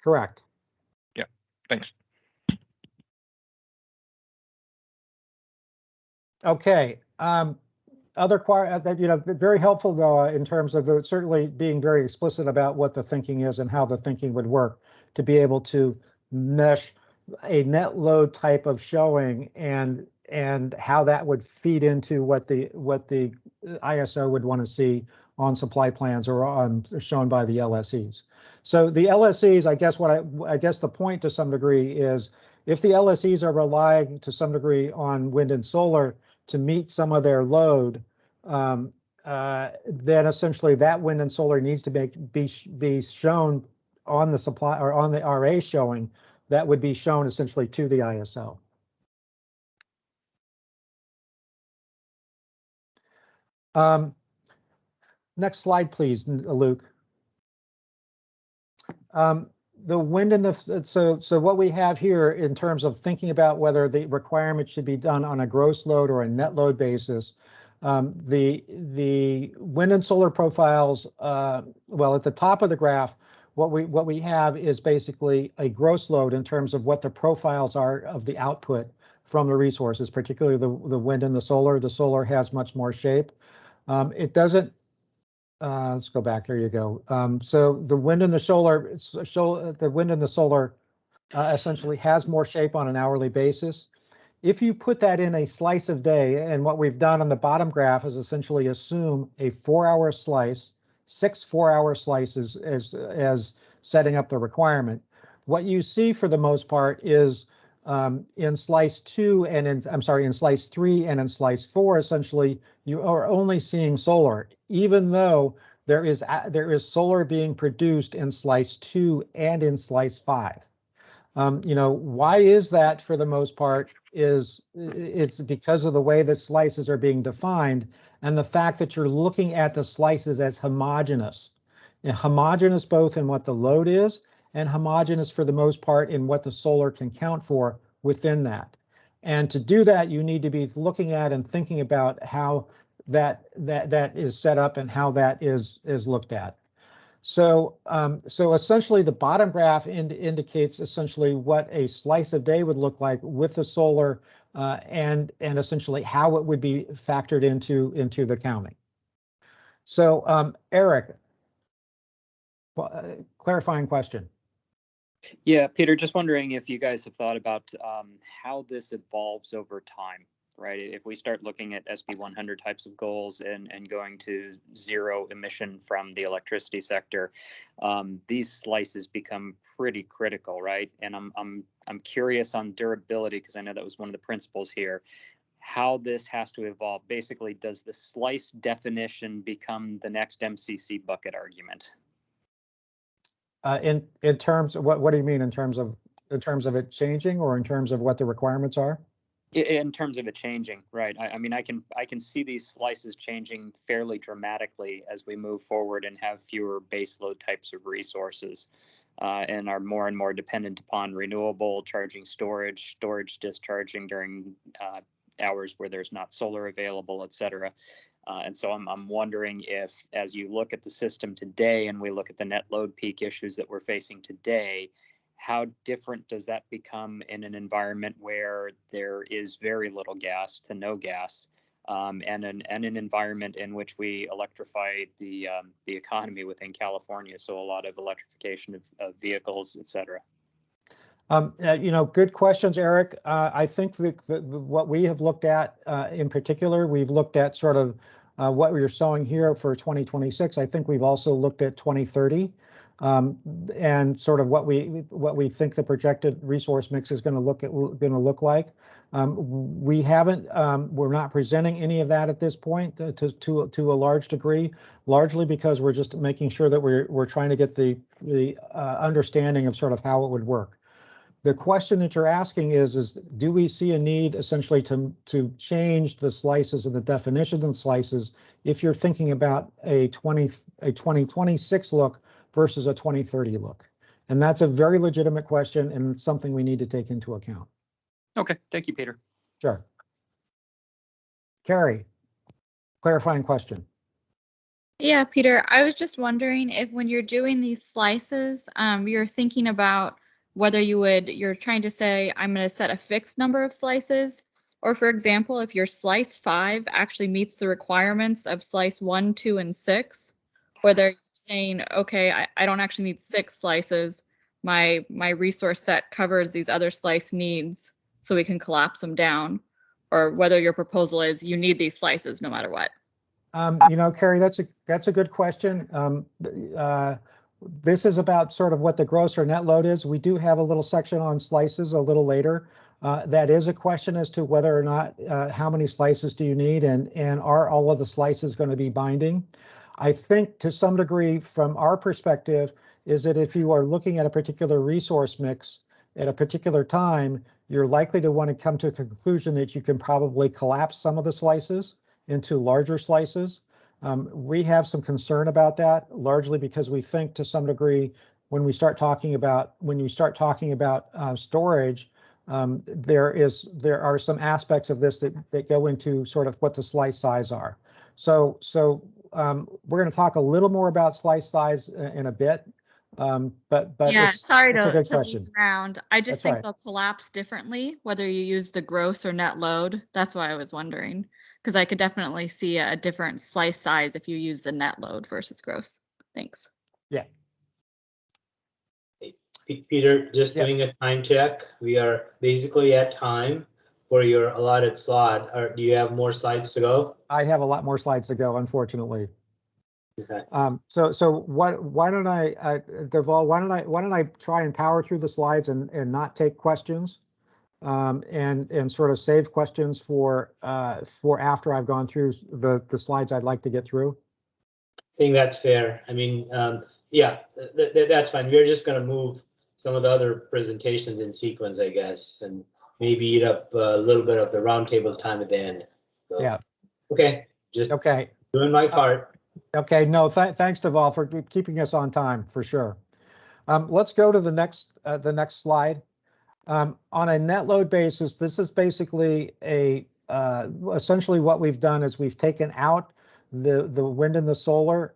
Correct. Yeah. Thanks. Okay. Other very helpful though in terms of certainly being very explicit about what the thinking is and how the thinking would work to be able to mesh a net load type of showing and how that would feed into what the ISO would want to see on supply plans or on shown by the LSEs. So the LSEs, I guess the point to some degree is if the LSEs are relying to some degree on wind and solar to meet some of their load, then essentially that wind and solar needs to be shown on the supply or on the RA showing that would be shown essentially to the ISO. Next slide, please, Luke. The wind and the so what we have here in terms of thinking about whether the requirement should be done on a gross load or a net load basis, the wind and solar profiles, well, at the top of the graph, what we have is basically a gross load in terms of what the profiles are of the output from the resources, particularly the wind and the solar. The solar has much more shape. It doesn't. Let's go back. There you go. So the wind and the solar, essentially has more shape on an hourly basis. If you put that in a slice of day, and what we've done on the bottom graph is essentially assume a 4-hour slice, 6 4-hour slices as setting up the requirement. What you see for the most part is in slice 2 and in slice 3 and in slice 4, essentially you are only seeing solar, even though there is solar being produced in slice 2 and in slice 5. Why is that? For the most part, it's because of the way the slices are being defined and the fact that you're looking at the slices as homogeneous. Homogeneous both in what the load is and homogeneous for the most part in what the solar can count for within that. And to do that, you need to be looking at and thinking about how that is set up and how that is looked at. So essentially the bottom graph indicates essentially what a slice of day would look like with the solar and essentially how it would be factored into the counting. So Eric, clarifying question. Yeah, Peter, just wondering if you guys have thought about how this evolves over time, right? If we start looking at SB 100 types of goals and going to zero emission from the electricity sector, these slices become pretty critical, right? And I'm curious on durability, because I know that was one of the principles here, how this has to evolve. Basically, does the slice definition become the next MCC bucket argument? In terms of what do you mean in terms of it changing or in terms of what the requirements are? In terms of it changing, right? I mean, I can see these slices changing fairly dramatically as we move forward and have fewer baseload types of resources, and are more and more dependent upon renewable charging, storage discharging during hours where there's not solar available, et cetera. And so I'm wondering if, as you look at the system today and we look at the net load peak issues that we're facing today, how different does that become in an environment where there is very little gas to no gas, and an environment in which we electrify the economy within California, so a lot of electrification of vehicles, et cetera? Good questions, Eric. I think that what we have looked at in particular, we've looked at sort of what we're showing here for 2026. I think we've also looked at 2030 and sort of what we think the projected resource mix is going to look like. We're not presenting any of that at this point to a large degree, largely because we're just making sure that we're trying to get the understanding of sort of how it would work. The question that you're asking is do we see a need essentially to change the slices and the definition of the slices if you're thinking about a 2026 look versus a 2030 look? And that's a very legitimate question, and it's something we need to take into account. Okay, thank you, Peter. Sure. Carrie, clarifying question. Yeah, Peter, I was just wondering if when you're doing these slices, you're thinking about whether you're trying to say, I'm going to set a fixed number of slices, or for example, if your slice 5 actually meets the requirements of slice 1, 2, and 6, whether you're saying, okay, I don't actually need 6 slices, my resource set covers these other slice needs, so we can collapse them down, or whether your proposal is you need these slices no matter what. You know, Carrie, that's a good question. This is about sort of what the gross or net load is. We do have a little section on slices a little later. That is a question as to whether or not how many slices do you need, and are all of the slices going to be binding? I think to some degree from our perspective is that if you are looking at a particular resource mix at a particular time, you're likely to want to come to a conclusion that you can probably collapse some of the slices into larger slices. We have some concern about that, largely because we think to some degree when you start talking about storage, there are some aspects of this that go into sort of what the slice size are. So we're going to talk a little more about slice size in a bit. But yeah, sorry it's a good to question. move around. I just That's think right. they'll collapse differently, whether you use the gross or net load. That's why I was wondering, because I could definitely see a different slice size if you use the net load versus gross. Thanks. Yeah. Peter, just doing a time check. We are basically at time for your allotted slot. Do you have more slides to go? I have a lot more slides to go, unfortunately. Okay. So why don't I, Deval, why don't I try and power through the slides and not take questions, and sort of save questions for after I've gone through the slides I'd like to get through. I think that's fair. I mean, yeah, that's fine. We're just going to move some of the other presentations in sequence, I guess, and maybe eat up a little bit of the roundtable time at the end. So, yeah. Okay. Just okay. Doing my part. Okay. No, thanks, Deval, for keeping us on time for sure. Let's go to the next slide. On a net load basis, this is basically essentially what we've done is we've taken out the wind and the solar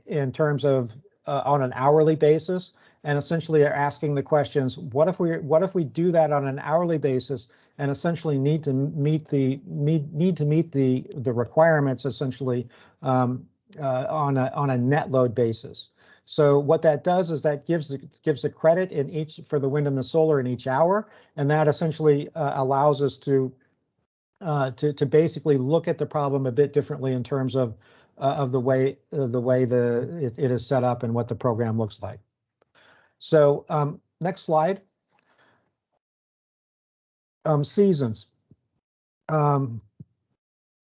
in terms of on an hourly basis, and essentially are asking the questions: what if we do that on an hourly basis and essentially need to meet the requirements essentially on a net load basis. So what that does is that gives the credit in each for the wind and the solar in each hour, and that essentially allows us to basically look at the problem a bit differently in terms of the way it is set up and what the program looks like. So next slide. Seasons.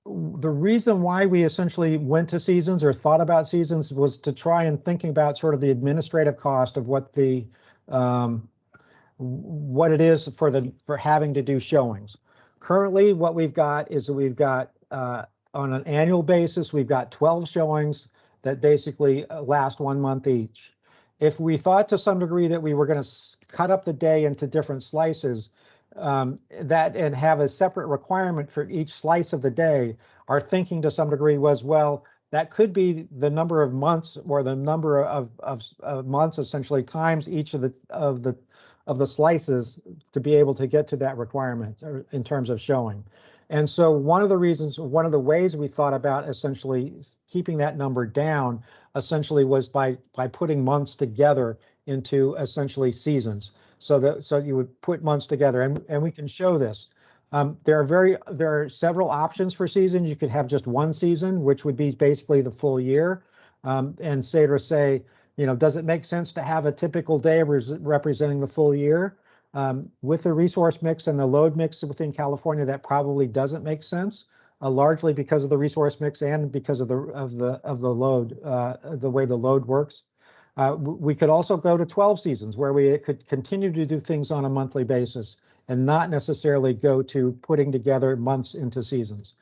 The reason why we essentially went to seasons or thought about seasons was to try and thinking about sort of the administrative cost of what it is for having to do showings. Currently, what we've got is that we've got on an annual basis, we've got 12 showings that basically last 1 month each. If we thought to some degree that we were going to cut up the day into different slices, and have a separate requirement for each slice of the day, our thinking to some degree was, well, that could be the number of months or the number of months essentially times each of the slices to be able to get to that requirement in terms of showing. And so one of the ways we thought about essentially keeping that number down essentially was by putting months together into essentially seasons. So you would put months together, and we can show this. There are several options for season. You could have just one season, which would be basically the full year, and say, you know, does it make sense to have a typical day representing the full year? With the resource mix and the load mix within California, that probably doesn't make sense, largely because of the resource mix and because of the load, the way the load works. We could also go to 12 seasons where we could continue to do things on a monthly basis and not necessarily go to putting together months into seasons.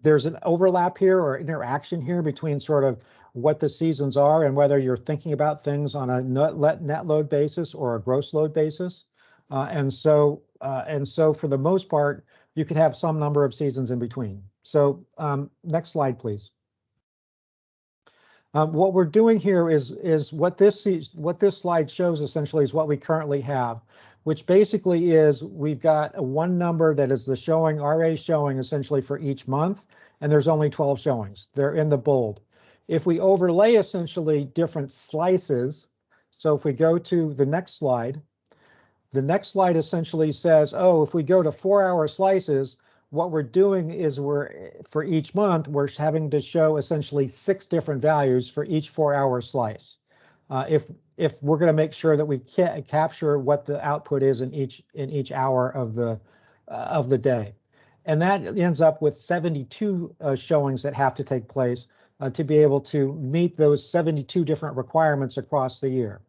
There's an overlap here or interaction here between sort of what the seasons are and whether you're thinking about things on a net load basis or a gross load basis. And so for the most part, you could have some number of seasons in between. So next slide, please. What we're doing here is what this slide shows essentially is what we currently have, which basically is we've got a one number that is the showing, RA showing essentially for each month, and there's only 12 showings. They're in the bold. If we overlay essentially different slices, so if we go to the next slide essentially says, oh, if we go to 4-hour slices, what we're doing is for each month, we're having to show essentially 6 different values for each 4-hour slice. If we're going to make sure that we capture what the output is in each hour of the day. And that ends up with 72 showings that have to take place to be able to meet those 72 different requirements across the year.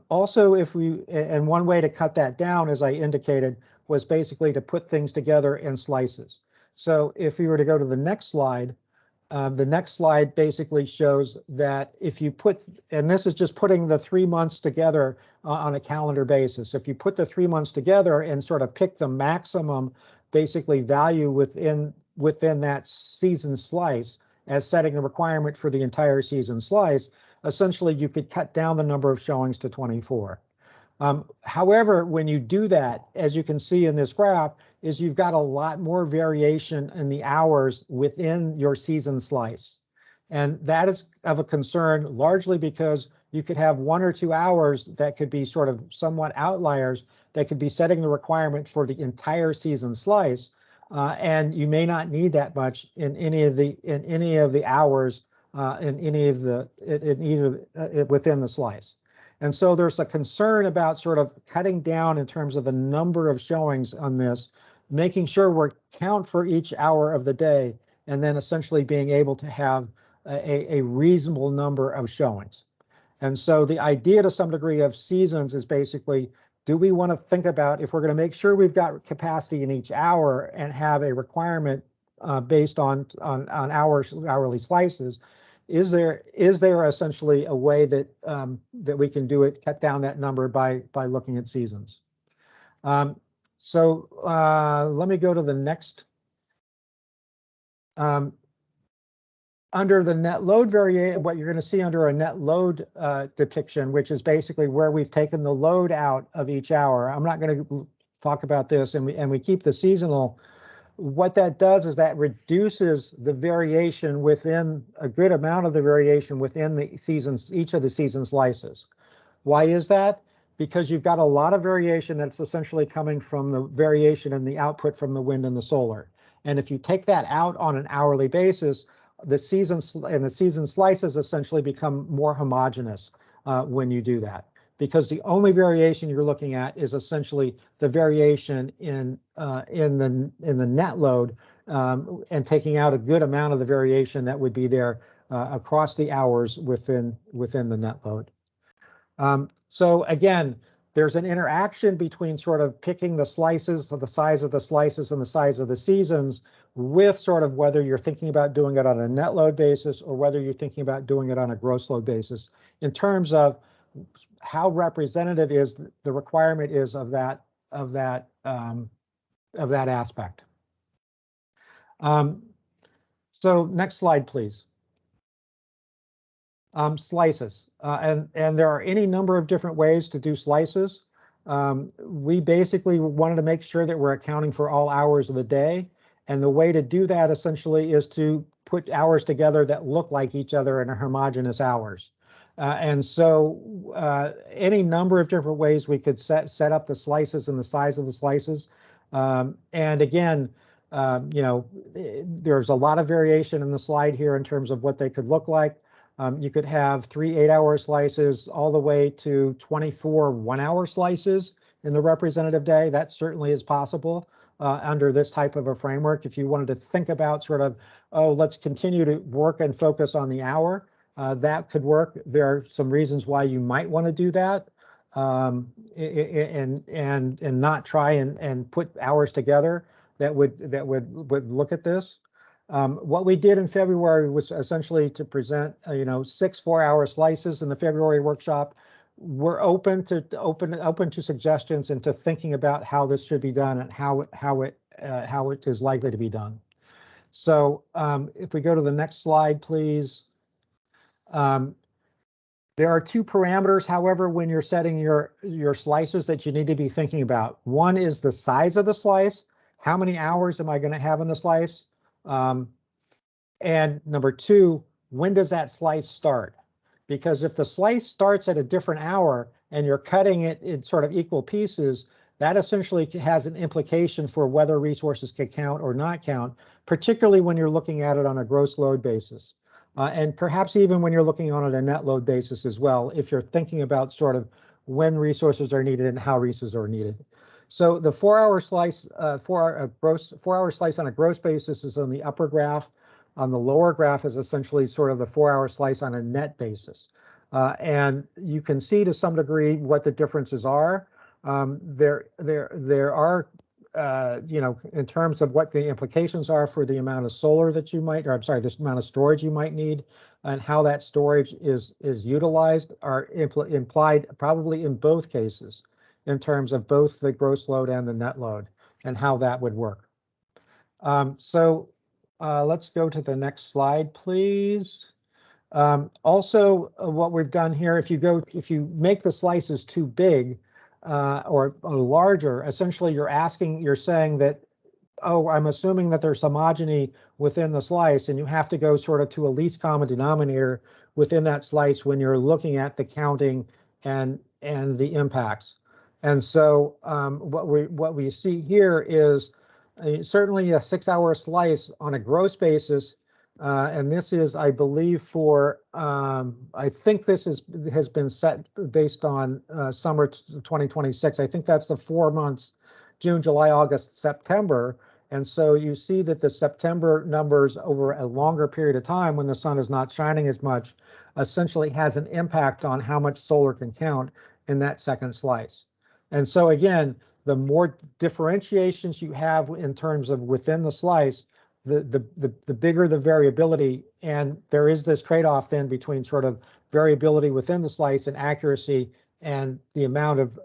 Also, and one way to cut that down, as I indicated, was basically to put things together in slices. So if we were to go to the next slide basically shows that if you put, and this is just putting the 3 months together on a calendar basis. If you put the 3 months together and sort of pick the maximum basically value within that season slice as setting a requirement for the entire season slice, essentially you could cut down the number of showings to 24. However, when you do that, as you can see in this graph, is you've got a lot more variation in the hours within your season slice. And that is of a concern largely because you could have 1 or 2 hours that could be sort of somewhat outliers that could be setting the requirement for the entire season slice. And you may not need that much in any of the hours within the slice. And so there's a concern about sort of cutting down in terms of the number of showings on this, making sure we count for each hour of the day, and then essentially being able to have a reasonable number of showings. And so the idea to some degree of seasons is basically, do we want to think about if we're going to make sure we've got capacity in each hour and have a requirement based on hourly slices? Is there essentially a way that that we can do it, cut down that number by looking at seasons? So let me go to the next. Under the net load variation, what you're going to see under a net load depiction, which is basically where we've taken the load out of each hour. I'm not going to talk about this, and we keep the seasonal. What that does is that reduces the variation within a good amount of the variation within the seasons, each of the season slices. Why is that? Because you've got a lot of variation that's essentially coming from the variation in the output from the wind and the solar. And if you take that out on an hourly basis, the season slices essentially become more homogeneous when you do that. Because the only variation you're looking at is essentially the variation in the net load and taking out a good amount of the variation that would be there across the hours within the net load. So again, there's an interaction between sort of picking the slices, of the size of the slices and the size of the seasons, with sort of whether you're thinking about doing it on a net load basis or whether you're thinking about doing it on a gross load basis in terms of how representative is the requirement is of that aspect. So next slide, please. Slices, and there are any number of different ways to do slices. We basically wanted to make sure that we're accounting for all hours of the day, and the way to do that essentially is to put hours together that look like each other in a homogeneous hours. And so any number of different ways we could set up the slices and the size of the slices. And again, you know, there's a lot of variation in the slide here in terms of what they could look like. You could have 3 8-hour slices all the way to 24 1-hour slices in the representative day. That certainly is possible under this type of a framework. If you wanted to think about sort of, oh, let's continue to work and focus on the hour, that could work. There are some reasons why you might want to do that and not try and put hours together that would look at this. What we did in February was essentially to present, 6 4-hour slices in the February workshop. We're open to suggestions and to thinking about how this should be done and how it is likely to be done. So if we go to the next slide, please. There are two parameters, however, when you're setting your slices that you need to be thinking about. One is the size of the slice. How many hours am I going to have in the slice? And number two, when does that slice start? Because if the slice starts at a different hour and you're cutting it in sort of equal pieces, that essentially has an implication for whether resources can count or not count, particularly when you're looking at it on a gross load basis. And perhaps even when you're looking on a net load basis as well, if you're thinking about sort of when resources are needed and how resources are needed. So the 4-hour slice, 4-hour slice on a gross basis is on the upper graph. On the lower graph is essentially sort of the 4-hour slice on a net basis. And you can see to some degree what the differences are. There are, you know, in terms of what the implications are for the amount of solar that you might, or I'm sorry, this amount of storage you might need, and how that storage is utilized are implied probably in both cases, in terms of both the gross load and the net load, and how that would work. Let's go to the next slide, please. Also, what we've done here, if you make the slices too big or larger, essentially you're saying that, oh, I'm assuming that there's homogeny within the slice, and you have to go sort of to a least common denominator within that slice when you're looking at the counting and the impacts. And so what we see here is certainly a 6-hour slice on a gross basis. And this is, I believe, for, I think this has been set based on summer 2026. I think that's the 4 months, June, July, August, September. And so you see that the September numbers over a longer period of time when the sun is not shining as much essentially has an impact on how much solar can count in that second slice. And so again, the more differentiations you have in terms of within the slice, the bigger the variability, and there is this trade-off then between sort of variability within the slice and accuracy and the amount of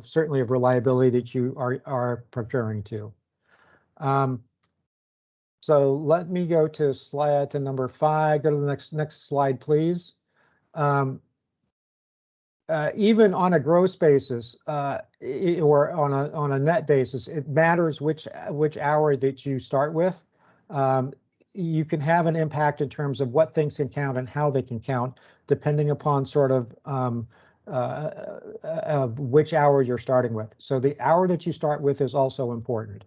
certainly of reliability that you are procuring to. So let me go to number 5. Go to the next slide, please. Even on a gross basis or on a net basis, it matters which hour that you start with. You can have an impact in terms of what things can count and how they can count, depending upon sort of which hour you're starting with. So the hour that you start with is also important.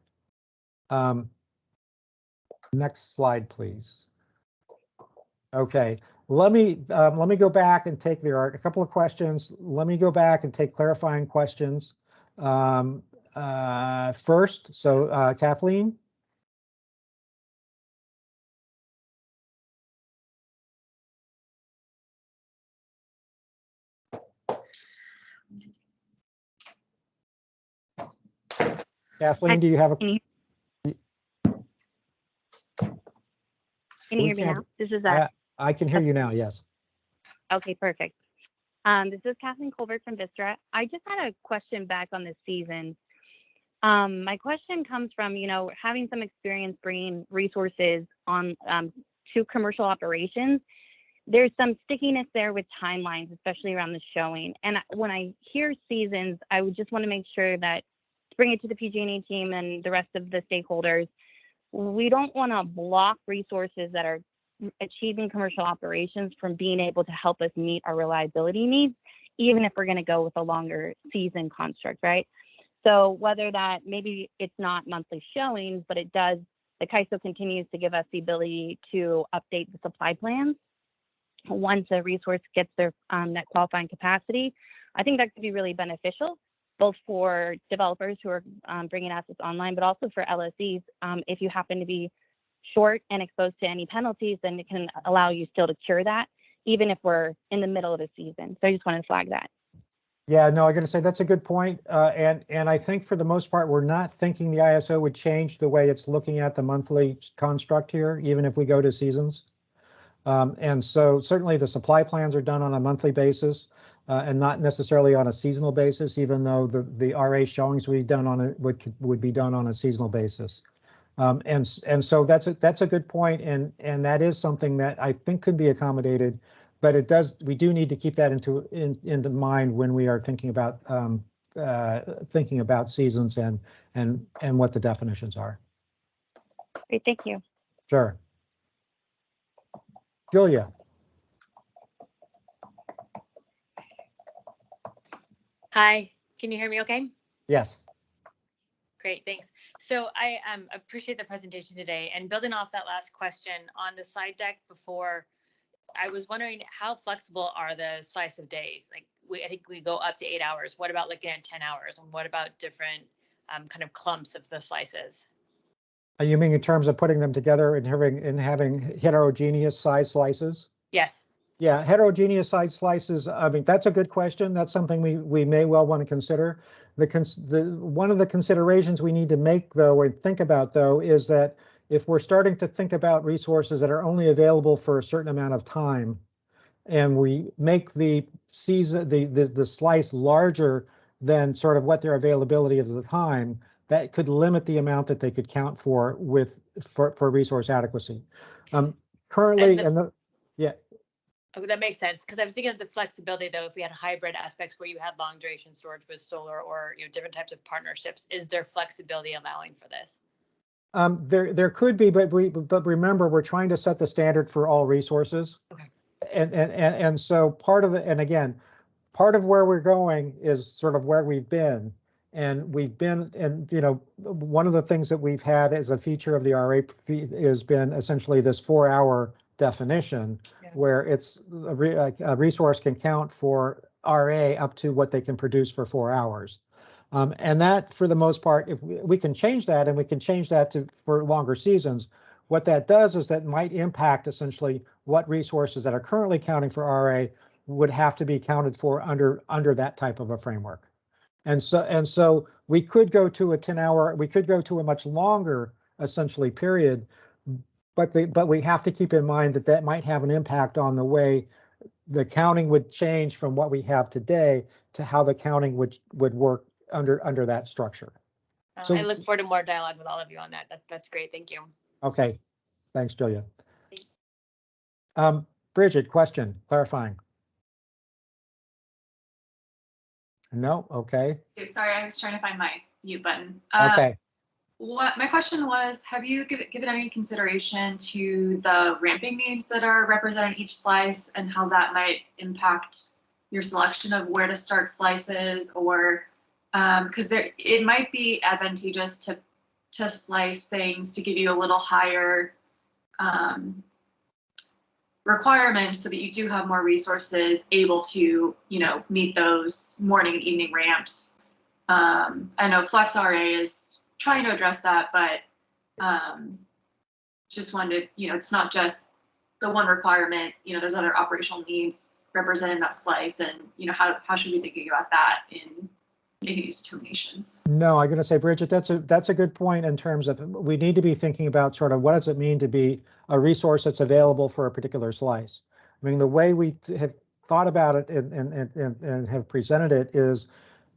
Next slide, please. Okay, let me go back and take, there are a couple of questions. Let me go back and take clarifying questions first. So Kathleen. Kathleen, do you have a? Can you hear me now? This is I can hear you now, yes. Okay, perfect. This is Kathleen Colbert from Vistra. I just had a question back on this season. My question comes from, you know, having some experience bringing resources on to commercial operations. There's some stickiness there with timelines, especially around the showing. And when I hear seasons, I would just want to make sure that to bring it to the PG&E team and the rest of the stakeholders, we don't want to block resources that are achieving commercial operations from being able to help us meet our reliability needs, even if we're going to go with a longer season construct, right? So whether that maybe it's not monthly showings, but it does, the CAISO continues to give us the ability to update the supply plans once a resource gets their net qualifying capacity. I think that could be really beneficial, both for developers who are bringing assets online, but also for LSEs. If you happen to be short and exposed to any penalties, then it can allow you still to cure that, even if we're in the middle of the season. So I just wanted to flag that. Yeah, no, I'm going to say that's a good point. And I think for the most part, we're not thinking the ISO would change the way it's looking at the monthly construct here, even if we go to seasons. And so certainly the supply plans are done on a monthly basis and not necessarily on a seasonal basis, even though the RA showings would be done on a seasonal basis. And so that's a good point, and that is something that I think could be accommodated but we do need to keep that into mind when we are thinking about seasons and what the definitions are. Great, thank you. Sure. Julia. Hi, can you hear me okay? Yes. Great, thanks. So I appreciate the presentation today, and building off that last question on the slide deck before, I was wondering how flexible are the slice of days? Like I think we go up to 8 hours. What about looking at 10 hours? And what about different kind of clumps of the slices? You mean in terms of putting them together and having heterogeneous size slices? Yes. Yeah, heterogeneous size slices. I mean, that's a good question. That's something we may well want to consider. One of the considerations we need to make, though, or think about, though, is that if we're starting to think about resources that are only available for a certain amount of time, and we make the slice larger than sort of what their availability is at the time, that could limit the amount that they could count for resource adequacy. Currently, yeah. Okay, that makes sense, because I was thinking of the flexibility, though, if we had hybrid aspects where you had long duration storage with solar or different types of partnerships, is there flexibility allowing for this? There could be, but remember, we're trying to set the standard for all resources. Okay. And so part of where we're going is sort of where we've been. And one of the things that we've had as a feature of the RA has been essentially this 4-hour definition, where it's a resource can count for RA up to what they can produce for 4 hours. And that, for the most part, if we can change that, and we can change that for longer seasons, what that does is that might impact essentially what resources that are currently counting for RA would have to be counted for under that type of a framework. And so we could go to a 10-hour, we could go to a much longer essentially period, but we have to keep in mind that might have an impact on the way the counting would change from what we have today to how the counting would work under that structure. So I look forward to more dialogue with all of you on that. That's great. Thank you. Okay, thanks, Julia. Bridget, question, clarifying. No, okay. Sorry, I was trying to find my mute button. Okay. What my question was, have you given any consideration to the ramping needs that are represented in each slice and how that might impact your selection of where to start slices, or because it might be advantageous to slice things to give you a little higher requirements so that you do have more resources able to, meet those morning and evening ramps. I know Flex RA is trying to address that, but just wanted, it's not just the one requirement, there's other operational needs represented in that slice, and, how should we be thinking about that in making these determinations? No, I'm going to say, Bridget, that's a good point in terms of we need to be thinking about sort of what does it mean to be a resource that's available for a particular slice. I mean, the way we have thought about it and have presented it is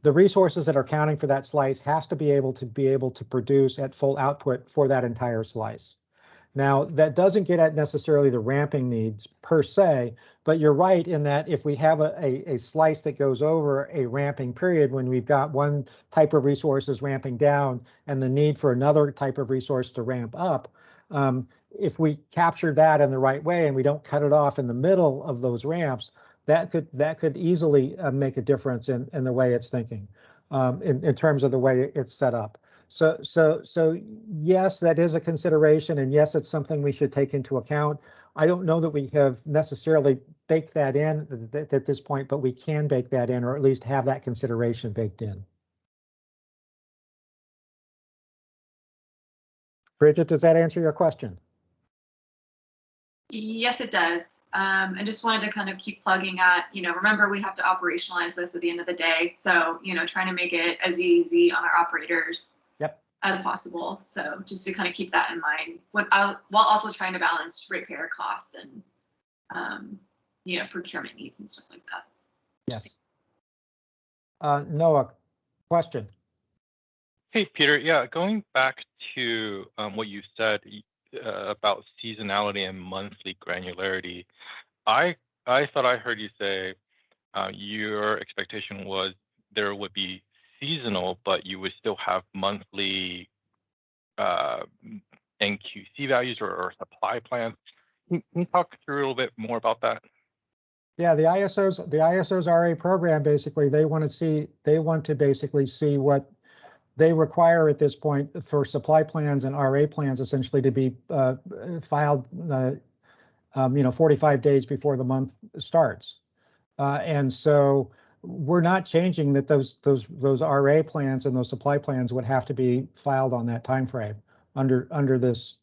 the resources that are counting for that slice has to be able to produce at full output for that entire slice. Now, that doesn't get at necessarily the ramping needs per se, but you're right in that if we have a slice that goes over a ramping period when we've got one type of resources ramping down and the need for another type of resource to ramp up, if we capture that in the right way and we don't cut it off in the middle of those ramps, that could easily make a difference in the way it's thinking, in terms of the way it's set up. So yes, that is a consideration, and yes, it's something we should take into account. I don't know that we have necessarily baked that in at this point, but we can bake that in, or at least have that consideration baked in. Bridget, does that answer your question? Yes, it does. I just wanted to kind of keep plugging at, remember we have to operationalize this at the end of the day. So, trying to make it as easy on our operators as possible. So just to kind of keep that in mind while also trying to balance repair costs and, procurement needs and stuff like that. Yes. Noah, question. Hey, Peter. Yeah, going back to what you said about seasonality and monthly granularity, I I thought I heard you say your expectation was there would be seasonal, but you would still have monthly NQC values or supply plans. Can you talk through a little bit more about that? Yeah, the ISO's RA program, basically, they want to basically see what they require at this point for supply plans and RA plans, essentially to be filed 45 days before the month starts. And so we're not changing that those RA plans and those supply plans would have to be filed on that time frame under this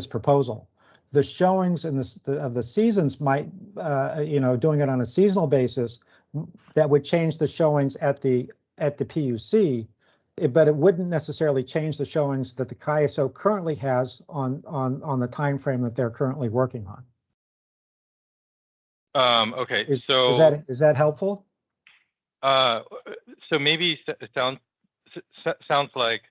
proposal. The showings in of the seasons might, doing it on a seasonal basis, that would change the showings at the PUC, but it wouldn't necessarily change the showings that the CAISO currently has on the time frame that they're currently working on. Okay, is that helpful? So maybe it sounds like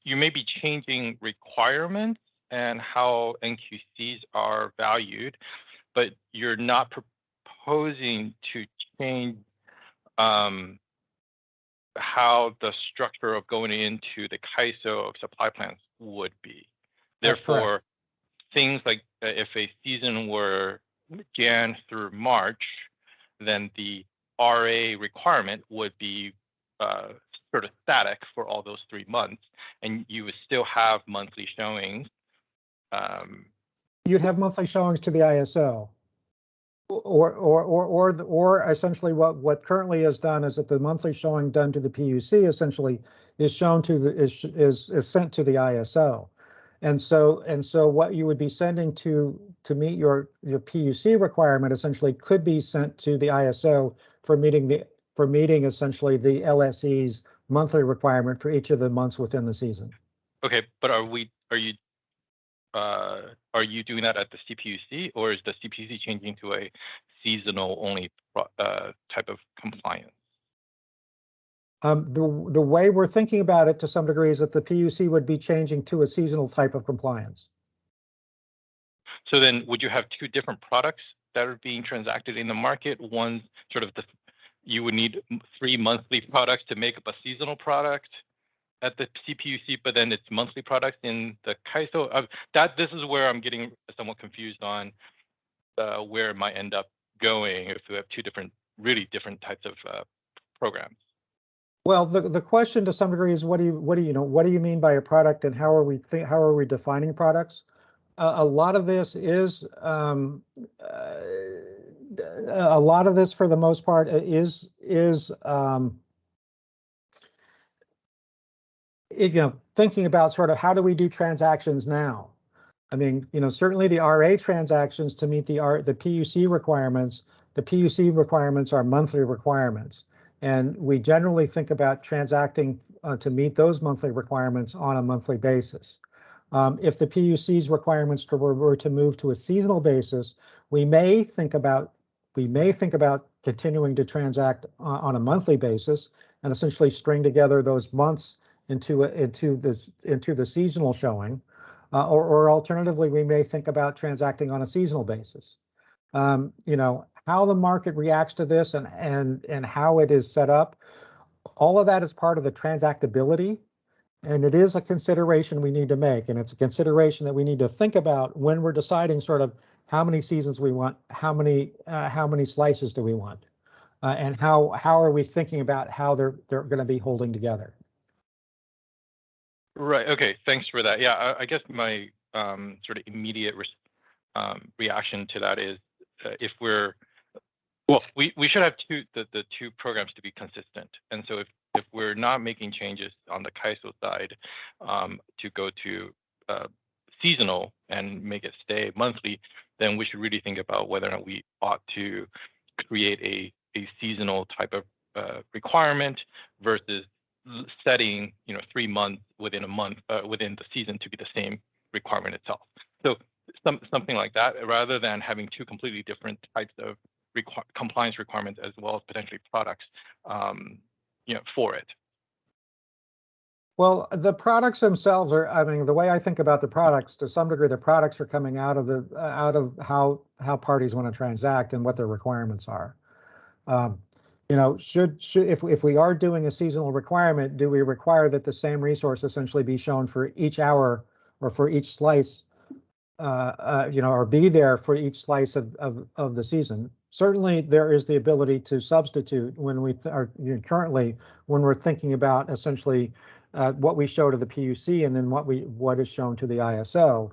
you may be changing requirements and how NQCs are valued, but you're not proposing to change how the structure of going into the CAISO of supply plans would be. Therefore, things like if a season were Jan through March, then the RA requirement would be sort of static for all those 3 months, and you would still have monthly showings. You'd have monthly showings to the ISO, or essentially what currently is done is that the monthly showing done to the PUC essentially is shown to the is sent to the ISO, and so what you would be sending to meet your PUC requirement essentially could be sent to the ISO for meeting essentially the LSE's monthly requirement for each of the months within the season. Okay, but are you doing that at the CPUC, or is the CPUC changing to a seasonal only type of compliance? The way we're thinking about it to some degree is that the PUC would be changing to a seasonal type of compliance. So then would you have two different products that are being transacted in the market? One sort of you would need 3 monthly products to make up a seasonal product at the CPUC, but then it's monthly products in the CAISO. This is where I'm getting somewhat confused on where it might end up going if we have two really different types of programs. Well, the question to some degree is what do you mean by a product, and how are we defining products? A lot of this is for the most part is thinking about sort of how do we do transactions now. I mean, certainly the RA transactions to meet the PUC requirements. The PUC requirements are monthly requirements, and we generally think about transacting to meet those monthly requirements on a monthly basis. If the PUC's requirements were to move to a seasonal basis, we may think about continuing to transact on a monthly basis and essentially string together those months into the seasonal showing, or alternatively, we may think about transacting on a seasonal basis. How the market reacts to this and how it is set up, all of that is part of the transactability. And it is a consideration we need to make, and it's a consideration that we need to think about when we're deciding sort of how many seasons we want, how many slices do we want, and how are we thinking about how they're going to be holding together. Right. Okay. Thanks for that. Yeah. I guess my sort of immediate reaction to that is we should have the two programs to be consistent, and so if we're not making changes on the CAISO side to go to seasonal and make it stay monthly, then we should really think about whether or not we ought to create a seasonal type of requirement versus setting 3 months within a month within the season to be the same requirement itself. So something like that, rather than having two completely different types of compliance requirements as well as potentially products for it. Well, the products themselves are, I mean, the way I think about the products, to some degree, the products are coming out of how parties want to transact and what their requirements are. You know, if we are doing a seasonal requirement, do we require that the same resource essentially be shown for each hour or for each slice, you know, or be there for each slice of the season? Certainly, there is the ability to substitute when we are, you know, currently when we're thinking about essentially what we show to the PUC and then what is shown to the ISO.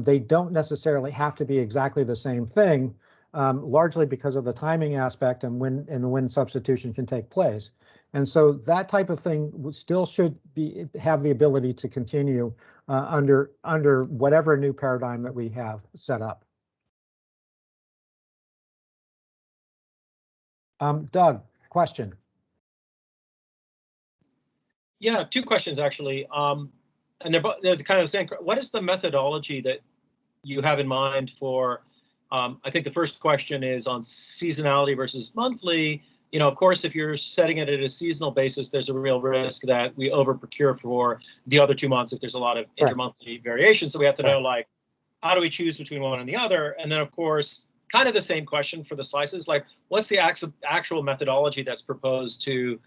They don't necessarily have to be exactly the same thing, largely because of the timing aspect and when substitution can take place. And so that type of thing still should have the ability to continue under whatever new paradigm that we have set up. Doug, question. Yeah, two questions actually. And they're kind of the same. What is the methodology that you have in mind for? I think the first question is on seasonality versus monthly. You know, of course, if you're setting it at a seasonal basis, there's a real risk that we over procure for the other 2 months if there's a lot of intermonthly variation. So we have to know, like, how do we choose between one and the other? And then, of course, kind of the same question for the slices, like, what's the actual methodology that's proposed to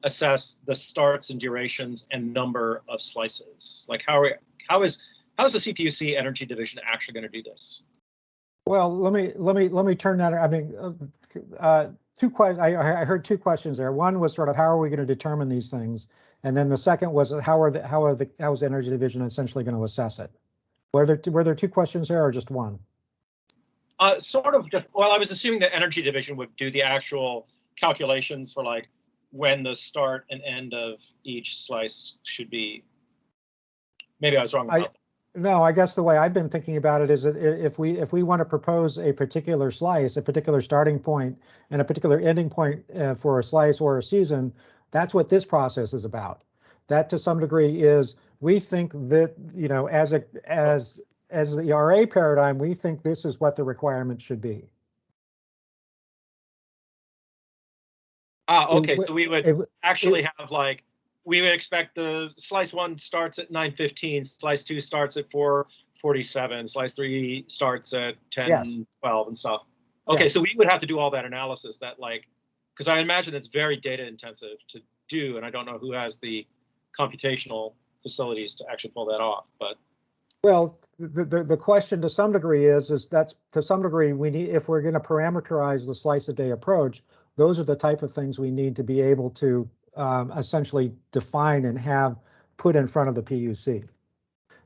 assess the starts and durations and number of slices? Like, how is the CPUC Energy Division actually going to do this? Well, let me turn that. I mean, I heard two questions there. One was sort of how are we going to determine these things, and then the second was how is the Energy Division essentially going to assess it? Were there two questions there or just one? Sort of. Well, I was assuming the Energy Division would do the actual calculations for like when the start and end of each slice should be. Maybe I was wrong about that. No, I guess the way I've been thinking about it is that if we want to propose a particular slice, a particular starting point and a particular ending point for a slice or a season, that's what this process is about. That to some degree is, we think that, you know, as the RA paradigm, we think this is what the requirement should be. Okay, so we would actually have like, we would expect the slice 1 starts at 9:15, slice 2 starts at 4:47, slice 3 starts at 10:12 and stuff. Okay, so we would have to do all that analysis, that like, because I imagine it's very data intensive to do, and I don't know who has the computational facilities to actually pull that off. But well, the question to some degree is that's to some degree we need, if we're going to parameterize the slice a day approach, those are the type of things we need to be able to essentially define and have put in front of the PUC.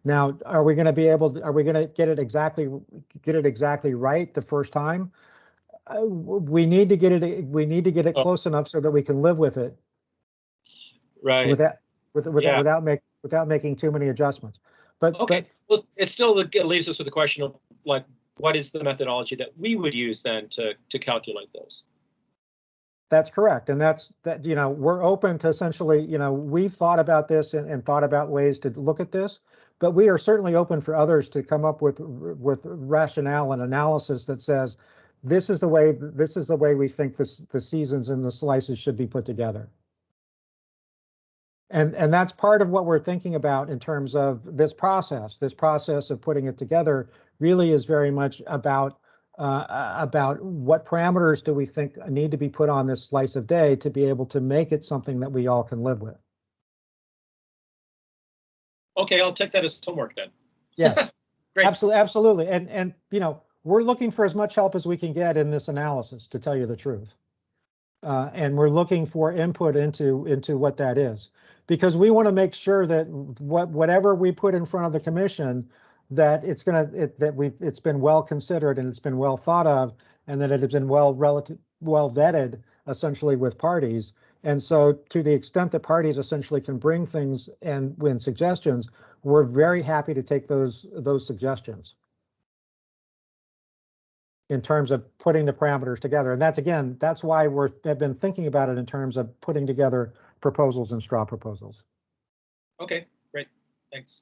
Now, are we going to be able to, are we going to get it exactly right the first time? We need to get it close enough so that we can live with it. Right. Without making too many adjustments. But okay, well, it still leaves us with the question of like, what is the methodology that we would use then to calculate those? That's correct. And that, you know, we're open to essentially, you know, we've thought about this and thought about ways to look at this, but we are certainly open for others to come up with rationale and analysis that says, this is the way we think the seasons and the slices should be put together. And that's part of what we're thinking about in terms of this process. This process of putting it together really is very much about what parameters do we think need to be put on this slice of day to be able to make it something that we all can live with. Okay, I'll take that as homework then. Yes, great. Absolutely. And you know, we're looking for as much help as we can get in this analysis, to tell you the truth. And we're looking for input into what that is, because we want to make sure that whatever we put in front of the commission, that it's been well considered and it's been well thought of, and that it has been well vetted essentially with parties. And so to the extent that parties essentially can bring things and win suggestions, we're very happy to take those suggestions in terms of putting the parameters together. And that's why have been thinking about it in terms of putting together proposals and straw proposals. Okay, great, thanks.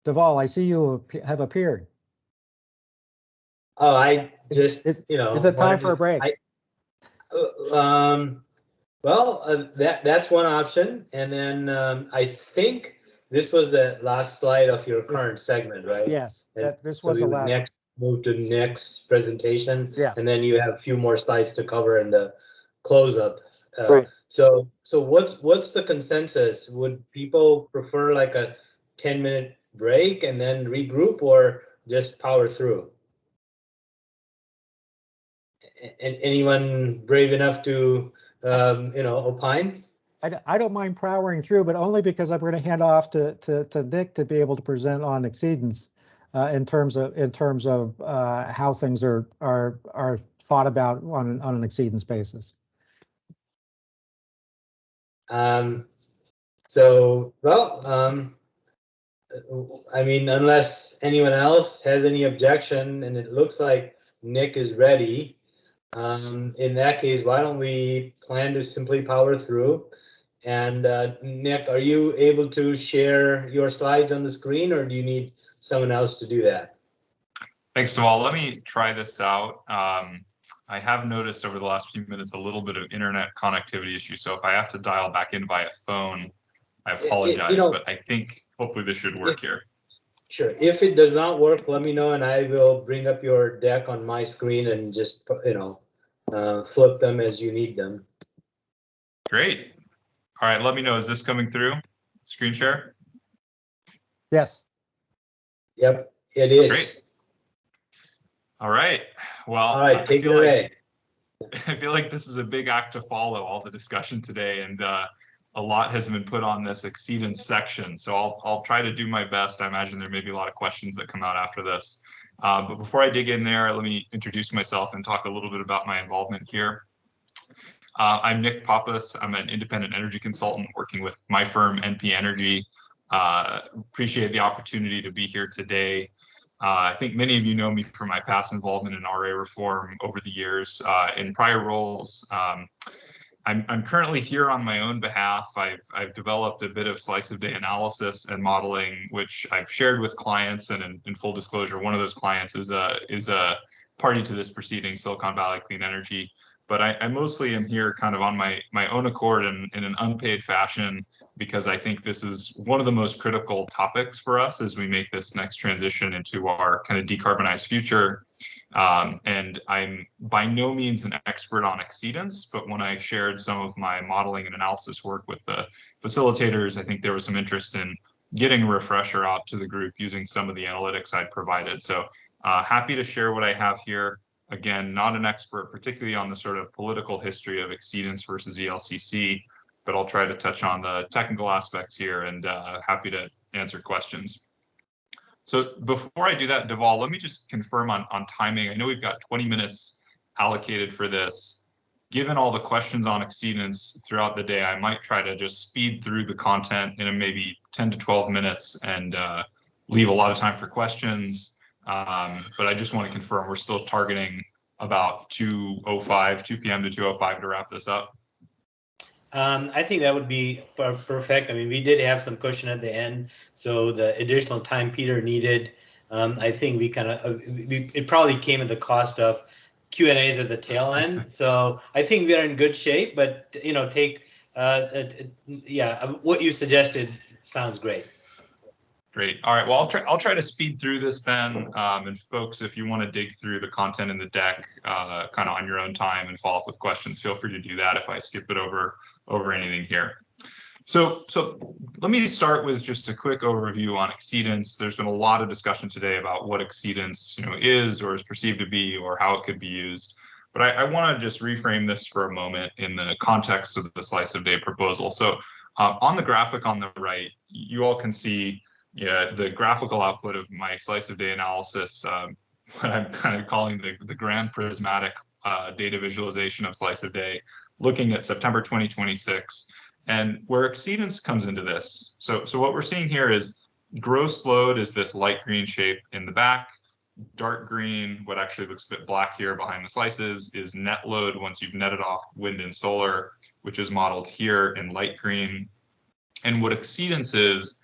Deval, I see you have appeared. Oh, I just, you know. Is it time for a break? Well, that's one option. And then I think this was the last slide of your current segment, right? Yes, And this so was we the would last. next move to next presentation. Yeah. And then you have a few more slides to cover in the close-up. Right. So what's the consensus? Would people prefer like a 10-minute break and then regroup, or just power through? And anyone brave enough to opine? I don't mind powering through, but only because I'm going to hand off to Nick to be able to present on exceedance in terms of how things are thought about on an exceedance basis. I mean, unless anyone else has any objection, and it looks like Nick is ready. In that case, why don't we plan to simply power through? And Nick, are you able to share your slides on the screen, or do you need someone else to do that? Thanks, Deval. Let me try this out. I have noticed over the last few minutes a little bit of internet connectivity issue. So if I have to dial back in via phone, I apologize, but I think hopefully this should work here. Sure. If it does not work, let me know, and I will bring up your deck on my screen and just, flip them as you need them. Great. All right, let me know. Is this coming through? Screen share? Yes. Yep, it is. Great. All right. Well, all right, take it away. I feel like this is a big act to follow, all the discussion today, and a lot has been put on this exceedance section. So I'll try to do my best. I imagine there may be a lot of questions that come out after this. But before I dig in there, let me introduce myself and talk a little bit about my involvement here. I'm Nick Pappas. I'm an independent energy consultant working with my firm, NP Energy. Appreciate the opportunity to be here today. I think many of you know me from my past involvement in RA reform over the years. In prior roles, I'm currently here on my own behalf. I've developed a bit of slice of day analysis and modeling, which I've shared with clients. And in full disclosure, one of those clients is a party to this proceeding, Silicon Valley Clean Energy. But I mostly am here kind of on my own accord and in an unpaid fashion, because I think this is one of the most critical topics for us as we make this next transition into our kind of decarbonized future. And I'm by no means an expert on exceedance, but when I shared some of my modeling and analysis work with the facilitators, I think there was some interest in getting a refresher out to the group using some of the analytics I'd provided. So happy to share what I have here. Again, not an expert, particularly on the sort of political history of exceedance versus ELCC, but I'll try to touch on the technical aspects here, and happy to answer questions. So before I do that, Deval, let me just confirm on timing. I know we've got 20 minutes allocated for this. Given all the questions on exceedance throughout the day, I might try to just speed through the content in maybe 10 to 12 minutes and leave a lot of time for questions. But I just want to confirm we're still targeting about 2 p.m. to 2:05 to wrap this up. I think that would be perfect. I mean, we did have some cushion at the end, so the additional time Peter needed, I think we kind of, it probably came at the cost of Q&As at the tail end. So I think we are in good shape, but what you suggested sounds great. Great. All right. Well, I'll try to speed through this then. And folks, if you want to dig through the content in the deck kind of on your own time and follow up with questions, feel free to do that if I skip it over anything here. So let me start with just a quick overview on exceedance. There's been a lot of discussion today about what exceedance is or is perceived to be or how it could be used. But I want to just reframe this for a moment in the context of the slice of day proposal. So on the graphic on the right, you all can see the graphical output of my slice of day analysis, what I'm kind of calling the grand prismatic data visualization of slice of day, looking at September 2026, and where exceedance comes into this. So what we're seeing here is gross load is this light green shape in the back. Dark green, what actually looks a bit black here behind the slices, is net load once you've netted off wind and solar, which is modeled here in light green. And what exceedance is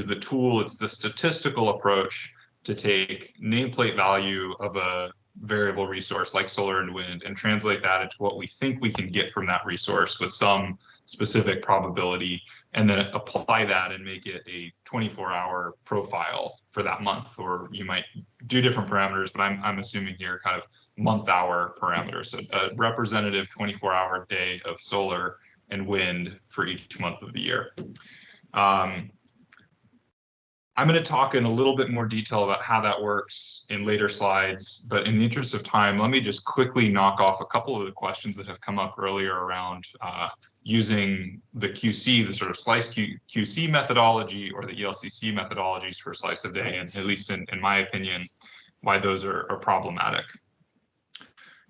the tool, it's the statistical approach to take nameplate value of a variable resource like solar and wind and translate that into what we think we can get from that resource with some specific probability, and then apply that and make it a 24-hour profile for that month. Or you might do different parameters, but I'm assuming here kind of month-hour parameters. So a representative 24-hour day of solar and wind for each month of the year. I'm going to talk in a little bit more detail about how that works in later slides, but in the interest of time, let me just quickly knock off a couple of the questions that have come up earlier around using the QC, the sort of slice QC methodology or the ELCC methodologies for slice of day, and at least in my opinion, why those are problematic.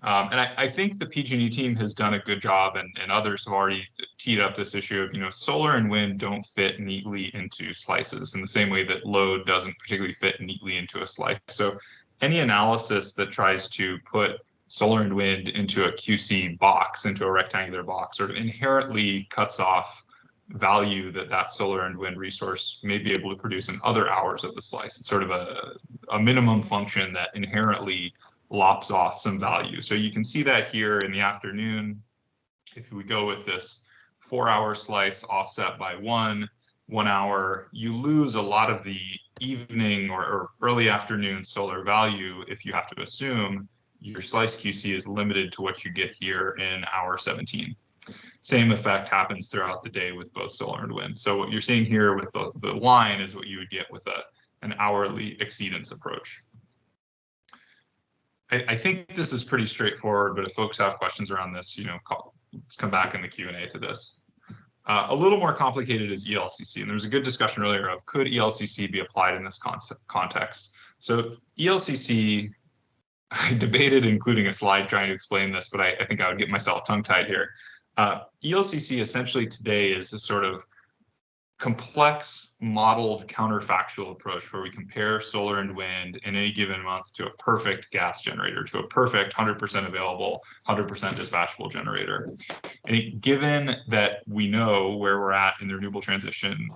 And I think the PG&E team has done a good job, and others have already teed up this issue of, solar and wind don't fit neatly into slices in the same way that load doesn't particularly fit neatly into a slice. So any analysis that tries to put solar and wind into a QC box, into a rectangular box, sort of inherently cuts off value that solar and wind resource may be able to produce in other hours of the slice. It's sort of a minimum function that inherently lops off some value. So you can see that here in the afternoon. If we go with this 4-hour slice offset by 1 hour, you lose a lot of the evening or early afternoon solar value if you have to assume your slice QC is limited to what you get here in hour 17. Same effect happens throughout the day with both solar and wind. So what you're seeing here with the line is what you would get with an hourly exceedance approach. I think this is pretty straightforward, but if folks have questions around this, let's come back in the Q&A to this. A little more complicated is ELCC, and there was a good discussion earlier of could ELCC be applied in this context. So ELCC, I debated including a slide trying to explain this, but I think I would get myself tongue-tied here. ELCC essentially today is a sort of complex modeled counterfactual approach where we compare solar and wind in any given month to a perfect gas generator, to a perfect 100% available, 100% dispatchable generator. And given that we know where we're at in the renewable transition,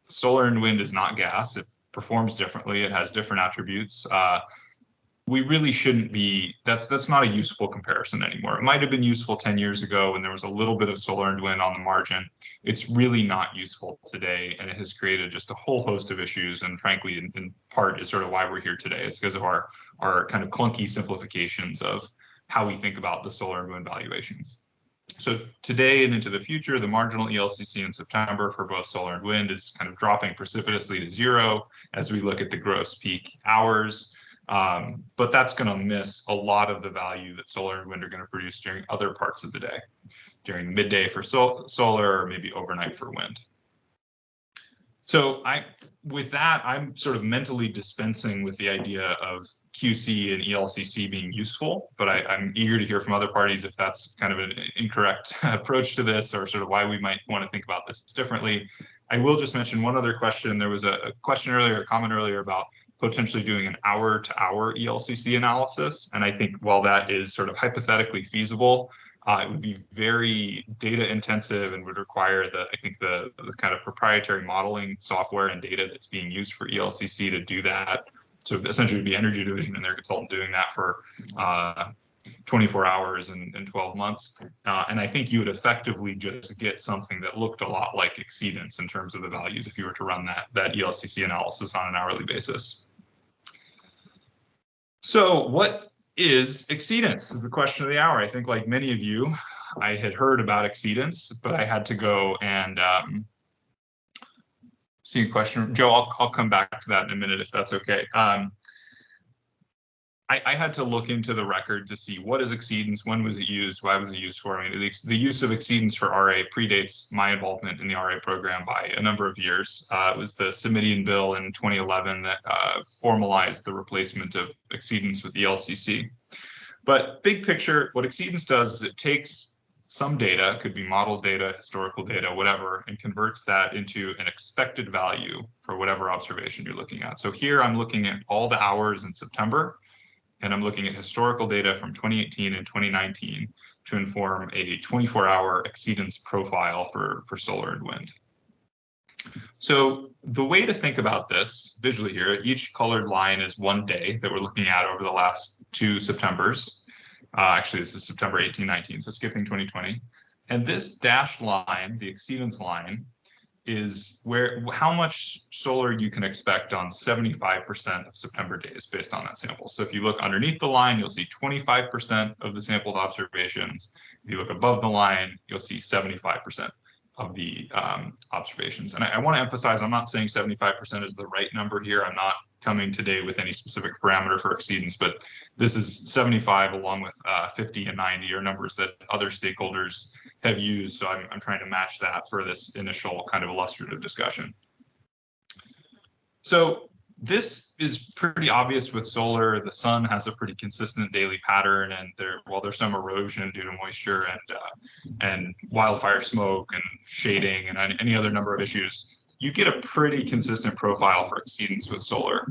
solar and wind is not gas. It performs differently. It has different attributes. We really shouldn't be, that's not a useful comparison anymore. It might have been useful 10 years ago when there was a little bit of solar and wind on the margin. It's really not useful today, and it has created just a whole host of issues, and frankly, in part is sort of why we're here today. It's because of our kind of clunky simplifications of how we think about the solar and wind valuation. So today and into the future, the marginal ELCC in September for both solar and wind is kind of dropping precipitously to 0 as we look at the gross peak hours. But that's going to miss a lot of the value that solar and wind are going to produce during other parts of the day, during the midday for solar or maybe overnight for wind. So with that, I'm sort of mentally dispensing with the idea of QC and ELCC being useful, but I'm eager to hear from other parties if that's kind of an incorrect approach to this, or sort of why we might want to think about this differently. I will just mention one other question. There was a question earlier, a comment earlier about potentially doing an hour-to-hour ELCC analysis. And I think while that is sort of hypothetically feasible, it would be very data intensive and would require the kind of proprietary modeling software and data that's being used for ELCC to do that. So essentially be Energy Division and their consultant doing that for 24 hours and 12 months. And I think you would effectively just get something that looked a lot like exceedance in terms of the values if you were to run that ELCC analysis on an hourly basis. So what is exceedance is the question of the hour. I think like many of you, I had heard about exceedance, but I had to go and see a question. Joe, I'll come back to that in a minute if that's okay. I had to look into the record to see what is exceedance, when was it used, why was it used for? I mean, the use of exceedance for RA predates my involvement in the RA program by a number of years. It was the Semitian bill in 2011 that formalized the replacement of exceedance with the ELCC. But big picture, what exceedance does is it takes some data, could be model data, historical data, whatever, and converts that into an expected value for whatever observation you're looking at. So here I'm looking at all the hours in September, and I'm looking at historical data from 2018 and 2019 to inform a 24-hour exceedance profile for solar and wind. So the way to think about this visually here, each colored line is one day that we're looking at over the last 2 Septembers. Actually, this is September 18, 19, so skipping 2020. And this dashed line, the exceedance line, is how much solar you can expect on 75% of September days based on that sample. So if you look underneath the line, you'll see 25% of the sampled observations. If you look above the line, you'll see 75% of the observations. And I want to emphasize, I'm not saying 75% is the right number here. I'm not coming today with any specific parameter for exceedance, but this is 75 along with 50 and 90 are numbers that other stakeholders have used. So I'm trying to match that for this initial kind of illustrative discussion. So this is pretty obvious with solar. The sun has a pretty consistent daily pattern, and while there's some erosion due to moisture and wildfire smoke and shading and any other number of issues, you get a pretty consistent profile for exceedance with solar.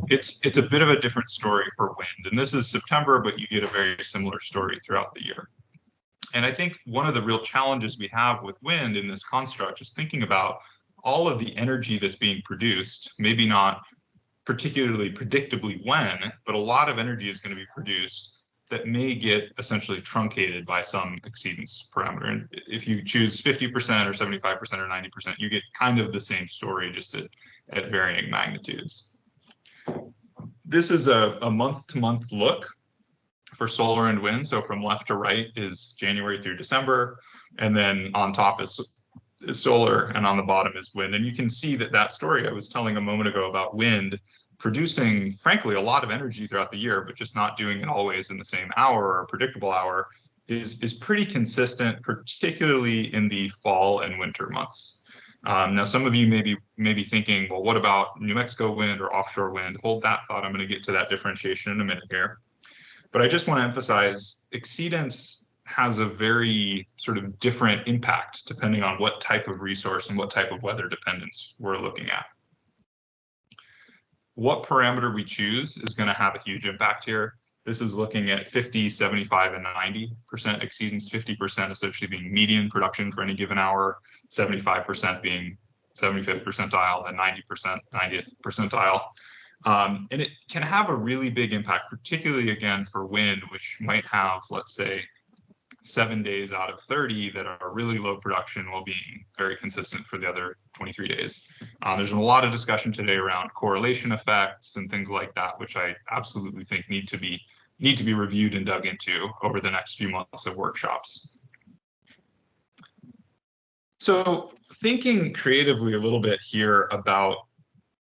It's a bit of a different story for wind, and this is September, but you get a very similar story throughout the year. And I think one of the real challenges we have with wind in this construct is thinking about all of the energy that's being produced, maybe not particularly predictably when, but a lot of energy is going to be produced that may get essentially truncated by some exceedance parameter. And if you choose 50% or 75% or 90%, you get kind of the same story, just at varying magnitudes. This is a month-to-month look for solar and wind. So from left to right is January through December, and then on top is solar, and on the bottom is wind. And you can see that story I was telling a moment ago about wind producing, frankly, a lot of energy throughout the year, but just not doing it always in the same hour or predictable hour is pretty consistent, particularly in the fall and winter months. Now, some of you may be thinking, well, what about New Mexico wind or offshore wind? Hold that thought. I'm going to get to that differentiation in a minute here. But I just want to emphasize exceedance has a very sort of different impact depending on what type of resource and what type of weather dependence we're looking at. What parameter we choose is going to have a huge impact here. This is looking at 50, 75, and 90% exceedance, 50% essentially being median production for any given hour, 75% being 75th percentile, and 90% 90th percentile. And it can have a really big impact, particularly again for wind, which might have, let's say, 7 days out of 30 that are really low production while being very consistent for the other 23 days. There's been a lot of discussion today around correlation effects and things like that, which I absolutely think need to be reviewed and dug into over the next few months of workshops. So thinking creatively a little bit here about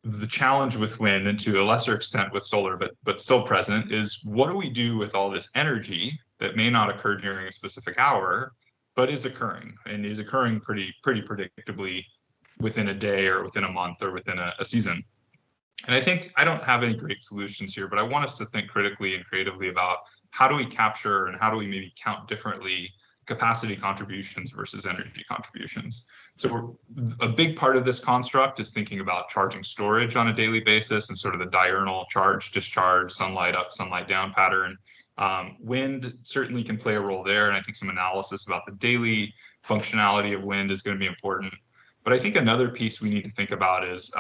the challenge with wind, and to a lesser extent with solar, but still present, is what do we do with all this energy that may not occur during a specific hour, but is occurring, and is occurring pretty predictably within a day or within a month or within a season. And I think I don't have any great solutions here, but I want us to think critically and creatively about how do we capture and how do we maybe count differently capacity contributions versus energy contributions. So a big part of this construct is thinking about charging storage on a daily basis and sort of the diurnal charge, discharge, sunlight up, sunlight down pattern. Wind certainly can play a role there, and I think some analysis about the daily functionality of wind is going to be important. But I think another piece we need to think about is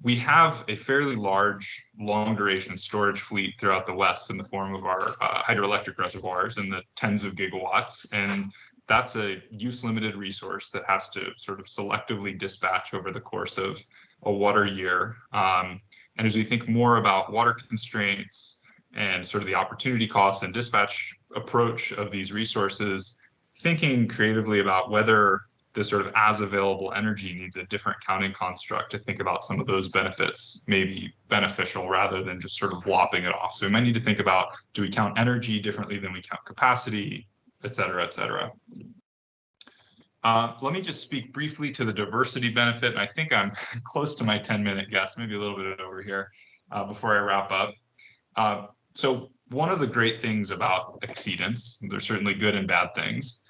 we have a fairly large, long duration storage fleet throughout the West in the form of our hydroelectric reservoirs in the tens of gigawatts. And that's a use limited resource that has to sort of selectively dispatch over the course of a water year. And as we think more about water constraints and sort of the opportunity costs and dispatch approach of these resources, thinking creatively about whether the sort of as available energy needs a different counting construct to think about some of those benefits may be beneficial rather than just sort of lopping it off. So we might need to think about, do we count energy differently than we count capacity, et cetera, et cetera. Let me just speak briefly to the diversity benefit. And I think I'm close to my 10-minute guess, maybe a little bit over here before I wrap up. So one of the great things about exceedance, there's certainly good and bad things,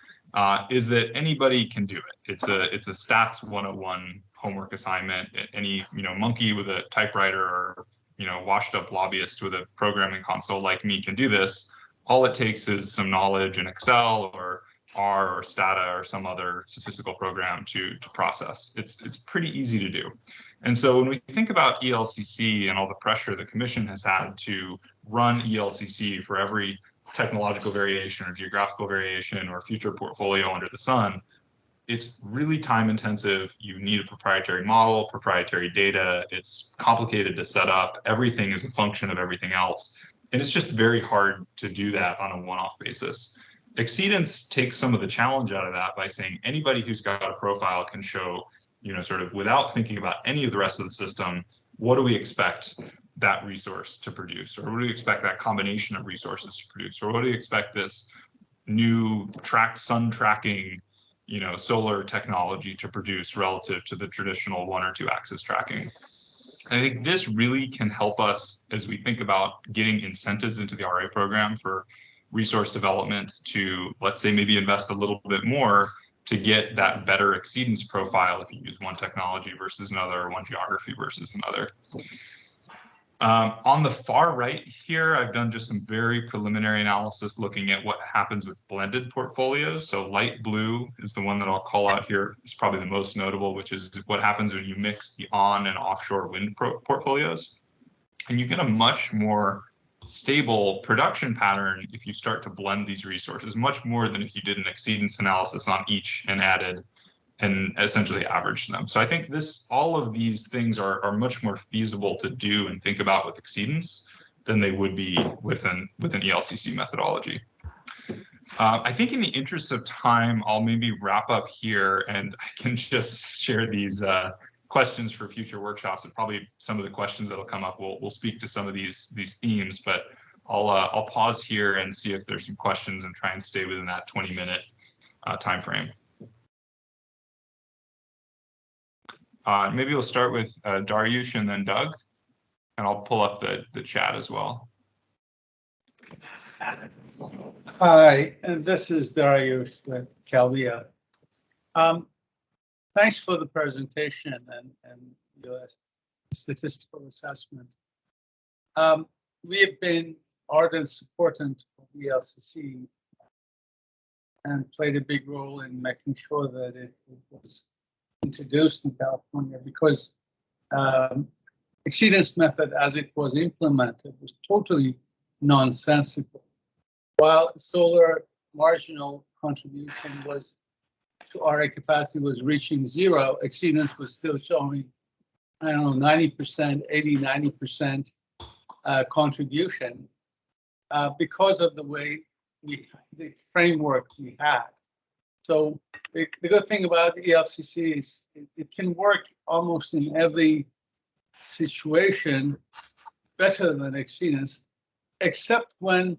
is that anybody can do it. It's a stats 101 homework assignment. Any monkey with a typewriter or washed up lobbyist with a programming console like me can do this. All it takes is some knowledge in Excel or R or Stata or some other statistical program to process. It's pretty easy to do. And so when we think about ELCC and all the pressure the commission has had to run ELCC for every technological variation or geographical variation or future portfolio under the sun, it's really time intensive. You need a proprietary model, proprietary data. It's complicated to set up. Everything is a function of everything else. And it's just very hard to do that on a one-off basis. Exceedance takes some of the challenge out of that by saying anybody who's got a profile can show, sort of without thinking about any of the rest of the system, what do we expect that resource to produce? Or what do we expect that combination of resources to produce? Or what do we expect this new sun tracking solar technology to produce relative to the traditional 1 or 2 axis tracking? I think this really can help us as we think about getting incentives into the RA program for resource development to, let's say, maybe invest a little bit more to get that better exceedance profile if you use one technology versus another, or one geography versus another. On the far right here, I've done just some very preliminary analysis looking at what happens with blended portfolios. So light blue is the one that I'll call out here. It's probably the most notable, which is what happens when you mix the on and offshore wind portfolios. And you get a much more stable production pattern if you start to blend these resources, much more than if you did an exceedance analysis on each and added and essentially average them. So I think all of these things are much more feasible to do and think about with exceedance than they would be with an ELCC methodology. I think in the interest of time, I'll maybe wrap up here, and I can just share these questions for future workshops, and probably some of the questions that'll come up will speak to some of these themes, but I'll pause here and see if there's some questions and try and stay within that 20-minute time frame. Maybe we'll start with Dariush and then Doug, and I'll pull up the chat as well. Hi, and this is Dariush with Calvia. Thanks for the presentation and your statistical assessment. We have been ardent supporters of ELCC and played a big role in making sure that it was introduced in California, because exceedance method as it was implemented was totally nonsensical. While solar marginal contribution was to RA capacity was reaching 0, exceedance was still showing, 90%, 80, 90% contribution because of the way the framework we had. So the good thing about ELCC is it can work almost in every situation better than exceedance, except when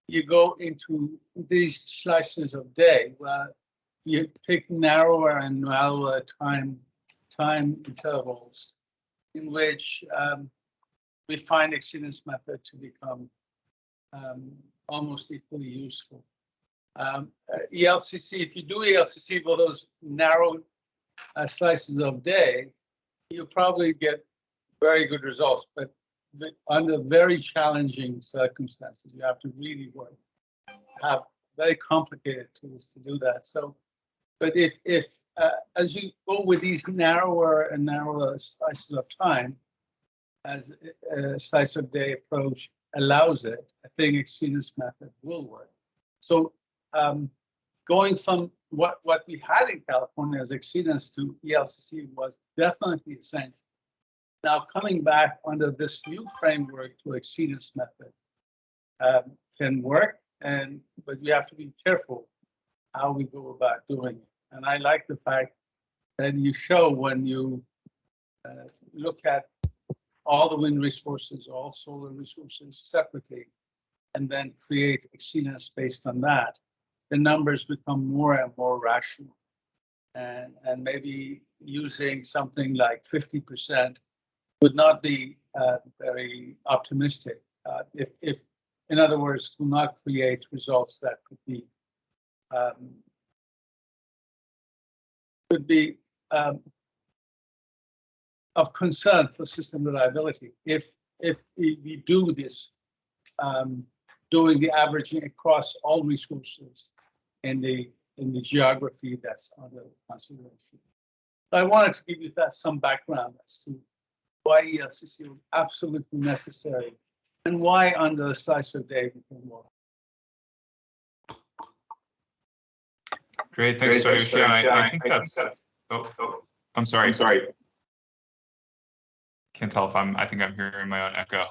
you go into these slices of day where you pick narrower and narrower time intervals in which we find exceedance method to become almost equally useful. ELCC, if you do ELCC for those narrow slices of day, you probably get very good results, but under very challenging circumstances, you have to really work, have very complicated tools to do that. So, but if as you go with these narrower and narrower slices of time, as a slice of day approach allows it, I think exceedance method will work. So going from what we had in California as exceedance to ELCC was definitely essential. Now coming back under this new framework to exceedance method can work, but we have to be careful how we go about doing it. And I like the fact that you show when you look at all the wind resources, all solar resources separately, and then create exceedance based on that, the numbers become more and more rational. And maybe using something like 50% would not be very optimistic. If, in other words, will not create results that could be of concern for system reliability. If we do this, doing the averaging across all resources in the in the geography that's under consideration. I wanted to give you some background as to why ELCC was absolutely necessary and why under a slice of day became more. Great, thanks, Dariush. Yeah, I think that's. Oh, I'm sorry. Can't tell if I think I'm hearing my own echo.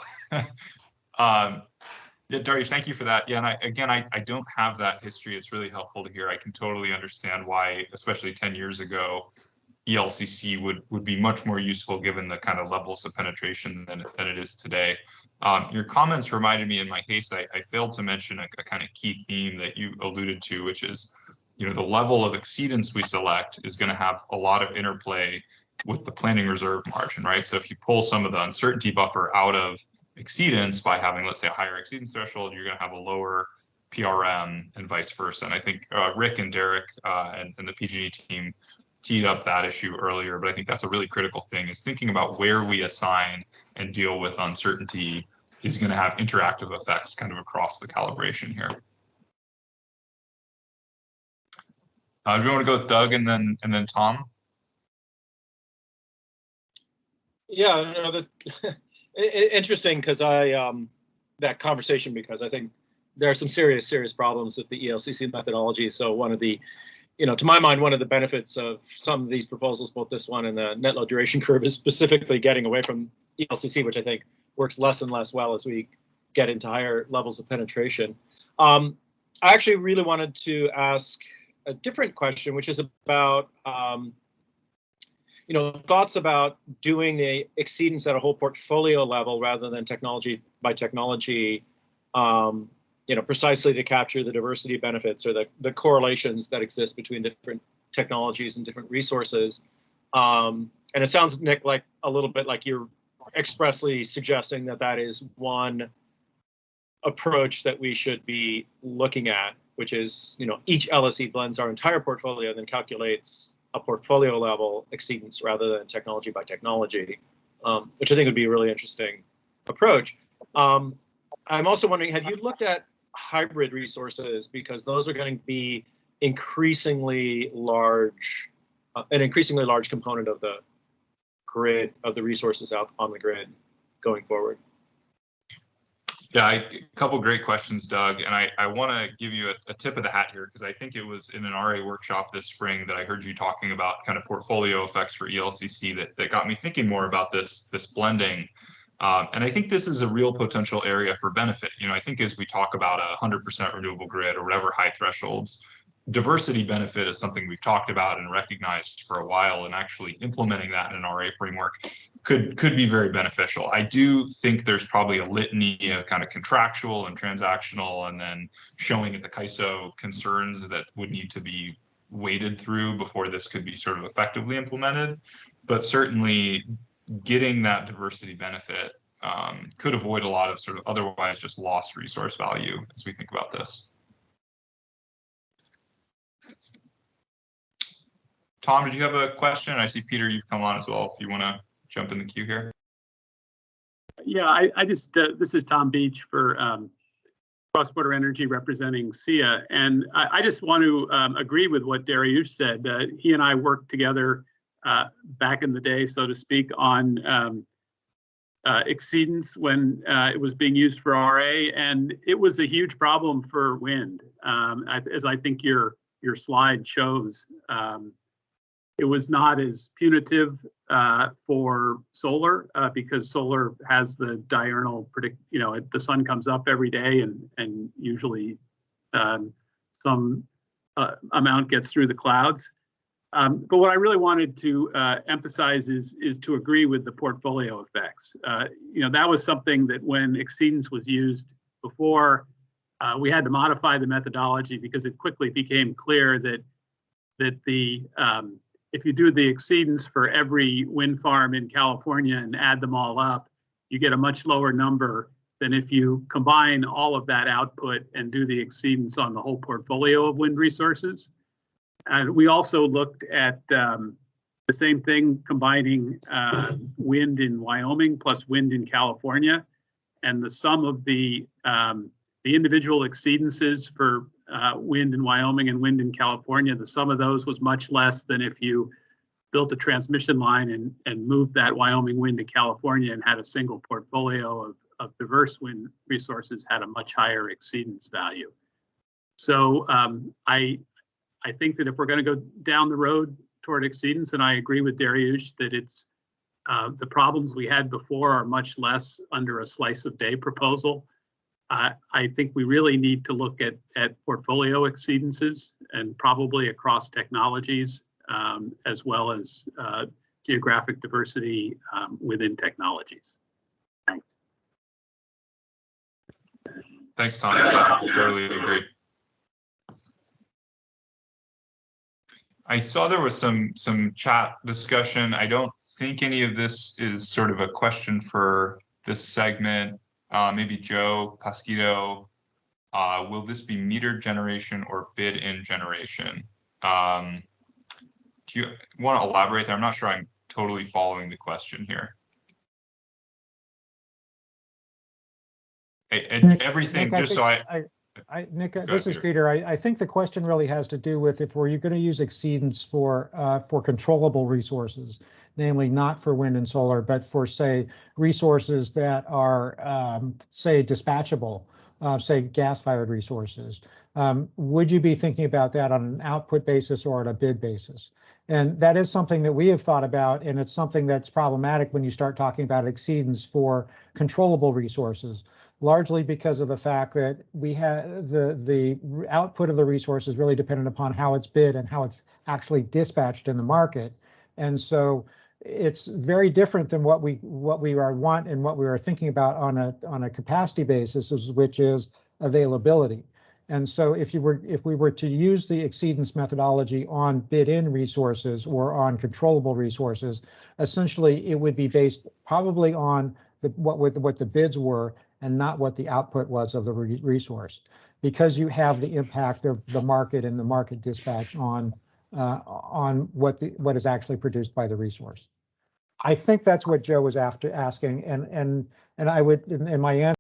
Yeah, Dariush, thank you for that. Yeah, and I don't have that history. It's really helpful to hear. I can totally understand why, especially 10 years ago, ELCC would be much more useful given the kind of levels of penetration than it is today. Your comments reminded me in my haste, I failed to mention a kind of key theme that you alluded to, which is, you know, the level of exceedance we select is going to have a lot of interplay with the planning reserve margin, right? So if you pull some of the uncertainty buffer out of exceedance by having, let's say, a higher exceedance threshold, you're going to have a lower PRM and vice versa. And I think Rick and Derek and the PG&E team teed up that issue earlier, but I think that's a really critical thing, is thinking about where we assign and deal with uncertainty is going to have interactive effects kind of across the calibration here. Do you want to go with Doug and then Tom? Yeah, no, that's interesting because that conversation, because I think there are some serious problems with the ELCC methodology. So one of the, you know, to my mind, one of the benefits of some of these proposals, both this one and the net load duration curve, is specifically getting away from ELCC, which I think works less and less well as we get into higher levels of penetration. I actually really wanted to ask a different question, which is about, you know, thoughts about doing the exceedance at a whole portfolio level rather than technology by technology, you know, precisely to capture the diversity benefits or the correlations that exist between different technologies and different resources. And it sounds, Nick, like a little bit like you're expressly suggesting that that is one approach that we should be looking at, which is, you know, each LSE blends our entire portfolio and then calculates a portfolio level exceedance rather than technology by technology, which I think would be a really interesting approach. I'm also wondering, have you looked at hybrid resources, because those are going to be increasingly large, an increasingly large component of the grid, of the resources out on the grid going forward? Yeah, a couple great questions, Doug. And I want to give you a tip of the hat here, because I think it was in an RA workshop this spring that I heard you talking about kind of portfolio effects for ELCC that got me thinking more about this blending. And I think this is a real potential area for benefit. You know, I think as we talk about a 100% renewable grid or whatever high thresholds, diversity benefit is something we've talked about and recognized for a while, and actually implementing that in an RA framework could be very beneficial. I do think there's probably a litany of kind of contractual and transactional, and then showing at the CAISO concerns that would need to be waded through before this could be sort of effectively implemented. But certainly getting that diversity benefit could avoid a lot of sort of otherwise just lost resource value as we think about this. Tom, did you have a question? I see, Peter, you've come on as well, if you want to jump in the queue here. Yeah, I just, this is Tom Beach for Cross Border Energy representing SEIA. And I just want to agree with what Dariush said. He and I worked together back in the day, so to speak, on exceedance when it was being used for RA, and it was a huge problem for wind, as I think your slide shows. It was not as punitive for solar because solar has the diurnal the sun comes up every day, and usually some amount gets through the clouds. But what I really wanted to emphasize is to agree with the portfolio effects. That was something that when exceedance was used before, we had to modify the methodology because it quickly became clear that the if you do the exceedance for every wind farm in California and add them all up, you get a much lower number than if you combine all of that output and do the exceedance on the whole portfolio of wind resources. And we also looked at the same thing, combining wind in Wyoming plus wind in California, and the sum of the individual exceedances for wind in Wyoming and wind in California, the sum of those was much less than if you built a transmission line and moved that Wyoming wind to California and had a single portfolio of diverse wind resources, had a much higher exceedance value. So I think that if we're going to go down the road toward exceedance, and I agree with Dariush that it's the problems we had before are much less under a slice of day proposal. I think we really need to look at portfolio exceedances and probably across technologies, as well as geographic diversity within technologies. Thanks. Thanks, Tom. I totally agree. I saw there was some chat discussion. I don't think any of this is sort of a question for this segment. Maybe Joe Pasquito, will this be metered generation or bid-in generation? Do you want to elaborate there? I'm not sure I'm totally following the question here. Everything, Nick, just so Nick, this is Peter. I think the question really has to do with if we're going to use exceedance for controllable resources, namely not for wind and solar, but for, say, resources that are, say, dispatchable, say, gas-fired resources. Would you be thinking about that on an output basis or on a bid basis? And that is something that we have thought about, and it's something that's problematic when you start talking about exceedance for controllable resources, largely because of the fact that we have the output of the resource is really dependent upon how it's bid and how it's actually dispatched in the market. And so it's very different than what we want and what we are thinking about on a capacity basis, which is availability. And so if we were to use the exceedance methodology on bid-in resources or on controllable resources, essentially it would be based probably on what the bids were and not what the output was of the resource, because you have the impact of the market and the market dispatch on what is actually produced by the resource. I think that's what Joe was asking, and I would, in my answer,